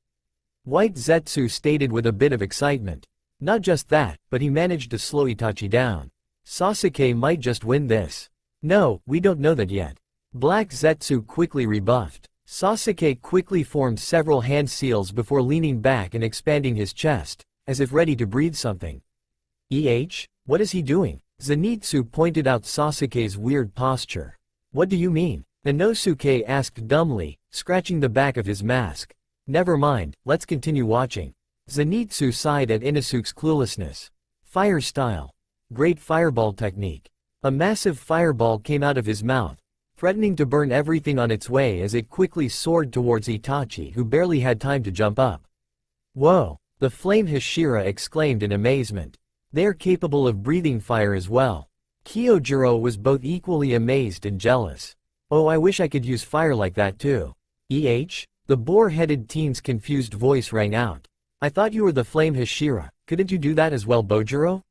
White Zetsu stated with a bit of excitement. Not just that, but he managed to slow Itachi down. Sasuke might just win this. No, we don't know that yet. Black Zetsu quickly rebuffed. Sasuke quickly formed several hand seals before leaning back and expanding his chest, as if ready to breathe something. What is he doing? Zenitsu pointed out Sasuke's weird posture. What do you mean? Inosuke asked dumbly, scratching the back of his mask. Never mind, let's continue watching. Zenitsu sighed at Inosuke's cluelessness. Fire style. Great fireball technique. A massive fireball came out of his mouth, threatening to burn everything on its way as it quickly soared towards Itachi, who barely had time to jump up. Whoa! The flame Hashira exclaimed in amazement. They're capable of breathing fire as well. Kyojuro was both equally amazed and jealous. Oh, I wish I could use fire like that too. The boar-headed teen's confused voice rang out. I thought you were the flame Hashira, couldn't you do that as well, Bojiro?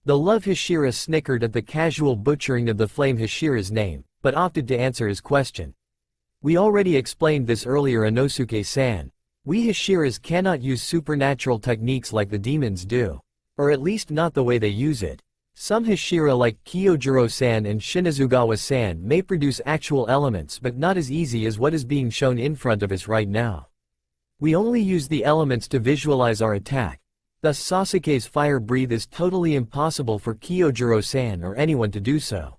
The love Hashira snickered at the casual butchering of the flame Hashira's name, but opted to answer his question. We already explained this earlier, Inosuke-san. We Hashiras cannot use supernatural techniques like the demons do. Or at least not the way they use it. Some Hashira like Kyojuro-san and Shinazugawa-san may produce actual elements but not as easy as what is being shown in front of us right now. We only use the elements to visualize our attack. Thus Sasuke's fire breathe is totally impossible for Kyojuro-san or anyone to do so.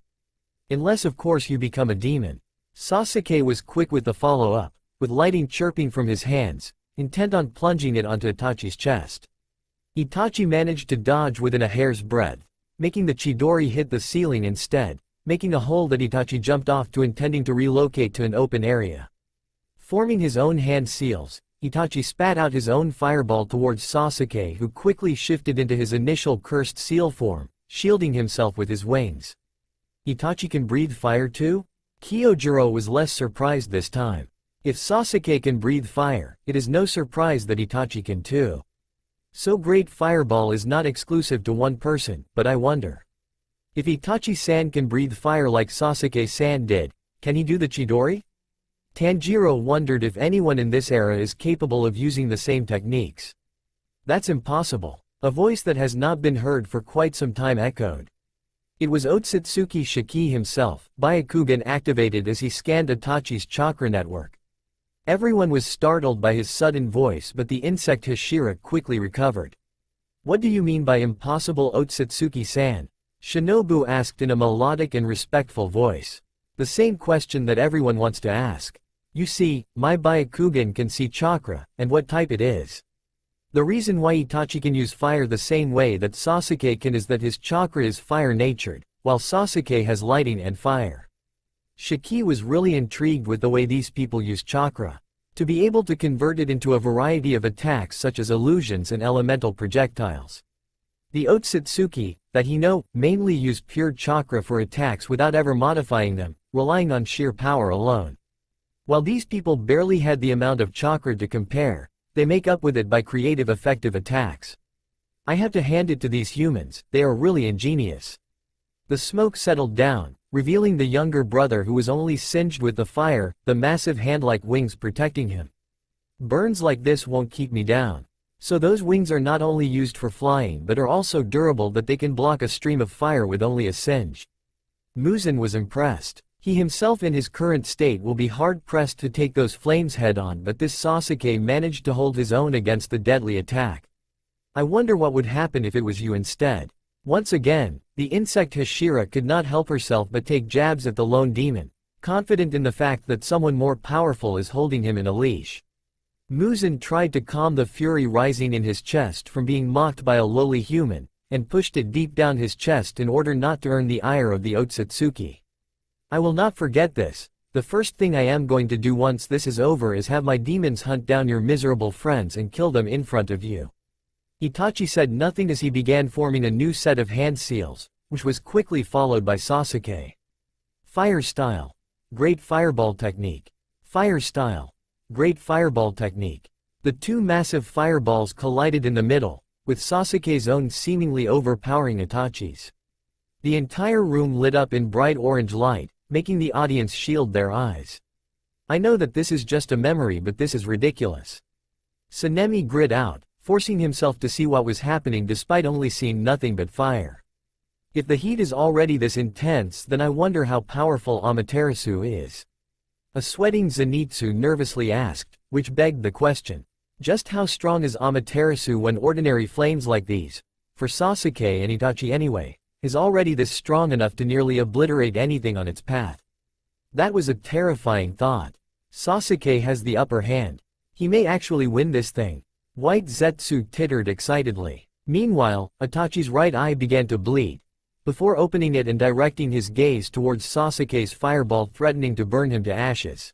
Unless of course you become a demon. Sasuke was quick with the follow-up, with lightning chirping from his hands, intent on plunging it onto Itachi's chest. Itachi managed to dodge within a hair's breadth, making the Chidori hit the ceiling instead, making a hole that Itachi jumped off to, intending to relocate to an open area. Forming his own hand seals, Itachi spat out his own fireball towards Sasuke, who quickly shifted into his initial cursed seal form, shielding himself with his wings. Itachi can breathe fire too? Kyojuro was less surprised this time. If Sasuke can breathe fire, it is no surprise that Itachi can too. So great fireball is not exclusive to one person, but I wonder. If Itachi-san can breathe fire like Sasuke-san did, can he do the Chidori? Tanjiro wondered if anyone in this era is capable of using the same techniques. That's impossible. A voice that has not been heard for quite some time echoed. It was Otsutsuki Shiki himself, Byakugan activated as he scanned Itachi's chakra network. Everyone was startled by his sudden voice, but the insect Hashira quickly recovered. What do you mean by impossible, Otsutsuki-san? Shinobu asked in a melodic and respectful voice. The same question that everyone wants to ask. You see, my Byakugan can see chakra, and what type it is. The reason why Itachi can use fire the same way that Sasuke can is that his chakra is fire-natured, while Sasuke has lighting and fire. Shiki was really intrigued with the way these people use chakra. To be able to convert it into a variety of attacks such as illusions and elemental projectiles. The Otsutsuki, that he know, mainly use pure chakra for attacks without ever modifying them, relying on sheer power alone. While these people barely had the amount of chakra to compare, they make up with it by creative effective attacks. I have to hand it to these humans, they are really ingenious. The smoke settled down, revealing the younger brother who was only singed with the fire, the massive hand-like wings protecting him. Burns like this won't keep me down. So those wings are not only used for flying but are also durable, that they can block a stream of fire with only a singe. Muzan was impressed. He himself in his current state will be hard-pressed to take those flames head-on, but this Sasuke managed to hold his own against the deadly attack. I wonder what would happen if it was you instead. Once again, the insect Hashira could not help herself but take jabs at the lone demon, confident in the fact that someone more powerful is holding him in a leash. Muzan tried to calm the fury rising in his chest from being mocked by a lowly human, and pushed it deep down his chest in order not to earn the ire of the Otsutsuki. I will not forget this. The first thing I am going to do once this is over is have my demons hunt down your miserable friends and kill them in front of you. Itachi said nothing as he began forming a new set of hand seals, which was quickly followed by Sasuke. Fire style. Great fireball technique. Fire style. Great fireball technique. The two massive fireballs collided in the middle, with Sasuke's own seemingly overpowering Itachi's. The entire room lit up in bright orange light, making the audience shield their eyes. I know that this is just a memory, but this is ridiculous. Sanemi grit out, forcing himself to see what was happening despite only seeing nothing but fire. If the heat is already this intense, then I wonder how powerful Amaterasu is. A sweating Zenitsu nervously asked, which begged the question. Just how strong is Amaterasu when ordinary flames like these, for Sasuke and Itachi anyway, is already this strong enough to nearly obliterate anything on its path? That was a terrifying thought. Sasuke has the upper hand. He may actually win this thing. White Zetsu tittered excitedly. Meanwhile, Itachi's right eye began to bleed, before opening it and directing his gaze towards Sasuke's fireball, threatening to burn him to ashes.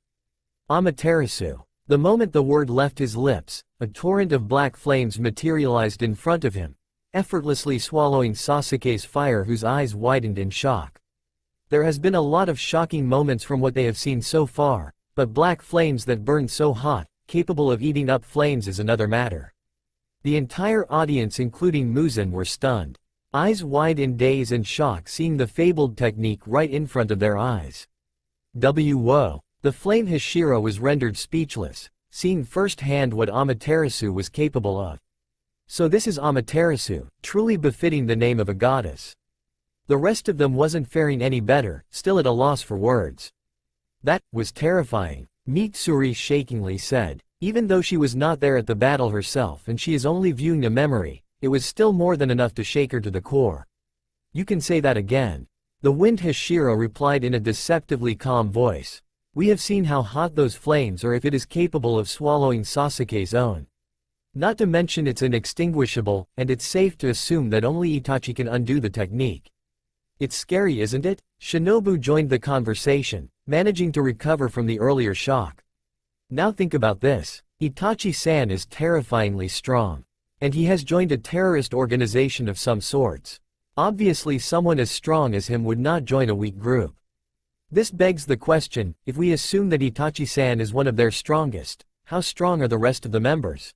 Amaterasu. The moment the word left his lips, a torrent of black flames materialized in front of him, effortlessly swallowing Sasuke's fire, whose eyes widened in shock. There has been a lot of shocking moments from what they have seen so far, but black flames that burn so hot, capable of eating up flames, is another matter. The entire audience including Muzan were stunned. eyes wide in daze and shock seeing the fabled technique right in front of their eyes. Whoa! The flame Hashira was rendered speechless, seeing firsthand what Amaterasu was capable of. So this is Amaterasu, truly befitting the name of a goddess. The rest of them wasn't faring any better, still at a loss for words. That was terrifying, Mitsuri shakingly said. Even though she was not there at the battle herself and she is only viewing a memory, it was still more than enough to shake her to the core. You can say that again. The wind Hashira replied in a deceptively calm voice. We have seen how hot those flames are if it is capable of swallowing Sasuke's own. Not to mention it's inextinguishable, and it's safe to assume that only Itachi can undo the technique. It's scary, isn't it? Shinobu joined the conversation, managing to recover from the earlier shock. Now think about this. Itachi-san is terrifyingly strong. And he has joined a terrorist organization of some sorts. Obviously someone as strong as him would not join a weak group. This begs the question, if we assume that Itachi-san is one of their strongest, how strong are the rest of the members?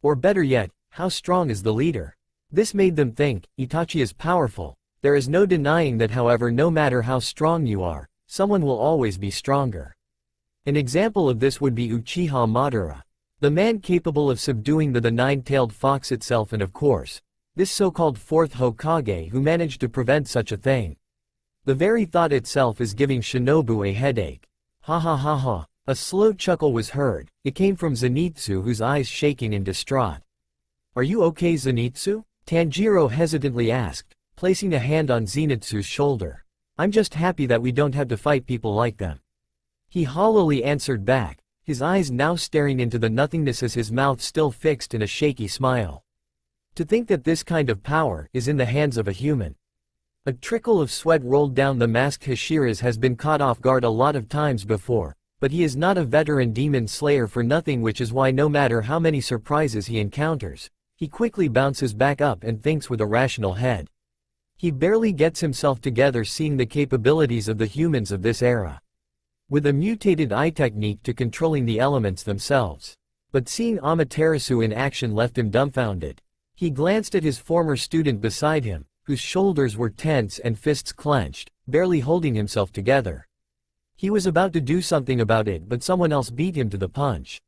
Or better yet, how strong is the leader? This made them think, Itachi is powerful. There is no denying that, however, no matter how strong you are, someone will always be stronger. An example of this would be Uchiha Madara, the man capable of subduing the nine-tailed fox itself, and of course, this so-called fourth Hokage who managed to prevent such a thing. The very thought itself is giving Shinobu a headache. Ha ha ha ha. A slow chuckle was heard. It came from Zenitsu, whose eyes shaking in distraught. Are you okay, Zenitsu? Tanjiro hesitantly asked, placing a hand on Zenitsu's shoulder. I'm just happy that we don't have to fight people like them. He hollowly answered back, his eyes now staring into the nothingness as his mouth still fixed in a shaky smile. To think that this kind of power is in the hands of a human. A trickle of sweat rolled down the masked Hashira's has been caught off guard a lot of times before, but he is not a veteran demon slayer for nothing, which is why no matter how many surprises he encounters, he quickly bounces back up and thinks with a rational head. He barely gets himself together seeing the capabilities of the humans of this era. With a mutated eye technique to controlling the elements themselves. But seeing Amaterasu in action left him dumbfounded. He glanced at his former student beside him, whose shoulders were tense and fists clenched, barely holding himself together. He was about to do something about it, but someone else beat him to the punch.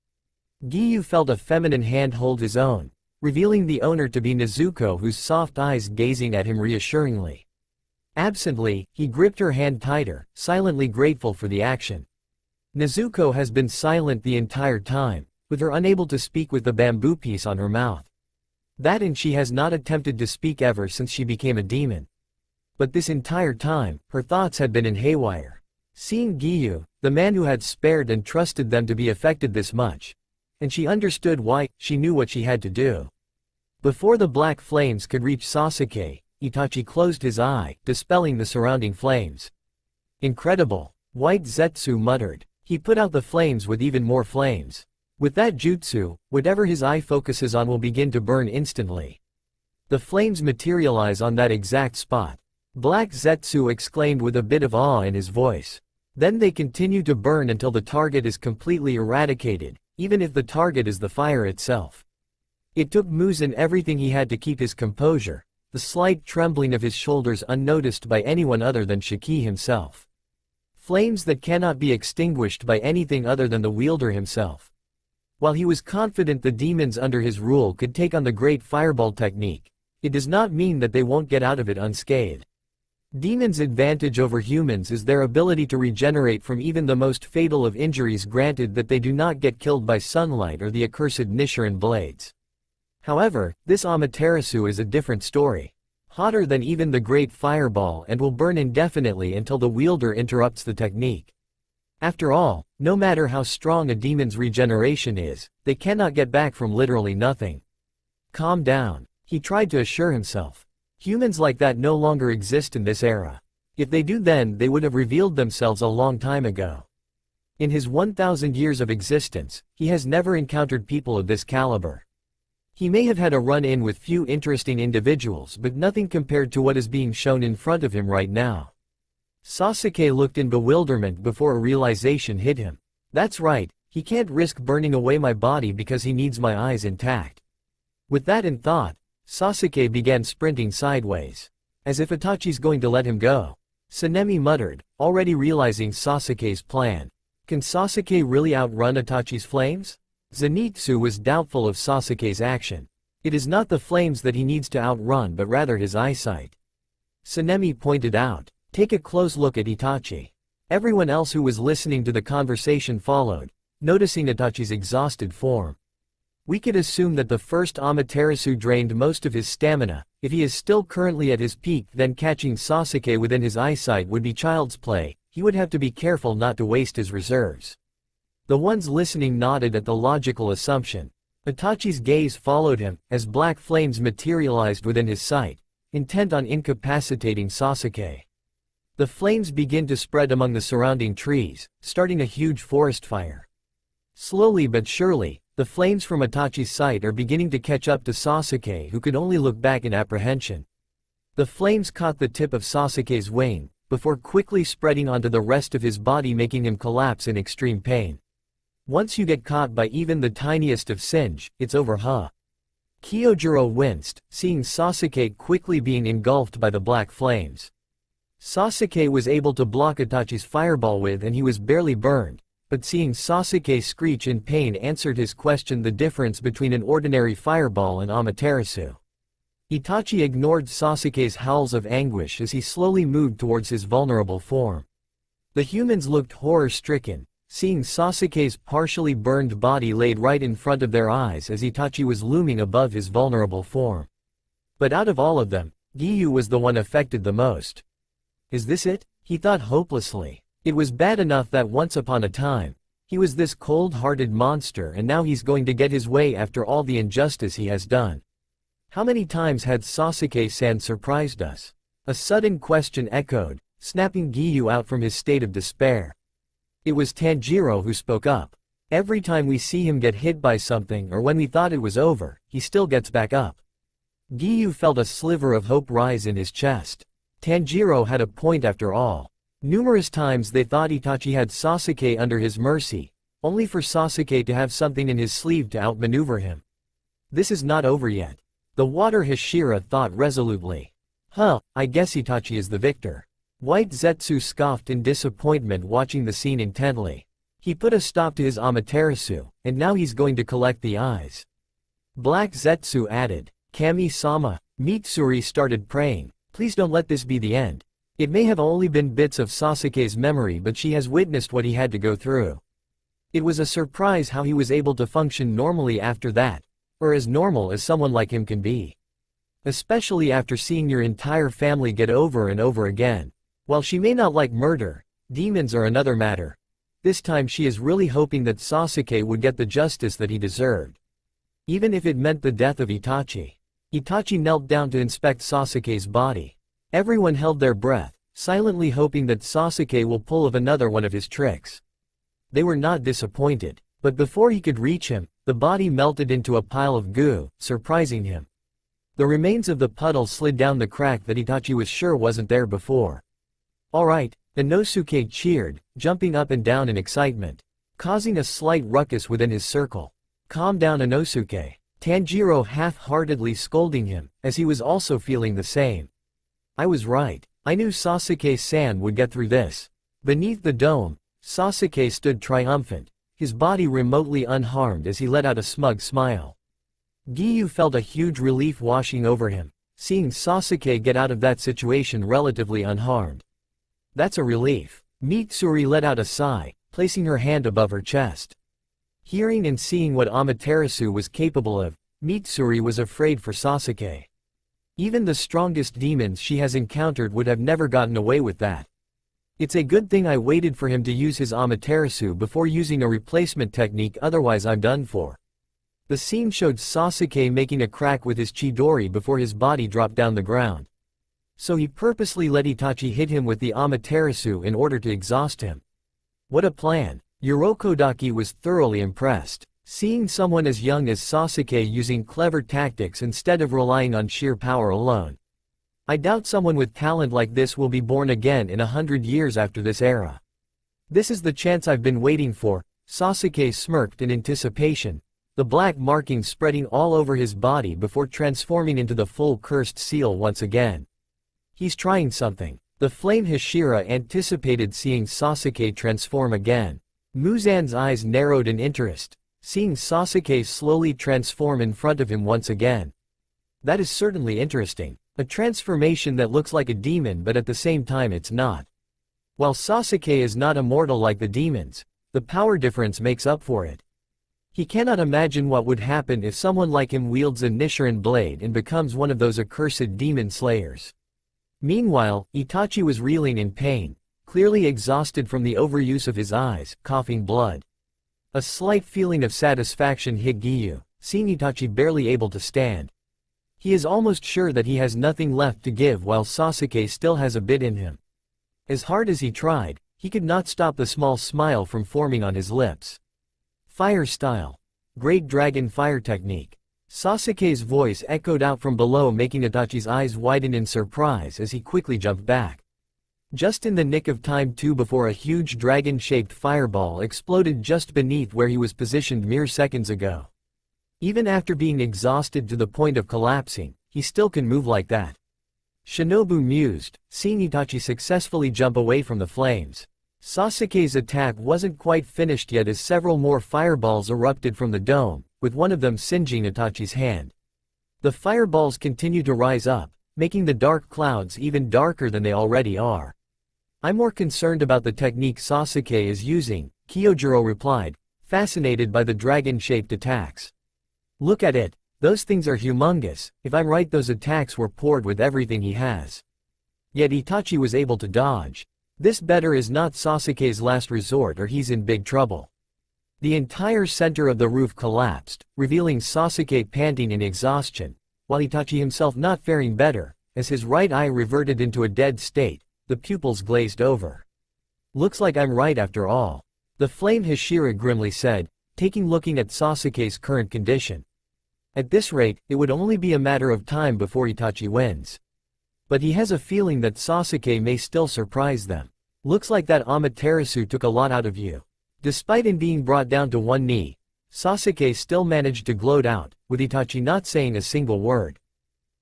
Giyu felt a feminine hand hold his own, revealing the owner to be Nezuko, whose soft eyes gazing at him reassuringly. Absently, he gripped her hand tighter, silently grateful for the action. Nezuko has been silent the entire time, with her unable to speak with the bamboo piece on her mouth. That, and she has not attempted to speak ever since she became a demon. But this entire time, her thoughts had been in haywire. Seeing Giyu, the man who had spared and trusted them, to be affected this much. And she understood why. She knew what she had to do. Before the black flames could reach Sasuke, Itachi closed his eye, dispelling the surrounding flames. Incredible, White Zetsu muttered. He put out the flames with even more flames. With that jutsu, whatever his eye focuses on will begin to burn instantly. The flames materialize on that exact spot. Black Zetsu exclaimed with a bit of awe in his voice. Then they continue to burn until the target is completely eradicated, even if the target is the fire itself. It took Muzan everything he had to keep his composure, the slight trembling of his shoulders unnoticed by anyone other than Shiki himself. Flames that cannot be extinguished by anything other than the wielder himself. While he was confident the demons under his rule could take on the great fireball technique, it does not mean that they won't get out of it unscathed. Demons' advantage over humans is their ability to regenerate from even the most fatal of injuries, granted that they do not get killed by sunlight or the accursed Nichiren blades. However, this Amaterasu is a different story. Hotter than even the great fireball, and will burn indefinitely until the wielder interrupts the technique. After all, no matter how strong a demon's regeneration is, they cannot get back from literally nothing. Calm down, he tried to assure himself. Humans like that no longer exist in this era. If they do, then they would have revealed themselves a long time ago. In his 1,000 years of existence, he has never encountered people of this caliber. He may have had a run-in with few interesting individuals, but nothing compared to what is being shown in front of him right now. Sasuke looked in bewilderment before a realization hit him. That's right, he can't risk burning away my body because he needs my eyes intact. With that in thought, Sasuke began sprinting sideways, as if Itachi's going to let him go. Sanemi muttered, already realizing Sasuke's plan. Can Sasuke really outrun Itachi's flames? Zenitsu was doubtful of Sasuke's action. It is not the flames that he needs to outrun but rather his eyesight. Sanemi pointed out, take a close look at Itachi. Everyone else who was listening to the conversation followed, noticing Itachi's exhausted form. We could assume that the first Amaterasu drained most of his stamina. If he is still currently at his peak, then catching Sasuke within his eyesight would be child's play. He would have to be careful not to waste his reserves. The ones listening nodded at the logical assumption. Itachi's gaze followed him, as black flames materialized within his sight, intent on incapacitating Sasuke. The flames begin to spread among the surrounding trees, starting a huge forest fire. Slowly but surely, the flames from Itachi's sight are beginning to catch up to Sasuke, who could only look back in apprehension. The flames caught the tip of Sasuke's wing, before quickly spreading onto the rest of his body, making him collapse in extreme pain. Once you get caught by even the tiniest of singe, it's over, huh? Kyojuro winced, seeing Sasuke quickly being engulfed by the black flames. Sasuke was able to block Itachi's fireball with, and he was barely burned, but seeing Sasuke screech in pain answered his question: the difference between an ordinary fireball and Amaterasu. Itachi ignored Sasuke's howls of anguish as he slowly moved towards his vulnerable form. The humans looked horror-stricken, seeing Sasuke's partially burned body laid right in front of their eyes as Itachi was looming above his vulnerable form. But out of all of them, Giyu was the one affected the most. Is this it? He thought hopelessly. It was bad enough that once upon a time, he was this cold-hearted monster, and now he's going to get his way after all the injustice he has done. How many times had Sasuke-san surprised us? A sudden question echoed, snapping Giyu out from his state of despair. It was Tanjiro who spoke up. Every time we see him get hit by something, or when we thought it was over, he still gets back up. Giyu felt a sliver of hope rise in his chest. Tanjiro had a point after all. Numerous times they thought Itachi had Sasuke under his mercy, only for Sasuke to have something in his sleeve to outmaneuver him. This is not over yet. The water Hashira thought resolutely. I guess Itachi is the victor. White Zetsu scoffed in disappointment, watching the scene intently. He put a stop to his Amaterasu, and now he's going to collect the eyes. Black Zetsu added, Kami-sama. Mitsuri started praying, please don't let this be the end. It may have only been bits of Sasuke's memory, but she has witnessed what he had to go through. It was a surprise how he was able to function normally after that, or as normal as someone like him can be. Especially after seeing your entire family get over and over again. While she may not like murder, demons are another matter. This time she is really hoping that Sasuke would get the justice that he deserved. Even if it meant the death of Itachi. Itachi knelt down to inspect Sasuke's body. Everyone held their breath, silently hoping that Sasuke will pull of another one of his tricks. They were not disappointed, but before he could reach him, the body melted into a pile of goo, surprising him. The remains of the puddle slid down the crack that Itachi was sure wasn't there before. Alright, Inosuke cheered, jumping up and down in excitement, causing a slight ruckus within his circle. Calm down, Inosuke. Tanjiro half-heartedly scolding him, as he was also feeling the same. I was right. I knew Sasuke-san would get through this. Beneath the dome, Sasuke stood triumphant, his body remotely unharmed as he let out a smug smile. Giyu felt a huge relief washing over him, seeing Sasuke get out of that situation relatively unharmed. That's a relief. Mitsuri let out a sigh, placing her hand above her chest. Hearing and seeing what Amaterasu was capable of, Mitsuri was afraid for Sasuke. Even the strongest demons she has encountered would have never gotten away with that. It's a good thing I waited for him to use his Amaterasu before using a replacement technique, otherwise I'm done for. The scene showed Sasuke making a crack with his Chidori before his body dropped down the ground. So he purposely let Itachi hit him with the Amaterasu in order to exhaust him. What a plan! Urokodaki was thoroughly impressed, seeing someone as young as Sasuke using clever tactics instead of relying on sheer power alone. I doubt someone with talent like this will be born again in 100 years after this era. This is the chance I've been waiting for. Sasuke smirked in anticipation, the black markings spreading all over his body before transforming into the full cursed seal once again. He's trying something. The flame Hashira anticipated seeing Sasuke transform again. Muzan's eyes narrowed in interest, seeing Sasuke slowly transform in front of him once again. That is certainly interesting. A transformation that looks like a demon but at the same time it's not. While Sasuke is not immortal like the demons, the power difference makes up for it. He cannot imagine what would happen if someone like him wields a Nichiren blade and becomes one of those accursed demon slayers. Meanwhile, Itachi was reeling in pain, clearly exhausted from the overuse of his eyes, coughing blood. A slight feeling of satisfaction hit Giyu, seeing Itachi barely able to stand. He is almost sure that he has nothing left to give while Sasuke still has a bit in him. As hard as he tried, he could not stop the small smile from forming on his lips. Fire style. Great Dragon Fire Technique. Sasuke's voice echoed out from below, making Itachi's eyes widen in surprise as he quickly jumped back. Just in the nick of time too, before a huge dragon-shaped fireball exploded just beneath where he was positioned mere seconds ago. Even after being exhausted to the point of collapsing, he still can move like that. Shinobu mused, seeing Itachi successfully jump away from the flames. Sasuke's attack wasn't quite finished yet as several more fireballs erupted from the dome, with one of them singeing Itachi's hand. The fireballs continue to rise up, making the dark clouds even darker than they already are. I'm more concerned about the technique Sasuke is using, Kyojuro replied, fascinated by the dragon-shaped attacks. Look at it, those things are humongous. If I'm right, those attacks were poured with everything he has. Yet Itachi was able to dodge. This better is not Sasuke's last resort or he's in big trouble. The entire center of the roof collapsed, revealing Sasuke panting in exhaustion, while Itachi himself not faring better, as his right eye reverted into a dead state, the pupils glazed over. Looks like I'm right after all. The flame Hashira grimly said, looking at Sasuke's current condition. At this rate, it would only be a matter of time before Itachi wins. But he has a feeling that Sasuke may still surprise them. Looks like that Amaterasu took a lot out of you. Despite in being brought down to one knee, Sasuke still managed to gloat out, with Itachi not saying a single word.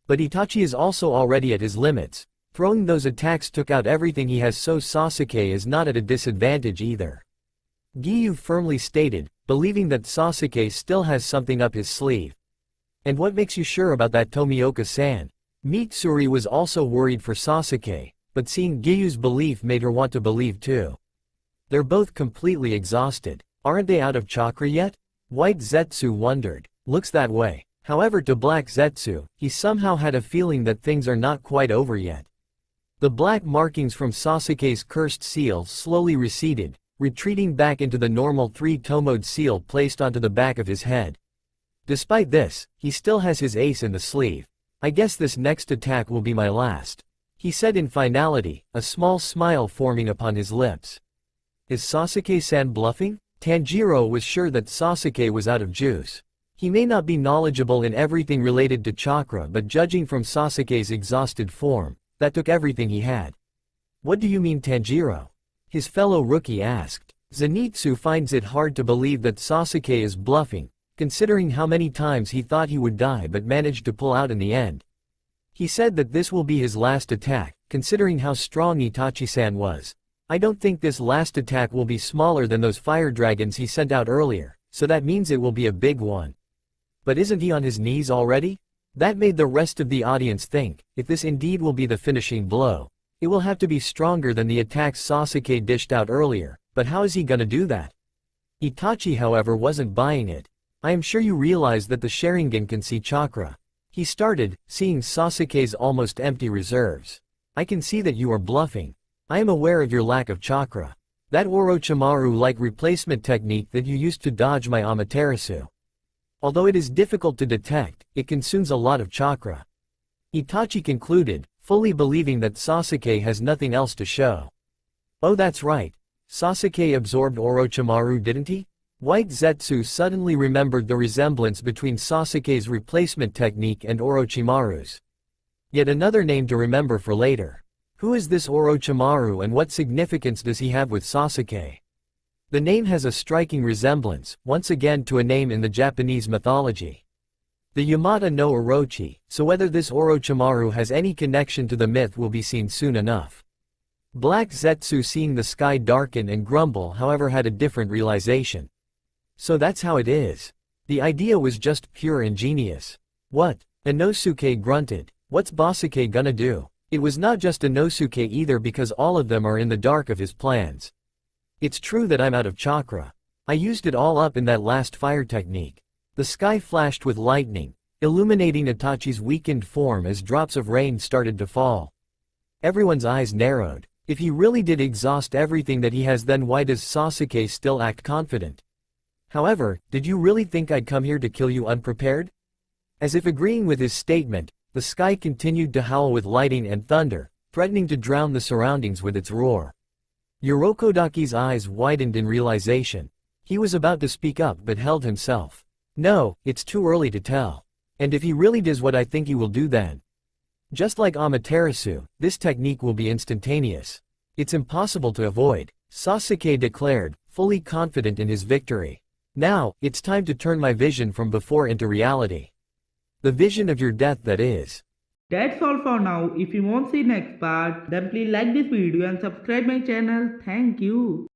But Itachi is also already at his limits. Throwing those attacks took out everything he has, so Sasuke is not at a disadvantage either. Giyu firmly stated, believing that Sasuke still has something up his sleeve. And what makes you sure about that, Tomioka-san? Mitsuri was also worried for Sasuke, but seeing Giyu's belief made her want to believe too. They're both completely exhausted. Aren't they out of chakra yet? White Zetsu wondered. Looks that way. However, to Black Zetsu, he somehow had a feeling that things are not quite over yet. The black markings from Sasuke's cursed seal slowly receded, retreating back into the normal three-tomoed seal placed onto the back of his head. Despite this, he still has his ace in the sleeve. I guess this next attack will be my last, he said in finality, a small smile forming upon his lips. Is Sasuke-san bluffing? Tanjiro was sure that Sasuke was out of juice. He may not be knowledgeable in everything related to chakra, but judging from Sasuke's exhausted form, that took everything he had. What do you mean, Tanjiro? His fellow rookie asked. Zenitsu finds it hard to believe that Sasuke is bluffing, considering how many times he thought he would die but managed to pull out in the end. He said that this will be his last attack, considering how strong Itachi-san was. I don't think this last attack will be smaller than those fire dragons he sent out earlier, so that means it will be a big one. But isn't he on his knees already? That made the rest of the audience think, if this indeed will be the finishing blow, it will have to be stronger than the attacks Sasuke dished out earlier, but how is he gonna do that? Itachi, however, wasn't buying it. I am sure you realize that the Sharingan can see chakra. He started, seeing Sasuke's almost empty reserves. I can see that you are bluffing. I am aware of your lack of chakra. That Orochimaru-like replacement technique that you used to dodge my Amaterasu. Although it is difficult to detect, it consumes a lot of chakra. Itachi concluded, fully believing that Sasuke has nothing else to show. Oh, that's right. Sasuke absorbed Orochimaru, didn't he? White Zetsu suddenly remembered the resemblance between Sasuke's replacement technique and Orochimaru's. Yet another name to remember for later. Who is this Orochimaru and what significance does he have with Sasuke? The name has a striking resemblance, once again to a name in the Japanese mythology. The Yamata no Orochi, so whether this Orochimaru has any connection to the myth will be seen soon enough. Black Zetsu, seeing the sky darken and grumble, however, had a different realization. So that's how it is. The idea was just pure ingenious. What? Inosuke grunted. What's Basuke gonna do? It was not just Inosuke either, because all of them are in the dark of his plans. It's true that I'm out of chakra. I used it all up in that last fire technique. The sky flashed with lightning, illuminating Itachi's weakened form as drops of rain started to fall. Everyone's eyes narrowed. If he really did exhaust everything that he has, then why does Sasuke still act confident? However, did you really think I'd come here to kill you unprepared? As if agreeing with his statement, the sky continued to howl with lightning and thunder, threatening to drown the surroundings with its roar. Urokodaki's eyes widened in realization. He was about to speak up but held himself. No, it's too early to tell. And if he really does what I think he will do, then, just like Amaterasu, this technique will be instantaneous. It's impossible to avoid, Sasuke declared, fully confident in his victory. Now, it's time to turn my vision from before into reality. The vision of your death, that is. That's all for now. If you want to see next part, then please like this video and subscribe my channel. Thank you.